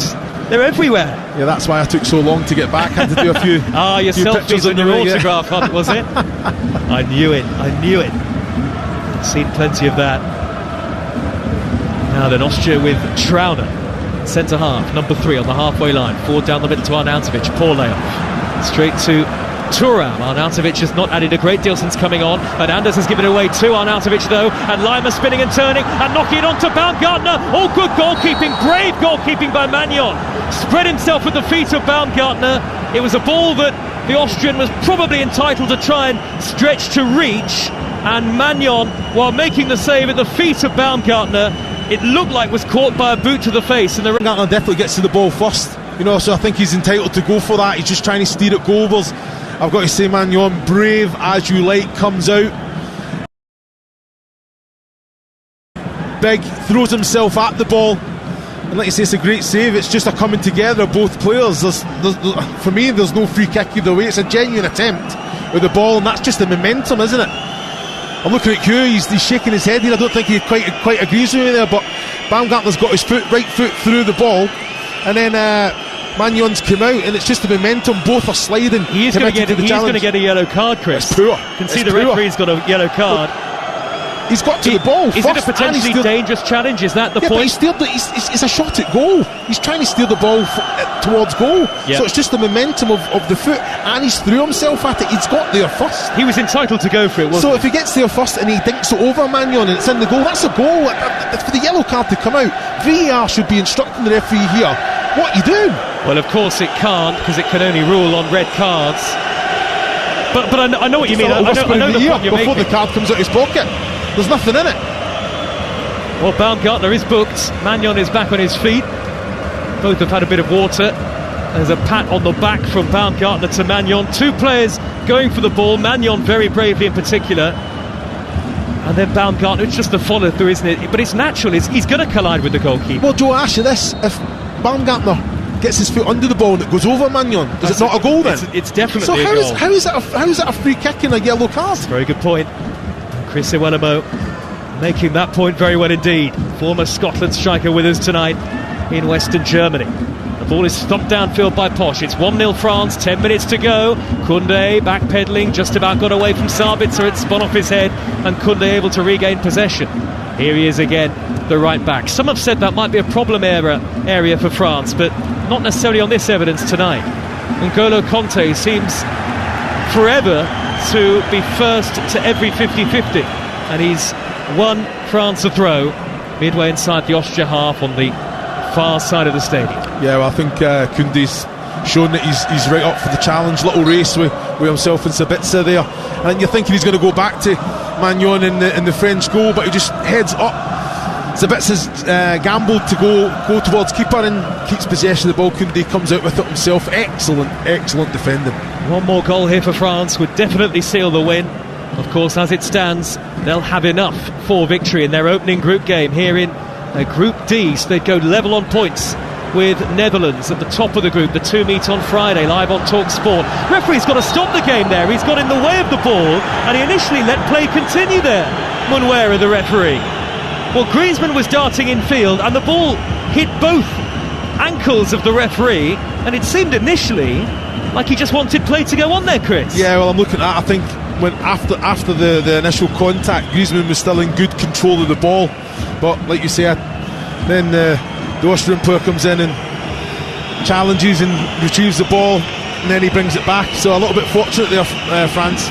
They're everywhere. Yeah, that's why I took so long to get back. I had to do a few your few selfies and your autograph hunt, was it? I knew it. Seen plenty of that. Now then, Austria with Trauner, centre half, number 3 on the halfway line, forward down the middle to Arnautovic, poor layoff, straight to Thuram. Arnautovic has not added a great deal since coming on, and Anders has given away to Arnautovic though, and Lima spinning and turning and knocking it onto Baumgartner. All good goalkeeping, brave goalkeeping by Magnon. Spread himself at the feet of Baumgartner. It was a ball that the Austrian was probably entitled to try and stretch to reach, and Magnon, while making the save at the feet of Baumgartner, it looked like was caught by a boot to the face. And Baumgartner definitely gets to the ball first, so I think he's entitled to go for that. He's just trying to steer it goals. I've got to say, Magnon, brave as you like, comes out big, throws himself at the ball, and like you say, it's a great save. It's just a coming together of both players. For me, there's no free kick either way. It's a genuine attempt with the ball, and that's just the momentum, isn't it? I'm looking at Hugh, he's shaking his head here. I don't think he quite agrees with me there, but Baumgartner's got his right foot through the ball, and then Magnon's come out, and it's just the momentum. Both are sliding. He's going to get a yellow card, Chris. It's poor. You can see the referee's got a yellow card. He's got to the ball first. Is it a potentially dangerous challenge? Is that the point? But it's a shot at goal. He's trying to steer the ball towards goal. Yep. So it's just the momentum of the foot, and he's threw himself at it. He's got there first. He was entitled to go for it, wasn't he? So if he gets there first and he dinks it over Magnon and it's in the goal, that's a goal. For the yellow card to come out, VAR should be instructing the referee here. What are you doing? Well, of course it can't, because it can only rule on red cards. But I know what you mean. I know the point you're before making. The card comes out his pocket. There's nothing in it. Well, Baumgartner is booked. Magnon is back on his feet. Both have had a bit of water. There's a pat on the back from Baumgartner to Magnon. Two players going for the ball. Magnon very bravely in particular. And then Baumgartner, it's just the follow through, isn't it? But it's natural. He's going to collide with the goalkeeper. Well, Joe, I ask you this. If Baumgartner gets his foot under the ball and it goes over Magnon, is it not a goal then? It's definitely a goal. So how is it a free kick and a yellow card? Very good point. Chris Iwelumo making that point very well indeed. Former Scotland striker with us tonight in Western Germany. The ball is thumped downfield by Posch. It's 1-0 France, 10 minutes to go. Koundé backpedaling, just about got away from Sabitzer. It spun off his head, and Koundé able to regain possession. Here he is again, the right back. Some have said that might be a problem area for France, but not necessarily on this evidence tonight. N'Golo Kanté seems forever to be first to every 50-50, and he's won France a throw midway inside the Austria half on the far side of the stadium. Yeah, well, I think Koundé's shown that he's right up for the challenge. Little race with himself and Sabitzer there, and you're thinking he's going to go back to Magnon in the French goal, but he just heads up. Sabitzer's gambled to go towards keeper and keeps possession of the ball. Koundé comes out with it himself. Excellent defending. One more goal here for France would definitely seal the win. Of course, as it stands, they'll have enough for victory in their opening group game here in Group D, so they'd go level on points with Netherlands at the top of the group. The two meet on Friday, live on TalkSport. Referee's got to stop the game there. He's got in the way of the ball, and he initially let play continue there. Munwera, the referee. Well, Griezmann was darting in field, and the ball hit both ankles of the referee, and it seemed initially like he just wanted play to go on there, Chris. Yeah, well, I'm looking at, I think when after the initial contact, Griezmann was still in good control of the ball, but like you say, then the Austrian player comes in and challenges and retrieves the ball, and then he brings it back. So a little bit fortunate there, France.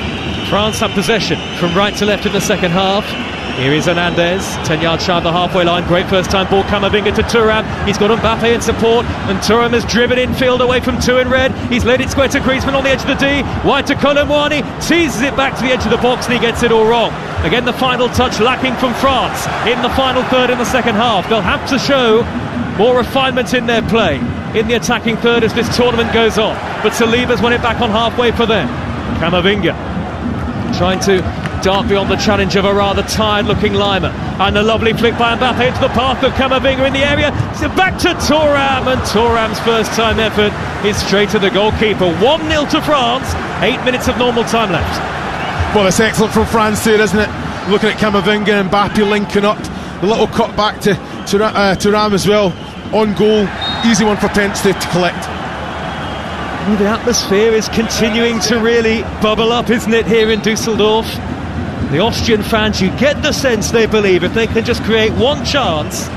France have possession from right to left in the second half. Here is Hernandez, 10 yards shy of the halfway line. Great first time ball, Camavinga to Thuram. He's got Mbappe in support, and Thuram has driven infield away from two in red. He's laid it square to Griezmann on the edge of the D. Wide to Kolo Muani, teases it back to the edge of the box, and he gets it all wrong. Again, the final touch lacking from France in the final third in the second half. They'll have to show more refinement in their play. in the attacking third as this tournament goes on. But Saliba's won it back on halfway for them. Camavinga trying to dart beyond the challenge of a rather tired-looking Lima. And a lovely flick by Mbappe into the path of Camavinga in the area. So back to Thuram, and Thuram's first-time effort is straight to the goalkeeper. 1-0 to France, 8 minutes of normal time left. Well, it's excellent from France there, isn't it? Looking at Camavinga and Mbappe linking up. A little cut back to Thuram as well. On goal, easy one for Pence to collect. Well, the atmosphere is continuing to really bubble up, isn't it, here in Dusseldorf? The Austrian fans, you get the sense they believe if they can just create one chance,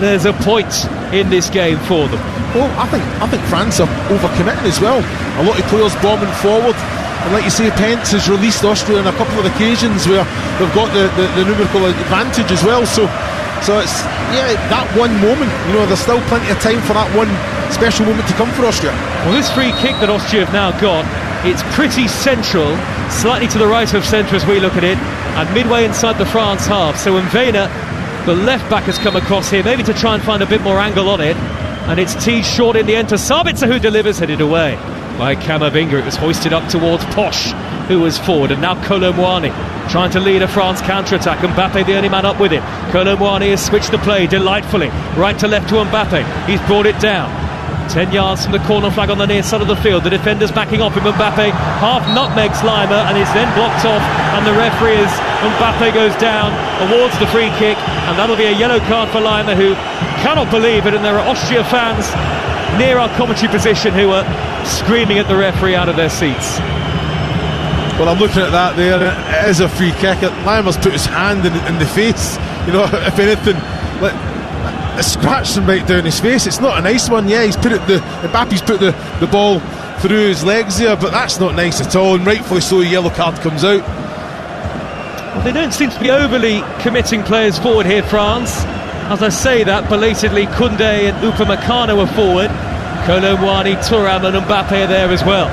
there's a point in this game for them. Well, I think France are overcommitting as well. A lot of players bombing forward. And like you say, Pence has released Austria on a couple of occasions where they've got the numerical advantage as well. So it's, that one moment, there's still plenty of time for that one special moment to come for Austria. Well, this free kick that Austria have now got, it's pretty central, slightly to the right of centre as we look at it, and midway inside the France half. So Mvena, the left back, has come across here, maybe to try and find a bit more angle on it, and it's teased short in the end to Sabitzer, who delivers, headed away by Camavinga. It was hoisted up towards Posch, who was forward, and now Kolo Muani trying to lead a France counter-attack. Mbappe the only man up with it. Kolo Muani has switched the play delightfully, right to left to Mbappe. He's brought it down 10 yards from the corner flag on the near side of the field. The defender's backing off him. Mbappe half nutmegs Lima and is then blocked off, and the referee is Mbappe goes down, awards the free kick, and that'll be a yellow card for Lima, who cannot believe it. And there are Austria fans near our commentary position who are screaming at the referee out of their seats. Well, I'm looking at that there. It is a free kick. Lima's put his hand in the face. If anything, it scratched him right down his face. It's not a nice one. Yeah, Mbappe's put the ball through his legs there, but that's not nice at all. And rightfully so, a yellow card comes out. Well, they don't seem to be overly committing players forward here, France. As I say that, belatedly, Koundé and Upamecano are forward. Kolo Muani, Thuram and Mbappe are there as well.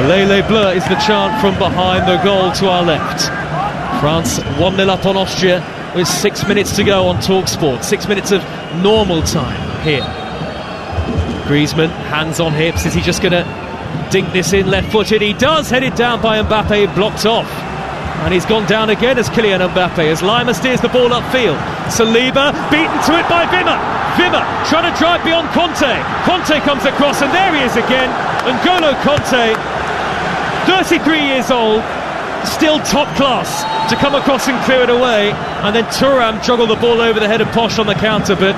Lele Bleu is the chant from behind the goal to our left. France 1-0 up on Austria with 6 minutes to go on TalkSport. 6 minutes of normal time here. Griezmann, hands on hips. Is he just going to dink this in left-footed? He does, headed down by Mbappe, blocked off. And he's gone down again as Kylian Mbappe, as Lima steers the ball upfield. Saliba beaten to it by Wimmer. Wimmer trying to drive beyond Conte. Conte comes across, and there he is again. N'Golo Conte, 33 years old, still top class to come across and clear it away. And then Thuram juggled the ball over the head of Posch on the counter, but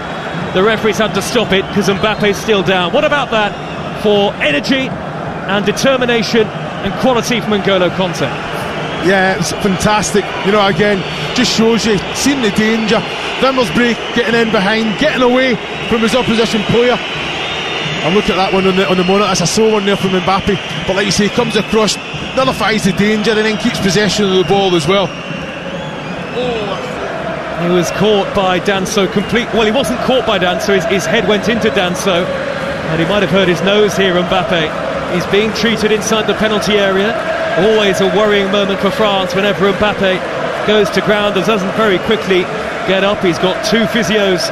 the referees had to stop it because Mbappe's still down. What about that for energy and determination and quality from N'Golo Conte? Yeah, it's fantastic. Again, just shows you, seeing the danger. Wimmer's break, getting in behind, getting away from his opposition player. I'm looking at that one on the monitor. That's a slow one there from Mbappe. But like you say, he comes across, nullifies the danger, and then keeps possession of the ball as well. He was caught by Danso Well, he wasn't caught by Danso. His head went into Danso, and he might have hurt his nose here. Mbappe is being treated inside the penalty area. Always a worrying moment for France whenever Mbappe goes to ground and doesn't very quickly get up. He's got two physios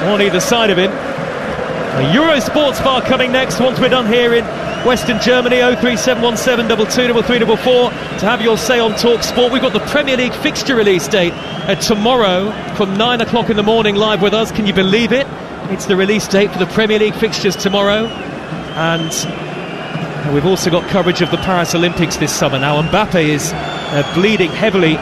on either side of him. A Euro Sports Bar coming next once we're done here in Western Germany. 03717 223344 to have your say on TalkSport. We've got the Premier League fixture release date tomorrow from 9 o'clock in the morning, live with us. Can you believe it? It's the release date for the Premier League fixtures tomorrow. And we've also got coverage of the Paris Olympics this summer. Now Mbappe is bleeding heavily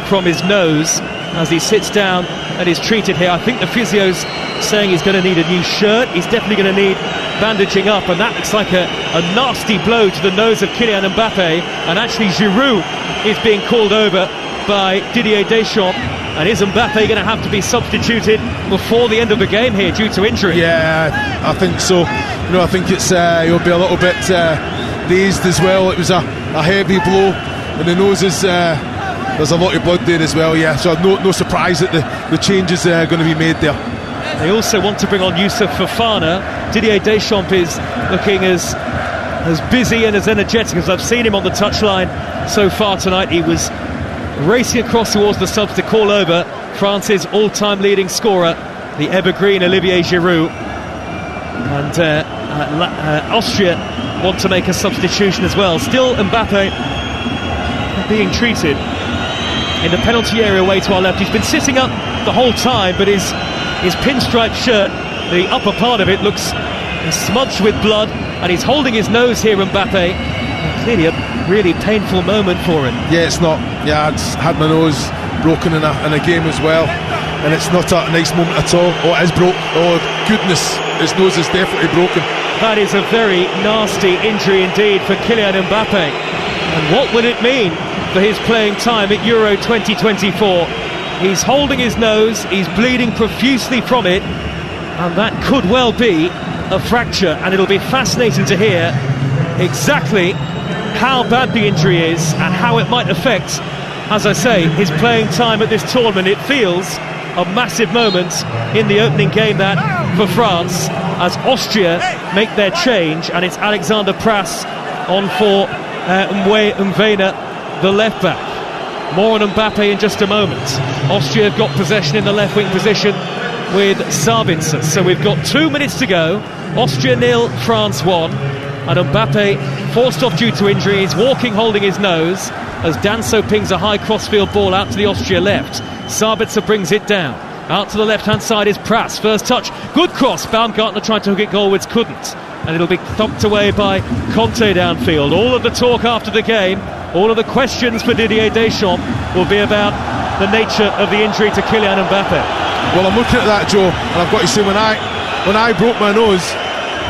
from his nose as he sits down and is treated here. I think the physio's saying he's going to need a new shirt. He's definitely going to need bandaging up, and that looks like a nasty blow to the nose of Kylian Mbappe. And actually Giroud is being called over by Didier Deschamps. And is Mbappe going to have to be substituted before the end of the game here due to injury? Yeah, I think so. I think he'll be a little bit dazed as well. It was a heavy blow, and the nose is there's a lot of blood there as well. Yeah, so no surprise that the changes are going to be made there. They also want to bring on Youssouf Fofana. Didier Deschamps is looking as busy and as energetic as I've seen him on the touchline so far tonight. He was racing across towards the subs to call over France's all-time leading scorer the evergreen Olivier Giroud. And Austria want to make a substitution as well. Still Mbappe being treated in the penalty area way to our left. He's been sitting up the whole time, but his pinstripe shirt, the upper part of it, looks smudged with blood, and he's holding his nose here, Mbappe. Clearly a really painful moment for him. Yeah, it's not. Yeah, I'd had my nose broken in a game as well, and it's not a nice moment at all. Oh, it is broke. Oh, goodness, his nose is definitely broken. That is a very nasty injury indeed for Kylian Mbappe. And what would it mean for his playing time at Euro 2024? He's holding his nose, he's bleeding profusely from it, and that could well be a fracture, and it'll be fascinating to hear exactly how bad the injury is and how it might affect, as I say, his playing time at this tournament. It feels a massive moment in the opening game that for France, as Austria make their change, and it's Alexander Prass on for Mwena, the left back. More on Mbappe in just a moment. Austria have got possession in the left wing position with Sabitzer. So we've got 2 minutes to go. Austria 0, France 1. And Mbappe, forced off due to injury, he's walking holding his nose as Danso pings a high crossfield ball out to the Austria left. Sabitzer brings it down. Out to the left-hand side is Prass. First touch, good cross. Baumgartner tried to hook it goalwards, couldn't. And it'll be thumped away by Conte downfield. All of the talk after the game, all of the questions for Didier Deschamps will be about the nature of the injury to Kylian Mbappe. Well, I'm looking at that, Joe, and I've got to say, when I broke my nose,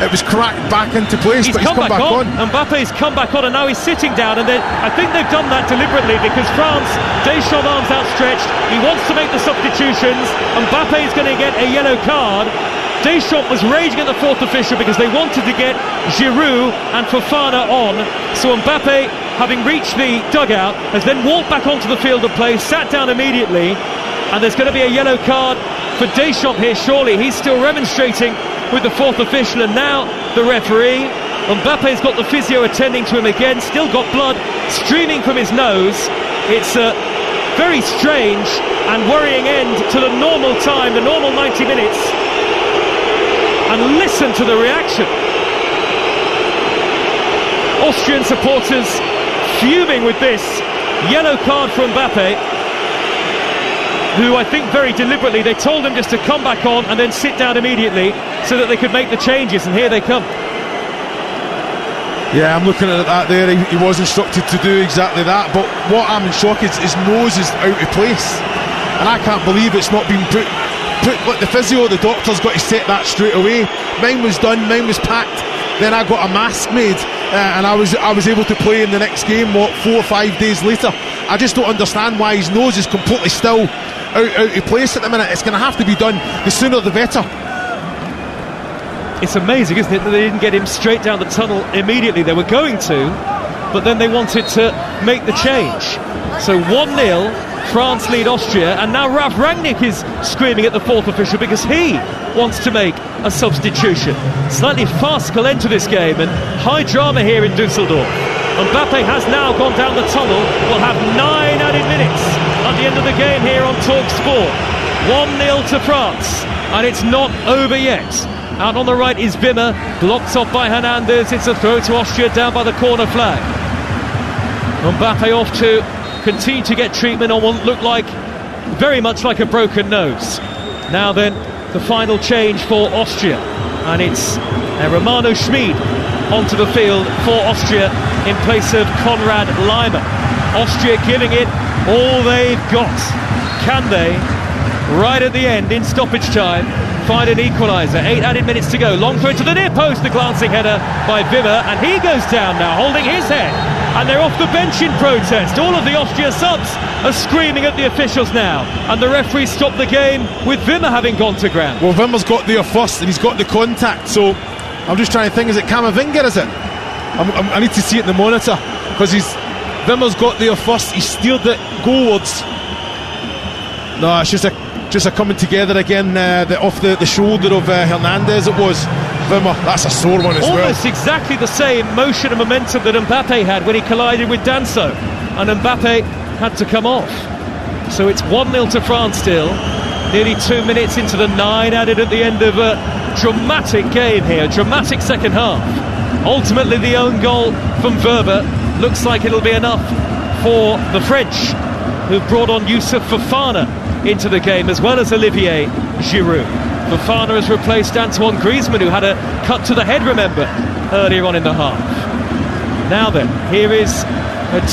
it was cracked back into place, but he's come back on. Mbappe's come back on, and now he's sitting down, and I think they've done that deliberately, because France, Deschamps arms outstretched, he wants to make the substitutions. Mbappe's going to get a yellow card. Deschamps was raging at the fourth official because they wanted to get Giroud and Fofana on. So Mbappe, having reached the dugout, has then walked back onto the field of play, sat down immediately, and there's going to be a yellow card for Deschamps here, surely. He's still remonstrating with the fourth official, and now the referee. Mbappe's got the physio attending to him again, still got blood streaming from his nose. It's a very strange and worrying end to the normal time, the normal 90 minutes. And listen to the reaction. Austrian supporters fuming with this yellow card for Mbappe, who I think very deliberately, they told him just to come back on and then sit down immediately so that they could make the changes, and here they come. Yeah, I'm looking at that there. He was instructed to do exactly that, but what I'm in shock is his nose is out of place, and I can't believe it's not been put like the physio, the doctor's got to set that straight away. Mine was done, mine was packed, then I got a mask made, and I was able to play in the next game, 4 or 5 days later. I just don't understand why his nose is completely still out of place at the minute. It's going to have to be done, the sooner the better. It's amazing, isn't it, that they didn't get him straight down the tunnel immediately. They were going to, but then they wanted to make the change. So 1-0, France lead Austria, and now Ralf Rangnick is screaming at the fourth official because he wants to make a substitution. Slightly farcical end to this game, and high drama here in Dusseldorf. Mbappe has now gone down the tunnel. We'll have 9 added minutes at the end of the game here on Talk Sport. 1-0 to France, and it's not over yet. Out on the right is Wimmer, blocked off by Hernandez. It's a throw to Austria down by the corner flag. Mbappe off to continue to get treatment on what looked like very much like a broken nose. Now then, the final change for Austria, and it's Romano Schmid onto the field for Austria in place of Konrad Laimer. Austria giving it all they've got. Can they, right at the end in stoppage time, find an equaliser? 8 added minutes to go. Long throw to the near post, the glancing header by Wimmer, and he goes down now holding his head, and they're off the bench in protest. All of the Austria subs are screaming at the officials now, and the referee stopped the game with Wimmer having gone to ground. Well, Wimmer's got there first and he's got the contact, so I'm just trying to think, is it Camavinga, is it? I need to see it in the monitor, because Wimmer's got there first, he steered it goalwards. No, it's just a coming together again, off the shoulder of Hernandez. It was Wimmer. That's a sore one as well. Almost exactly the same motion and momentum that Mbappe had when he collided with Danso, and Mbappe had to come off. So it's 1-0 to France still. Nearly 2 minutes into the 9 added at the end of a dramatic game here, dramatic second half. Ultimately, the own goal from Verba looks like it'll be enough for the French, who've brought on Youssouf Fofana into the game, as well as Olivier Giroud. Fofana has replaced Antoine Griezmann, who had a cut to the head, remember, earlier on in the half. Now then, here is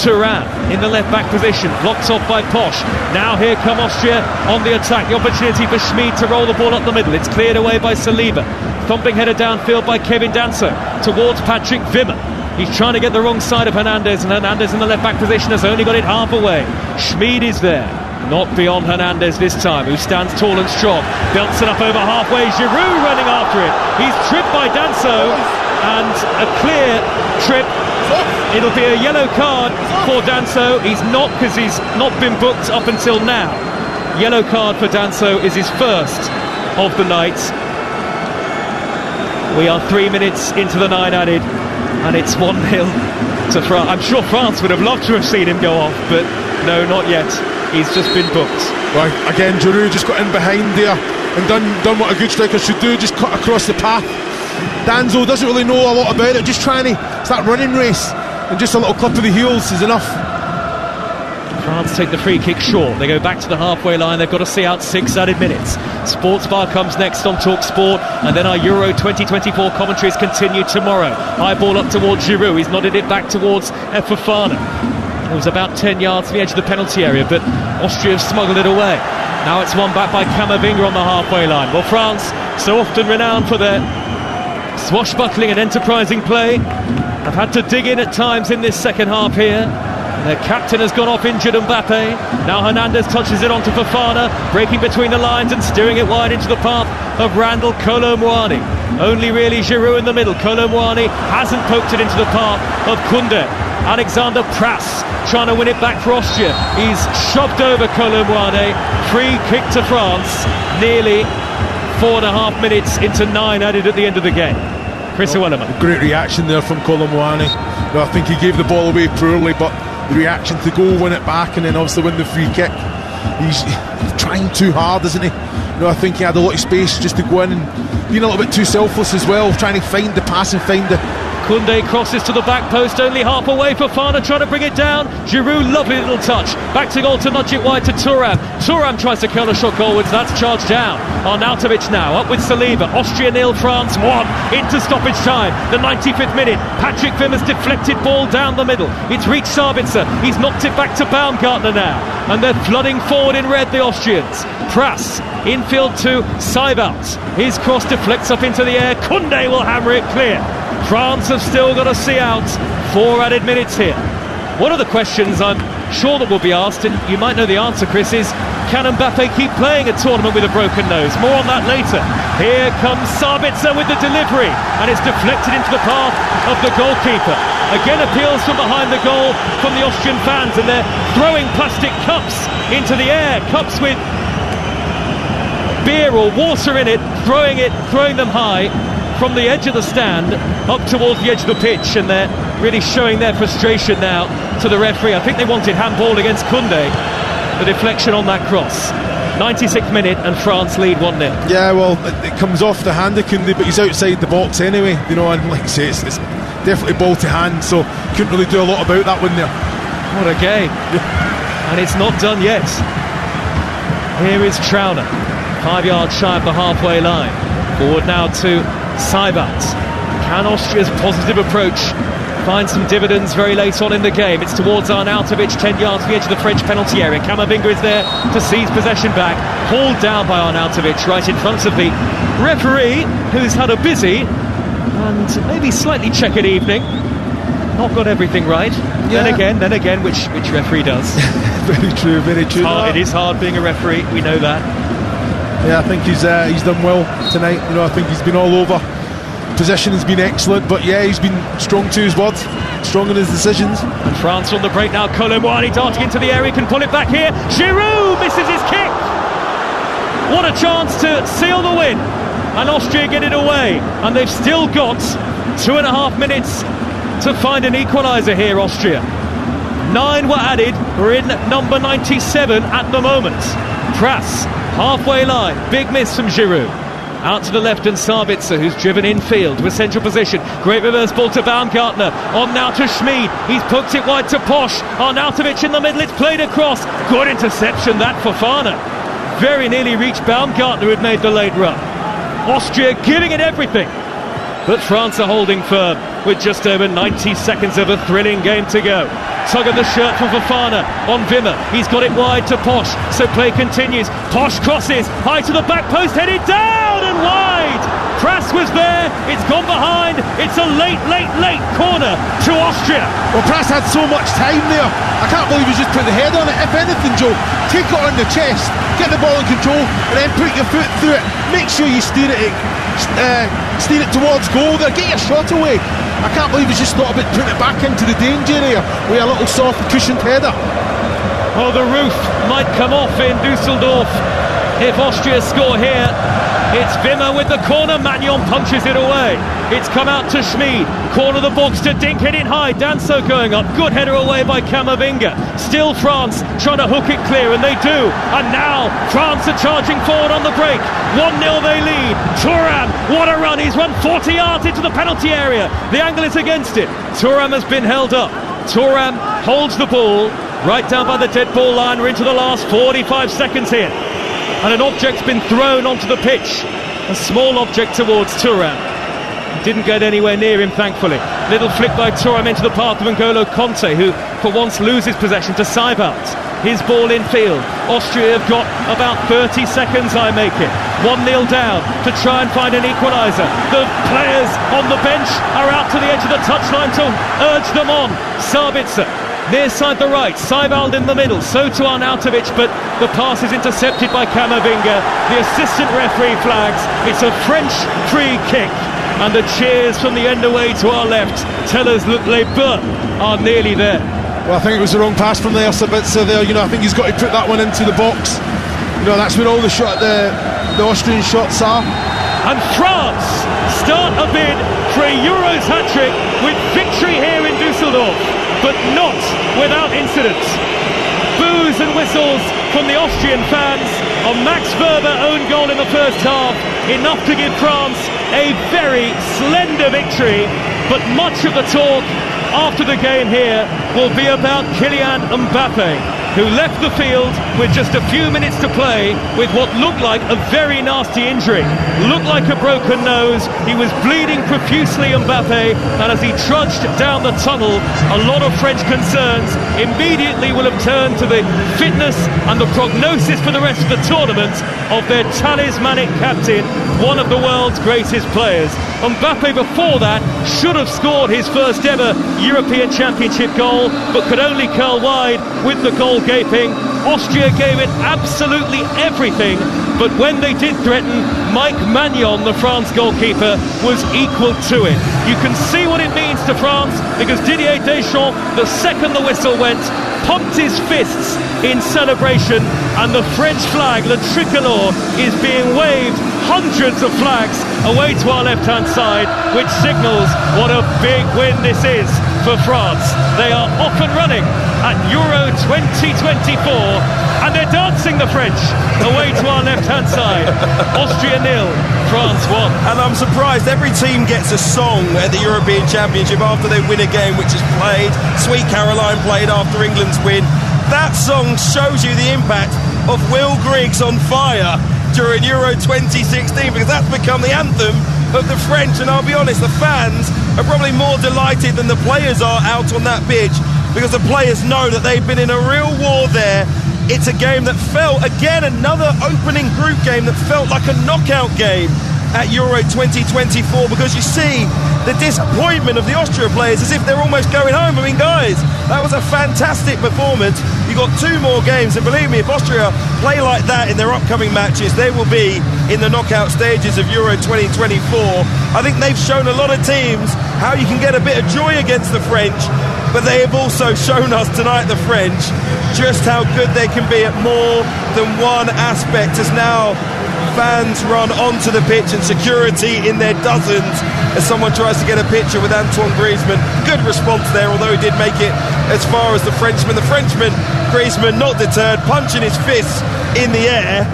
Thuram in the left-back position, blocked off by Posch. Now here come Austria on the attack. The opportunity for Schmid to roll the ball up the middle. It's cleared away by Saliba. Thumping header downfield by Kevin Danso towards Patrick Wimmer. He's trying to get the wrong side of Hernandez, and Hernandez in the left-back position has only got it half away. Schmid is there. Not beyond Hernandez this time, who stands tall and strong. Belts it up over halfway. Giroud running after it. He's tripped by Danso, and a clear trip. It'll be a yellow card for Danso. He's not, because he's not been booked up until now. Yellow card for Danso is his first of the night. We are 3 minutes into the 9 added, and it's 1-0 to France. I'm sure France would have loved to have seen him go off, but no, not yet. He's just been booked. Right, again, Giroud just got in behind there and done what a good striker should do, just cut across the path. Danso doesn't really know a lot about it, just trying to start running race, and just a little clip of the heels is enough. France take the free kick short. They go back to the halfway line. They've got to see out 6 added minutes. Sports Bar comes next on Talk Sport, and then our Euro 2024 commentaries continue tomorrow. High ball up towards Giroud. He's nodded it back towards Fofana. It was about 10 yards from the edge of the penalty area, but Austria have smuggled it away. Now it's won back by Camavinga on the halfway line. Well, France, so often renowned for their swashbuckling and enterprising play, have had to dig in at times in this second half here. Their captain has gone off injured, Mbappe. Now Hernandez touches it onto Fofana, breaking between the lines and steering it wide into the path of Randall Kolo Muani. Only really Giroud in the middle. Kolo Muani hasn't poked it into the path of Koundé. Alexander Prass trying to win it back for Austria. He's shoved over Kolo Muani. Free kick to France. Nearly 4.5 minutes into 9 added at the end of the game. Chris Wellerman. Great reaction there from Kolo Muani. I think he gave the ball away poorly, but the reaction to go win it back and then obviously win the free kick. He's trying too hard, isn't he? I think he had a lot of space just to go in, and being a little bit too selfless as well, trying to find the pass and find the... Koundé crosses to the back post, only half away. Fofana trying to bring it down. Giroud, lovely little touch. Back to goal to nudge it wide to Thuram. Thuram tries to curl a shot goalwards. That's charged down. Arnautovic now up with Saliba. Austria 0, France 1. Into stoppage time. The 95th minute. Patrick Wimmer's deflected ball down the middle. It's reached Sabitzer. He's knocked it back to Baumgartner now. And they're flooding forward in red, the Austrians. Prass, infield to Seibert. His cross deflects up into the air. Koundé will hammer it clear. France have still got to see out 4 added minutes here. One of the questions I'm sure that will be asked, and you might know the answer, Chris, is can Mbappe keep playing a tournament with a broken nose? More on that later. Here comes Sabitzer with the delivery, and it's deflected into the path of the goalkeeper. Again, appeals from behind the goal from the Austrian fans, and they're throwing plastic cups into the air, cups with beer or water in it, throwing them high from the edge of the stand up towards the edge of the pitch, and they're really showing their frustration now to the referee. I think they wanted handball against Koundé, the deflection on that cross. 96th minute and France lead 1-0. Yeah, well, it comes off the hand of Koundé, but he's outside the box anyway, and like I say, it's definitely ball to hand, so couldn't really do a lot about that one there. What a game. And it's not done yet. Here is Trauner, 5 yards shy of the halfway line. Forward now to Seibert. Can Austria's positive approach find some dividends very late on in the game? It's towards Arnautovic, 10 yards from the edge of the French penalty area. Camavinga is there to seize possession back. Hauled down by Arnautovic right in front of the referee, who's had a busy and maybe slightly checkered evening. Not got everything right. Yeah. Then again, which referee does? Very true, very true. It is hard being a referee, we know that. Yeah, I think he's done well tonight. I think he's been all over. Possession has been excellent, but yeah, he's been strong to his word, strong in his decisions. And France on the break now. Kolo Muani darting into the area, can pull it back here. Giroud misses his kick. What a chance to seal the win, and Austria get it away. And they've still got 2.5 minutes to find an equaliser here, Austria. 9 were added. We're in number 97 at the moment. Prass Halfway line, big miss from Giroud. Out to the left, and Sabitzer, who's driven infield to a central position. Great reverse ball to Baumgartner. On now to Schmid. He's poked it wide to Posch. Arnautovic in the middle. It's played across. Good interception that for Fofana. Very nearly reached Baumgartner, who'd made the late run. Austria giving it everything. But France are holding firm with just over 90 seconds of a thrilling game to go. Tug of the shirt from Fofana on Wimmer. He's got it wide to Posch, so play continues. Posch crosses, high to the back post, headed down and wide. Prass was there, it's gone behind. It's a late corner to Austria. Well, Prass had so much time there. I can't believe he just put the head on it. If anything, Joe, take it on the chest, get the ball in control, and then put your foot through it. Make sure you steer it towards goal there. Get your shot away. I can't believe he's just thought about putting it back into the danger area with a little soft cushioned header. Oh, the roof might come off in Dusseldorf if Austria score here. It's Wimmer with the corner. Magnon punches it away. It's come out to Schmid. Corner of the box to Dink, hit it high. Danso going up. Good header away by Camavinga. Still France trying to hook it clear, and they do. And now France are charging forward on the break. 1-0 they lead. Thuram, what a run. He's run 40 yards into the penalty area. The angle is against it. Thuram has been held up. Thuram holds the ball right down by the dead ball line. We're into the last 45 seconds here. And an object's been thrown onto the pitch. A small object towards Thuram. Didn't get anywhere near him, thankfully. Little flick by Thuram into the path of N'Golo Conte, who for once loses possession to Seibert. His ball in field. Austria have got about 30 seconds, I make it. 1-0 down to try and find an equaliser. The players on the bench are out to the edge of the touchline to urge them on. Sabitzer near side the right, Seibald in the middle, so to Arnautovic, but the pass is intercepted by Camavinga. The assistant referee flags. It's a French free kick, and the cheers from the end away to our left tell us that les Bleus are nearly there. Well, I think it was the wrong pass from there, Sabitzer there. I think he's got to put that one into the box. That's where all the Austrian shots are. And France start a bid for a Euros hat-trick with victory here in Dusseldorf, but not without incidents. Boos and whistles from the Austrian fans. A Max Verber own goal in the first half, enough to give France a very slender victory, but much of the talk after the game here will be about Kylian Mbappe, who left the field with just a few minutes to play with what looked like a very nasty injury. Looked like a broken nose. He was bleeding profusely, Mbappe, and as he trudged down the tunnel, a lot of French concerns immediately will have turned to the fitness and the prognosis for the rest of the tournament of their talismanic captain, one of the world's greatest players. Mbappe before that should have scored his first ever European Championship goal, but could only curl wide with the goal gaping. Austria gave it absolutely everything, but when they did threaten, Mike Magnon, the France goalkeeper, was equal to it. You can see what it means to France, because Didier Deschamps, the second the whistle went, pumped his fists in celebration, and the French flag, le tricolore, is being waved hundreds of flags away to our left-hand side, which signals what a big win this is for France. They are off and running at Euro 2024, and they're dancing, the French, away to our left-hand side. Austria 0, France 1. And I'm surprised every team gets a song at the European Championship after they win a game which is played. Sweet Caroline played after England's win. That song shows you the impact of Will Griggs on Fire during Euro 2016, because that's become the anthem of the French. And I'll be honest, the fans are probably more delighted than the players are out on that pitch, because the players know that they've been in a real war there. It's a game that felt, again, another opening group game that felt like a knockout game at Euro 2024, because you see the disappointment of the Austria players as if they're almost going home. I mean, guys, that was a fantastic performance. You got 2 more games, and believe me, if Austria play like that in their upcoming matches, they will be in the knockout stages of Euro 2024. I think they've shown a lot of teams how you can get a bit of joy against the French, but they have also shown us tonight, the French, just how good they can be at more than one aspect, as now fans run onto the pitch and security in their dozens as someone tries to get a picture with Antoine Griezmann. Good response there, although he did make it as far as the Frenchman. The Frenchman, Griezmann, not deterred, punching his fists in the air.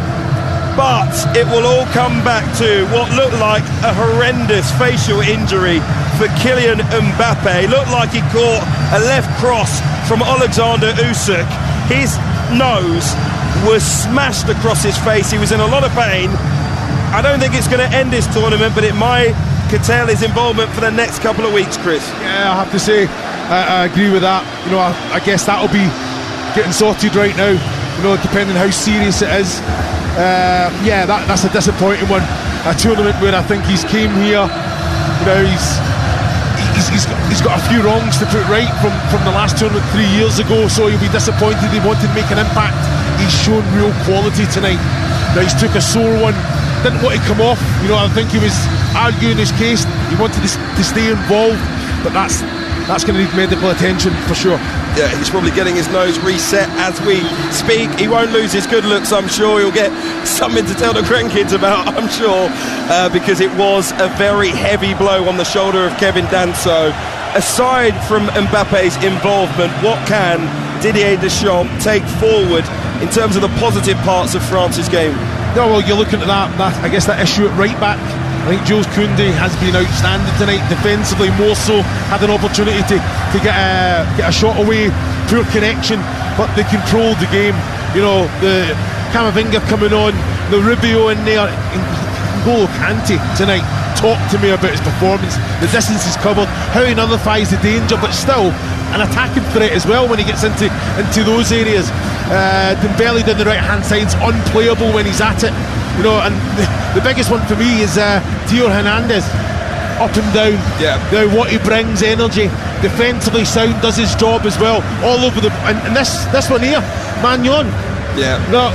But it will all come back to what looked like a horrendous facial injury for Kylian Mbappe. Looked like he caught a left cross from Alexander Usyk. His nose was smashed across his face. He was in a lot of pain. I don't think it's going to end this tournament, but it might curtail his involvement for the next couple of weeks, Chris. Yeah, I have to say, I agree with that. You know, I guess that'll be getting sorted right now, you know, depending how serious it is. Yeah, that's a disappointing one. A tournament where I think he's came here, you know, he's got a few wrongs to put right from the last tournament 3 years ago, so he'll be disappointed. He wanted to make an impact. He's shown real quality tonight. Now he's took a sore one, didn't want to come off, you know. I think he was arguing his case. He wanted to stay involved, but that's going to need medical attention for sure. Yeah, he's probably getting his nose reset as we speak. He won't lose his good looks, I'm sure. He'll get something to tell the grandkids about, I'm sure, because it was a very heavy blow on the shoulder of Kevin Danso. Aside from Mbappe's involvement, what can Didier Deschamps take forward in terms of the positive parts of France's game? No, well, you're looking at that I guess that issue at right back. I think Jules Koundé has been outstanding tonight, defensively more so. Had an opportunity to get a shot away, poor connection, but they controlled the game. You know, the Camavinga coming on, the Rubio in there, N'Golo Kante tonight. Talk to me about his performance. The distance he's covered, how he nullifies the danger, but still an attacking threat as well when he gets into those areas. Dembele down the right hand side's unplayable when he's at it. You know, and the biggest one for me is Theo Hernandez, up and down. Yeah. Now what he brings, energy, defensively sound, does his job as well, all over the. And this one here, Magnon. Yeah. No,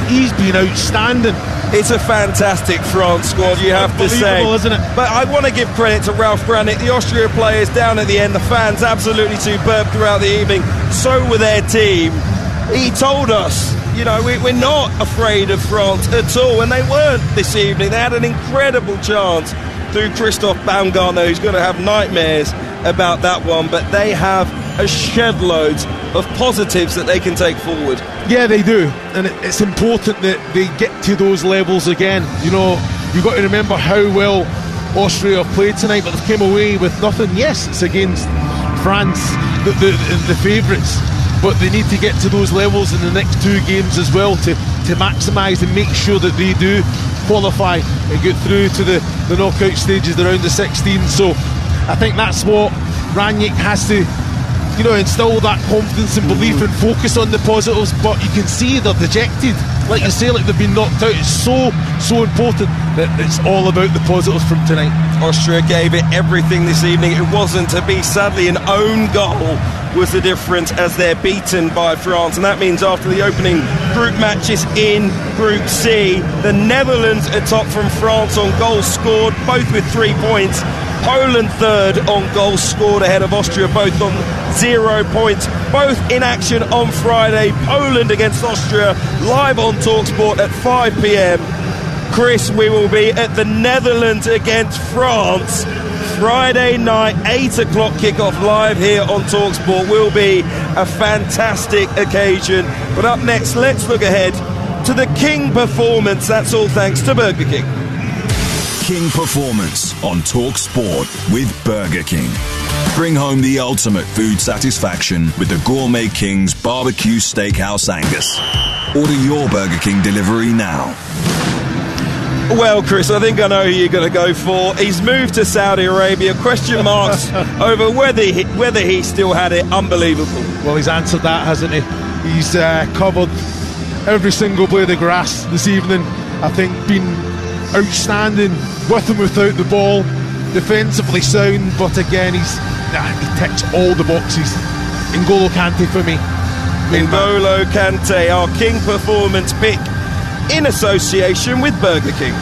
he's been outstanding. It's a fantastic France squad, you have to say, isn't it? But I want to give credit to Ralf Rangnick. The Austria players down at the end, the fans absolutely superb throughout the evening. So were their team. He told us, you know, we're not afraid of France at all, and they weren't this evening. They had an incredible chance through Christoph Baumgartner, who's going to have nightmares about that one, but they have a shed loads of positives that they can take forward. Yeah, they do, and it's important that they get to those levels again. You know, you've got to remember how well Austria have played tonight, but they've came away with nothing. Yes, it's against France, the favourites, but they need to get to those levels in the next two games as well to maximise and make sure that they do qualify and get through to the knockout stages, the round of 16. So I think that's what Rangnick has to, you know, instill that confidence and belief and focus on the positives. But you can see they're dejected, like you say, like they've been knocked out. It's so important that it's all about the positives from tonight. Austria gave it everything this evening. It wasn't to be. Sadly, an own goal was the difference as they're beaten by France, and that means after the opening group matches in Group C, the Netherlands are top from France on goals scored, both with 3 points. Poland third on goals scored ahead of Austria, both on 0 points. Both in action on Friday. Poland against Austria, live on TalkSport at 5 p.m. Chris, we will be at the Netherlands against France Friday night, 8 o'clock kickoff live here on TalkSport. Will be a fantastic occasion. But up next, let's look ahead to the King performance. That's all thanks to Burger King. King Performance on TalkSport with Burger King. Bring home the ultimate food satisfaction with the Gourmet King's Barbecue Steakhouse Angus. Order your Burger King delivery now. Well, Chris, I think I know who you're going to go for. He's moved to Saudi Arabia. Question marks over whether he still had it. Unbelievable. Well, he's answered that, hasn't he? He's covered every single blade of grass this evening. I think been outstanding with and without the ball, defensively sound, but again he ticks all the boxes. N'Golo Kante for me. N'Golo Kante, our King performance pick in association with Burger King.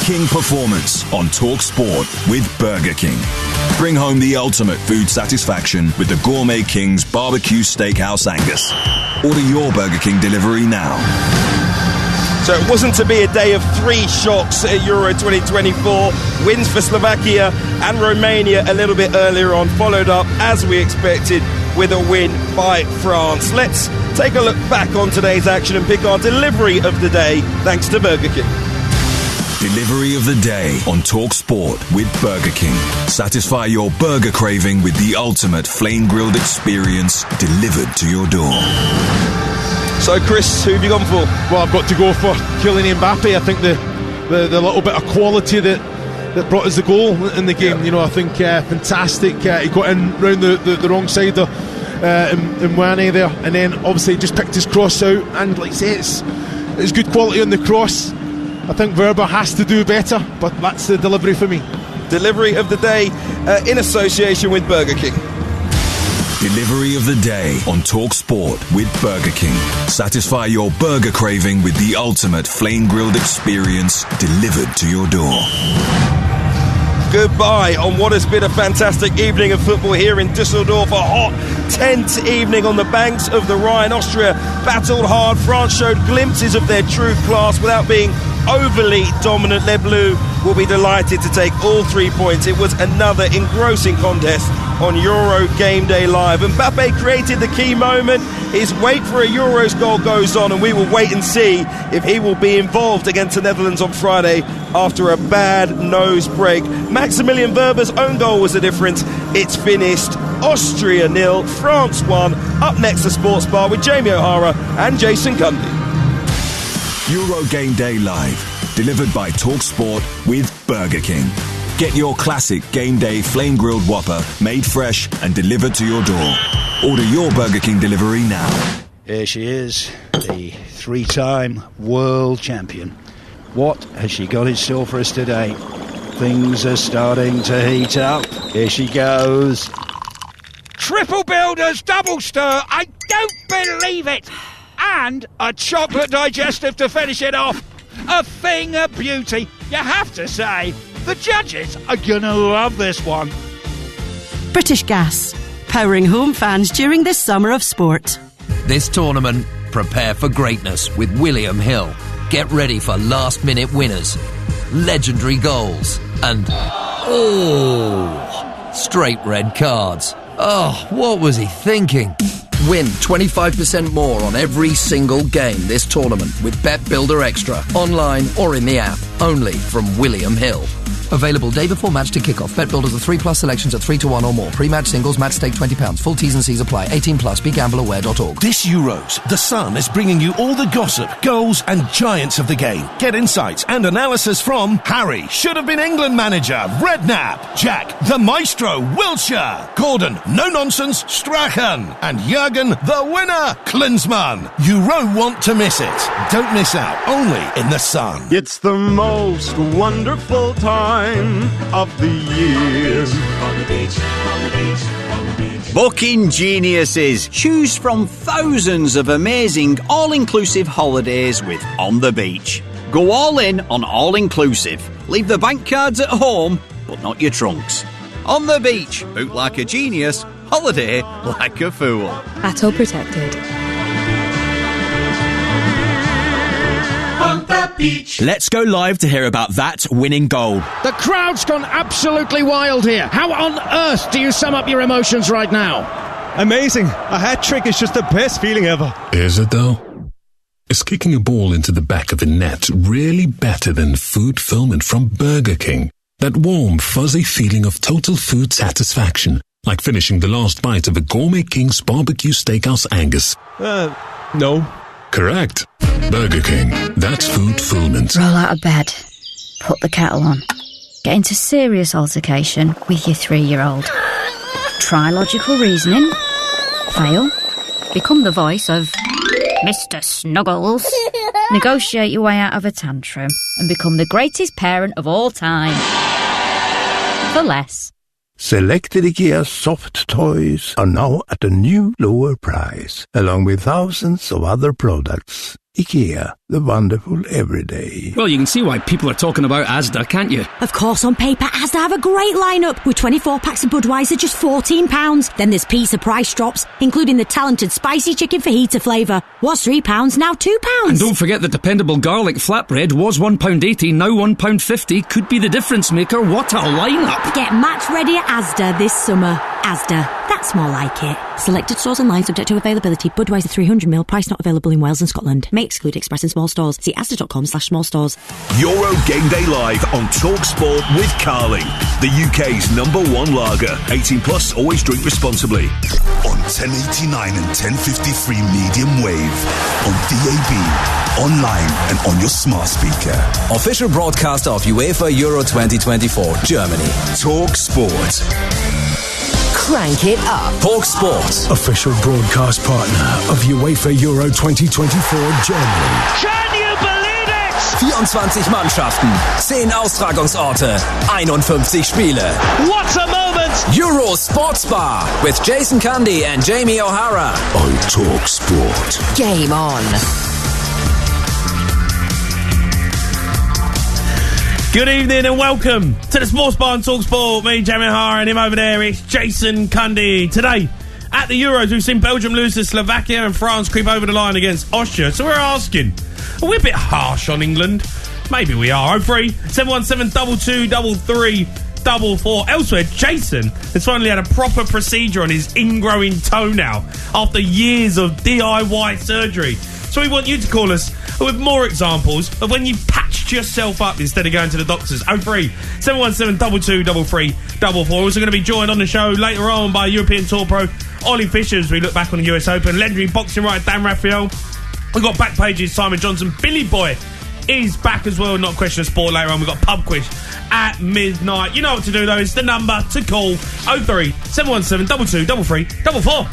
King Performance on TalkSport with Burger King. Bring home the ultimate food satisfaction with the Gourmet King's Barbecue Steakhouse Angus. Order your Burger King delivery now. So it wasn't to be a day of three shocks at Euro 2024. Wins for Slovakia and Romania a little bit earlier on, followed up, as we expected, with a win by France. Let's take a look back on today's action and pick our delivery of the day, thanks to Burger King. Delivery of the day on Talk Sport with Burger King. Satisfy your burger craving with the ultimate flame-grilled experience delivered to your door. So, Chris, who have you gone for? Well, I've got to go for Kylian Mbappe. I think the little bit of quality that brought us the goal in the game. You know, I think fantastic. He got in round the wrong side of Mwane there, and then obviously just picked his cross out. And like I say, it's good quality on the cross. I think Verba has to do better, but that's the delivery for me. Delivery of the day in association with Burger King. Delivery of the day on Talk Sport with Burger King. Satisfy your burger craving with the ultimate flame-grilled experience delivered to your door. Goodbye on what has been a fantastic evening of football here in Düsseldorf. A hot, tense evening on the banks of the Rhine. Austria battled hard. France showed glimpses of their true class without being overly dominant. Les Bleus will be delighted to take all 3 points. It was another engrossing contest on Euro Game Day Live. Mbappe created the key moment. His wait for a Euros goal goes on, and we will wait and see if he will be involved against the Netherlands on Friday after a bad nose break. Maximilian Verba's own goal was the difference. It's finished Austria 0, France 1. Up next, the Sports Bar with Jamie O'Hara and Jason Cundy. Euro Game Day Live, delivered by Talk Sport with Burger King. Get your classic Game Day flame-grilled Whopper made fresh and delivered to your door. Order your Burger King delivery now. Here she is, the three-time world champion. What has she got in store for us today? Things are starting to heat up. Here she goes. Triple builders, double stir. I don't believe it. And a chocolate digestive to finish it off. A thing of beauty, you have to say. The judges are gonna love this one. British Gas, powering home fans during this summer of sport. This tournament, prepare for greatness with William Hill. Get ready for last-minute winners, legendary goals, and straight red cards. Oh, what was he thinking? Win 25% more on every single game this tournament with Bet Builder Extra, online or in the app, only from William Hill. Available day before match to Kickoff. Bet Builders are 3+ selections at 3-1 or more. Pre-match singles, match stake £20. Full T's and C's apply. 18+, begambleaware.org. This Euros, The Sun is bringing you all the gossip, goals and giants of the game. Get insights and analysis from Harry, should have been England manager, Redknapp, Jack, the maestro, Wilshere, Gordon, no nonsense, Strachan, and Jurgen, the winner, Klinsmann. You won't want to miss it. Don't miss out, only in The Sun. It's the most wonderful time of the year. On the beach, on the beach, on the beach. Booking geniuses. Choose from thousands of amazing all-inclusive holidays with On the Beach. Go all in on all-inclusive. Leave the bank cards at home, but not your trunks. On the Beach. Book like a genius. Holiday like a fool. ATO protected. On the beach. Let's go live to hear about that winning goal. The crowd's gone absolutely wild here. How on earth do you sum up your emotions right now? Amazing. A hat-trick is just the best feeling ever. Is it though? Is kicking a ball into the back of the net really better than food fulfillment from Burger King? That warm, fuzzy feeling of total food satisfaction, like finishing the last bite of a Gourmet King's barbecue steakhouse Angus. No. Correct. Burger King. That's food fulfillment. Roll out of bed. Put the kettle on. Get into serious altercation with your 3-year-old. Try logical reasoning. Fail. Become the voice of Mr. Snuggles. Negotiate your way out of a tantrum and become the greatest parent of all time. For less. Selected IKEA soft toys are now at a new lower price, along with thousands of other products. IKEA, the wonderful everyday. Well, you can see why people are talking about Asda, can't you? Of course, on paper, Asda have a great lineup with 24 packs of Budweiser, just £14. Then there's pizza price drops, including the talented spicy chicken fajita flavour. Was £3, now £2. And don't forget the dependable garlic flatbread was £1.80, now £1.50. Could be the difference maker. What a lineup! Get match ready at Asda this summer. Asda. That's more like it. Selected stores online subject to availability. Budweiser 300ml. Price not available in Wales and Scotland. May exclude Express and small stores. See asda.com/small stores. Euro Game Day Live on Talk Sport with Carling, the UK's #1 lager. 18 plus, always drink responsibly. On 1089 and 1053 medium wave. On DAB, online and on your smart speaker. Official broadcaster of UEFA Euro 2024, Germany. Talk Sport. Crank it up. Talk Sport. Official broadcast partner of UEFA Euro 2024, Germany. Can you believe it? 24 Mannschaften, 10 Austragungsorte, 51 Spiele. What a moment! Euro Sports Bar with Jason Cundy and Jamie O'Hara. On Talk Sport. Game on. Good evening and welcome to the Sports Bar and Talk Sport. Me, Jamie O'Hara, and him over there, it's Jason Cundy. Today, at the Euros, we've seen Belgium lose to Slovakia and France creep over the line against Austria. So we're asking, are we a bit harsh on England? Maybe we are. 03 717 2233 44. Elsewhere, Jason has finally had a proper procedure on his ingrowing toenail after years of DIY surgery. So we want you to call us with more examples of when you patched yourself up instead of going to the doctors. 03 717 2233 44. We're also going to be joined on the show later on by European Tour Pro Ollie Fisher as we look back on the US Open. Legendary boxing writer Dan Raphael. We've got back pages, Simon Johnson. Billy Boy is back as well. Not a question of sport later on. We've got pub quiz at midnight. You know what to do though. It's the number to call. 03 717 2233 44.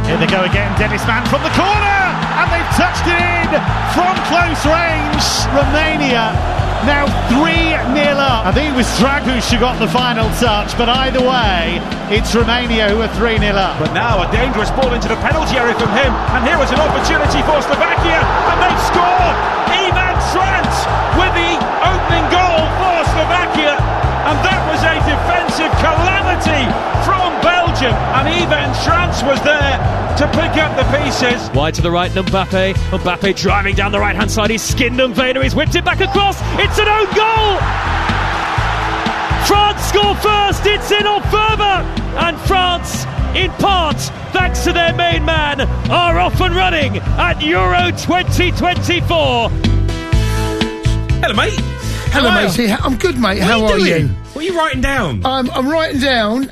Here they go again, Dennis Mann from the corner, and they've touched it in from close range. Romania now 3-0 up. I think it was Draguš who got the final touch, but either way, it's Romania who are 3-0 up. But now a dangerous ball into the penalty area from him, and here is an opportunity for Slovakia, and they've scored! Ivan Trant with the opening goal for Slovakia, and that was a defensive calamity from Belgium, and Ivan Trant was there to pick up the pieces. Wide to the right, Mbappe. Mbappe driving down the right-hand side. He's skinned Vader. He's whipped it back across. It's an own goal! France score first. It's in or further. And France, in part, thanks to their main man, are off and running at Euro 2024. Hello, mate. Hello, matey. I'm good, mate. How are you? What are you writing down? I'm writing down...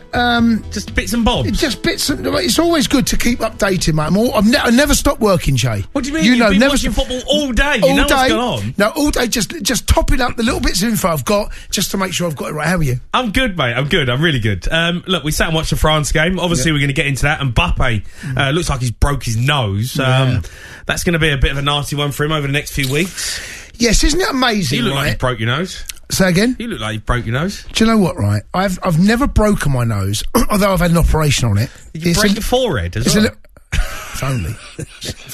just bits and bobs? Just bits and... It's always good to keep updated, mate. I never stop working, Jay. What do you mean? You've been watching football all day. You know what's going on? No, all day. Just topping up the little bits of info I've got just to make sure I've got it right. How are you? I'm good, mate. I'm good. I'm really good. Look, we sat and watched the France game. Obviously, we're going to get into that. And Mbappe looks like he's broke his nose. That's going to be a bit of a nasty one for him over the next few weeks. Yes, isn't it amazing? You look like you broke your nose. Say again? You look like you broke your nose. Do you know what, right? I've never broken my nose, although I've had an operation on it. Did you break your forehead as well? If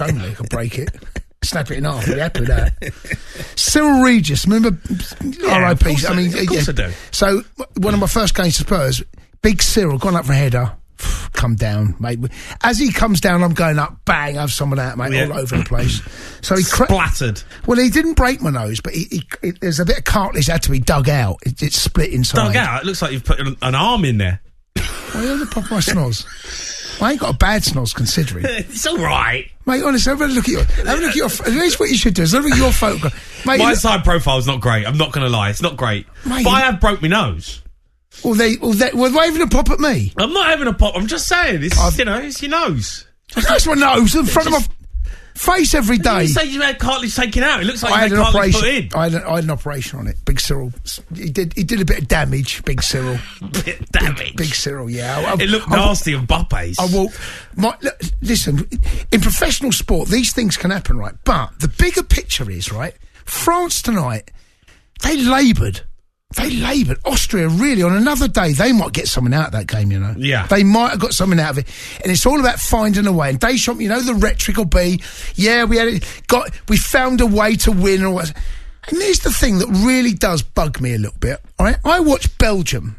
only I could break it. Snap it in half. I'd be happy with that. Cyril Regis, remember? R.I.P. I mean, of course I do. So, one of my first games to Spurs, big Cyril, gone up for a header. Come down, mate. As he comes down, I'm going up, bang, I have someone out, mate, all over the place. So he splattered. Well, he didn't break my nose, but there's a bit of cartilage that had to be dug out. It's split inside. Dug out? It looks like you've put an arm in there. Well, you're the pop of my snoz. I ain't got a bad snoz, considering. It's all right. Mate, honestly, have a look at your... Here's what you should do, is look at your photograph. Mate, my side profile's not great, I'm not going to lie, it's not great. Mate, but I have broke my nose. Well, they're having a pop at me. I'm not having a pop. I'm just saying. It's your nose. That's my nose in front of my face every day. You say you had cartilage taken out. It looks like you had cartilage put in. I had an operation on it. Big Cyril. He did a bit of damage. Big Cyril. Bit of damage. Big Cyril. Yeah. It looked nasty on Mbappe's. Listen. In professional sport, these things can happen, right? But the bigger picture is, right? France tonight, they laboured. Austria, really, on another day, they might get something out of that game, you know. Yeah. They might have got something out of it. And it's all about finding a way. And Deschamps, you know, the rhetoric will be, we found a way to win. Or what. And here's the thing that really does bug me a little bit, all right? I watch Belgium,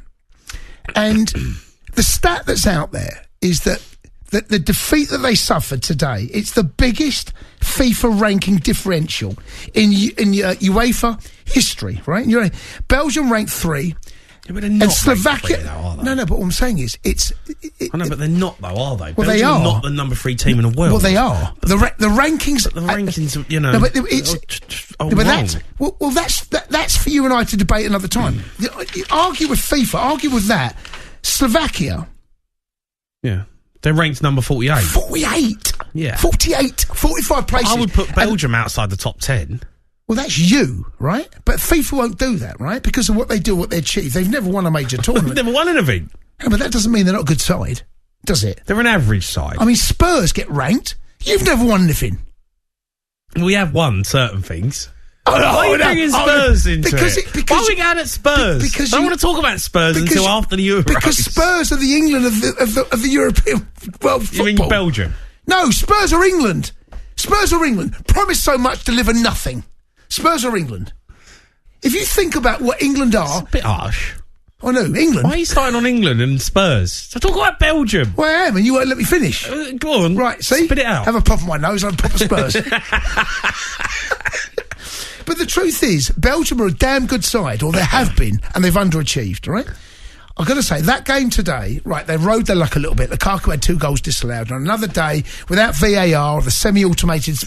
and the stat that's out there is that the defeat that they suffered today, it's the biggest FIFA ranking differential in UEFA history, right? Belgium ranked 3. Yeah, but they're not and Slovakia. Though, are they? No, but what I'm saying is, I know, but they're not though, are they? Well, Belgium they are not the number 3 team in the world. Well, they are. The rankings. But the rankings, No, but it's. That's for you and I to debate another time. You argue with FIFA. Argue with that. Slovakia. Yeah, they're ranked number 48. 48. Yeah. 48. 45 places. I would put Belgium outside the top 10. Well, that's you, right? But FIFA won't do that, right? Because of what they do, what they achieve. They've never won a major tournament. They've never won anything. Yeah, but that doesn't mean they're not a good side, does it? They're an average side. I mean, Spurs get ranked. You've never won anything. We have won certain things. Why are you bringing Spurs into it? Why are we going at Spurs? Because I don't want to talk about Spurs until after the Euros. Because Spurs are the England of the European world football. You mean Belgium? No, Spurs are England. Spurs are England. Promise so much, deliver nothing. Spurs are England. If you think about what England are... It's a bit harsh. I know, England. Why are you starting on England and Spurs? So talk about Belgium. Well, I am, and you won't let me finish. Go on. Right, see? Spit it out. Have a pop on my nose, have a pop of Spurs. But the truth is, Belgium are a damn good side, or they have been, and they've underachieved, right? I've got to say, that game today, right, they rode their luck a little bit. Lukaku had 2 goals disallowed. On another day, without VAR, the semi-automated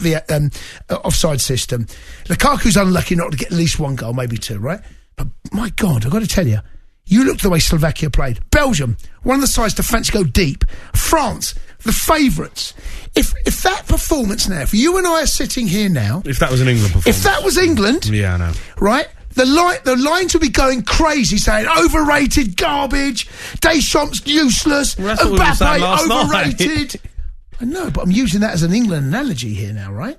offside system, Lukaku's unlucky not to get at least 1 goal, maybe 2, right? But, my God, I've got to tell you, you look at the way Slovakia played. Belgium, one of the sides to fancy go deep. France, the favourites. If that performance now, if you and I are sitting here now... If that was an England performance. If that was England... Yeah, I know. Right? The lines will be going crazy, saying overrated, garbage, Deschamps useless, Mbappe overrated. I know, but I'm using that as an England analogy here now, right?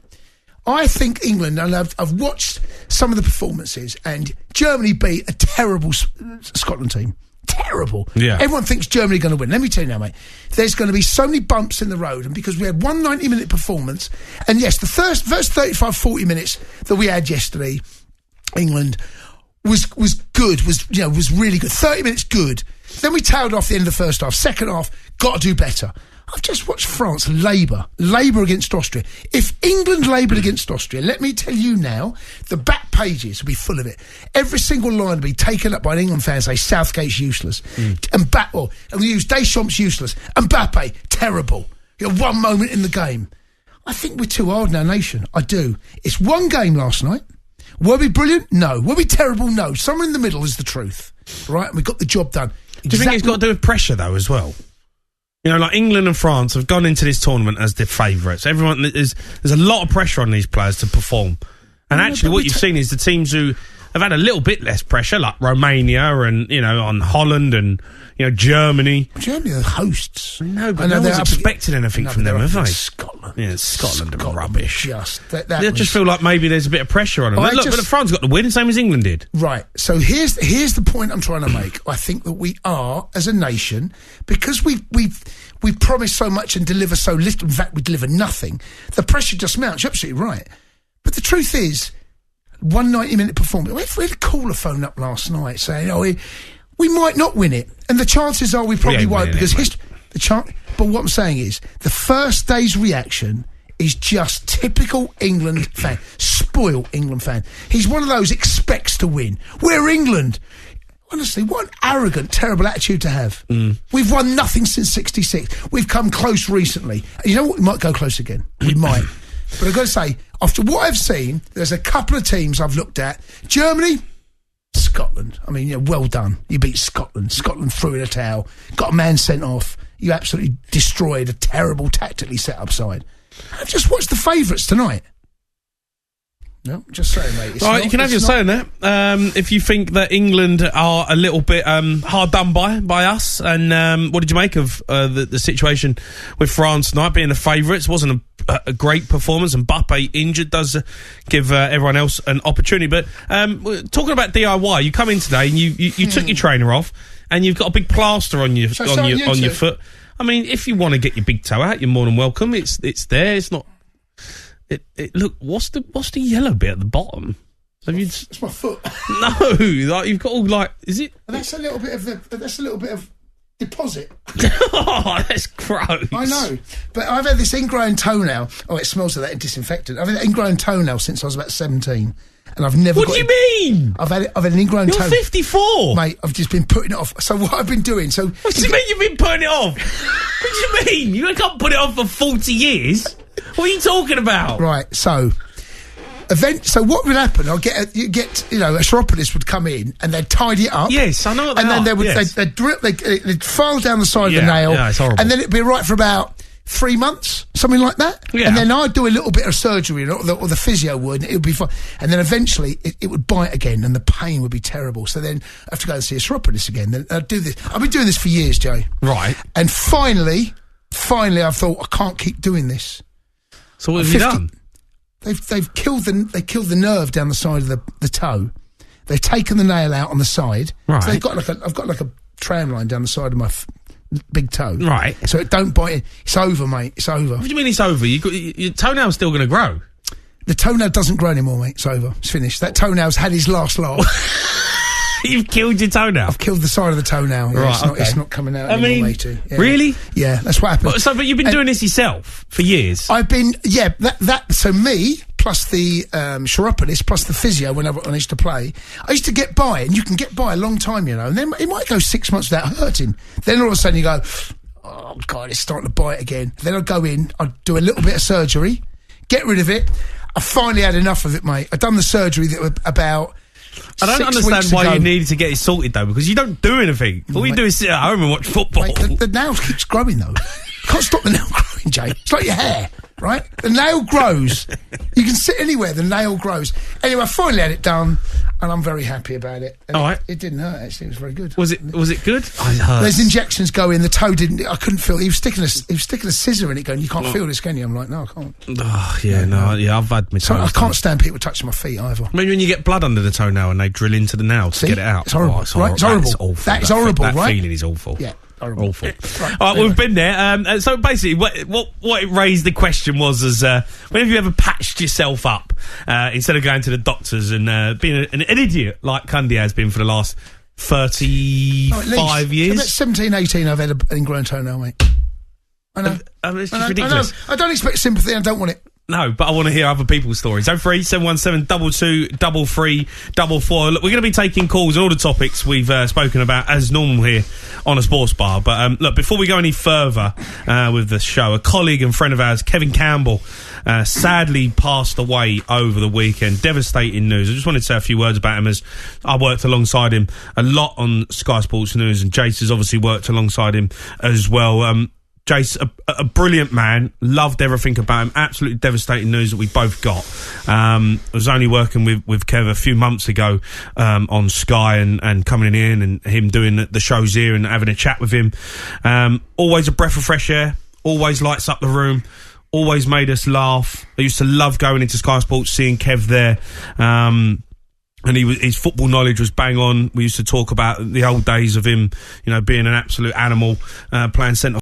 I think England, and I've watched some of the performances, and Germany beat a terrible Scotland team. Terrible. Yeah. Everyone thinks Germany are going to win. Let me tell you now, mate. There's going to be so many bumps in the road, and because we had one 90-minute performance, and yes, the first 35, 40 minutes that we had yesterday, England was good, was really good. 30 minutes good. Then we tailed off the end of the first half. Second half, got to do better. I've just watched France labour against Austria. If England laboured against Austria, let me tell you now, the back pages will be full of it. Every single line will be taken up by an England fan, say Southgate's useless, and we use Deschamps useless, Mbappe terrible. One moment in the game. I think we're too hard in our nation. I do. It's one game last night. Were we brilliant? No. Were we terrible? No. Somewhere in the middle is the truth. Right? And we got the job done. Do you think it's got to do with pressure, though, as well? You know, like England and France have gone into this tournament as the favourites. There's a lot of pressure on these players to perform. And actually what you've seen is the teams who have had a little bit less pressure, like Romania and, on Holland and, Germany. Germany are hosts. No, but no one's expecting anything from them, have they? Scotland. Yeah, Scotland are rubbish. They just feel like maybe there's a bit of pressure on them. But France got the win, same as England did. Right. So here's the point I'm trying to make. I think that we are, as a nation, because we promise so much and deliver so little, in fact we deliver nothing, the pressure just mounts. You're absolutely right. But the truth is, one 90-minute performance, if we had a caller phone up last night saying, we might not win it, and the chances are we probably won't, because but what I'm saying is, the first day's reaction is just typical England fan, spoiled England fan. He's one of those expects to win. We're England. Honestly, what an arrogant, terrible attitude to have. We've won nothing since '66. We've come close recently. And you know what? We might go close again. We might. But I've got to say, after what I've seen, there's a couple of teams I've looked at. Germany, Scotland. I mean, well done. You beat Scotland. Scotland threw in a towel. Got a man sent off. You absolutely destroyed a terrible, tactically set-up side. I've just watched the favourites tonight. No, just saying, mate. All right, you can have your say on that. If you think that England are a little bit hard done by us, and what did you make of the situation with France tonight being the favourites? Wasn't a great performance, and Mbappe injured does give everyone else an opportunity. But talking about DIY, you come in today and you took your trainer off, and you've got a big plaster on your foot. I mean, if you want to get your big toe out, you're more than welcome. It's there. It's not. Look, what's the yellow bit at the bottom? It's my foot. No, like you've got all is it? That's a little bit of deposit. Oh, that's gross. I know, but I've had this ingrown toenail. Oh, it smells of that disinfectant. I've had an ingrown toenail since I was about 17, and I've never. What do you mean? I've had an ingrown toenail. You're 54, mate. I've just been putting it off. So what I've been doing? So what do you mean you've been putting it off? What do you mean? You can't put it off for 40 years. What are you talking about? Right. So what would happen? A chiropodist would come in and they'd tidy it up. Yes, I know what they and are. then they'd file down the side of the nail. Yeah, it's horrible. And then it'd be right for about 3 months, something like that. Yeah. And then I'd do a little bit of surgery, or the physio would, and it would be fine. And then eventually it would bite again, and the pain would be terrible. So then I have to go and see a chiropodist again. Then I'd do this. I've been doing this for years, Joe. Right. And finally, I've thought I can't keep doing this. So what have you done? They've killed the nerve down the side of the toe. They've taken the nail out on the side. Right. So I've got like a tram line down the side of my big toe. Right. So it don't bite. It's over, mate. It's over. What do you mean it's over? Your toenail's still going to grow. The toenail doesn't grow anymore, mate. It's over. It's finished. That toenail's had his last laugh. You've killed your toenail? I've killed the side of the toenail. Yeah, right, it's not coming out anymore, matey. Yeah. Really? Yeah, that's what happened. But you've been doing this yourself for years? I've been, so me, plus the chiropodist, plus the physio when I used to play, I used to get by, and you can get by a long time, and then it might go 6 months without hurting. Then all of a sudden you go, oh, God, it's starting to bite again. Then I'd go in, I'd do a little bit of surgery, get rid of it. I finally had enough of it, mate. I'd done the surgery that was about... I don't understand why you needed to get it sorted, though, because you don't do anything. All you do is sit at home and watch football. Mate, the nail keeps growing, though. Can't stop the nail growing, Jay. It's like your hair, right? The nail grows. You can sit anywhere, the nail grows. Anyway, I finally had it done, and I'm very happy about it. And all right. It didn't hurt, actually. It was very good. Was it good? It hurt. Those injections go in, the toe didn't... I couldn't feel... He was sticking a scissor in it going, you can't feel this, can you? I'm like, no, I can't. Oh, yeah, I've had my toes I can't stand people touching my feet, either. I mean, when you get blood under the toenail and they drill into the nail to get it out. It's horrible, right? It's horrible. That's awful. That is horrible, right? That feeling is awful. Yeah. Horrible. Awful. Right, all right, we've been there. So basically, what it raised the question was, whenever you ever patched yourself up, instead of going to the doctors and being an idiot like Cundy has been for the last 35 years. About 17, 18, I've had an ingrown toenail, mate. I know. It's just ridiculous. I don't expect sympathy. I don't want it. No, but I want to hear other people's stories. 03 717 22 33 44. Look, we're going to be taking calls on all the topics we've spoken about as normal here on a sports bar. But look, before we go any further with the show, a colleague and friend of ours, Kevin Campbell, sadly passed away over the weekend. Devastating news. I just wanted to say a few words about him, as I worked alongside him a lot on Sky Sports News, and Jace has obviously worked alongside him as well. Jace, a brilliant man, loved everything about him. Absolutely devastating news that we both got. I was only working with Kev a few months ago on Sky and coming in and him doing the shows here and having a chat with him. Always a breath of fresh air, always lights up the room, always made us laugh. I used to love going into Sky Sports, seeing Kev there. And his football knowledge was bang on. We used to talk about the old days of him, being an absolute animal, playing centre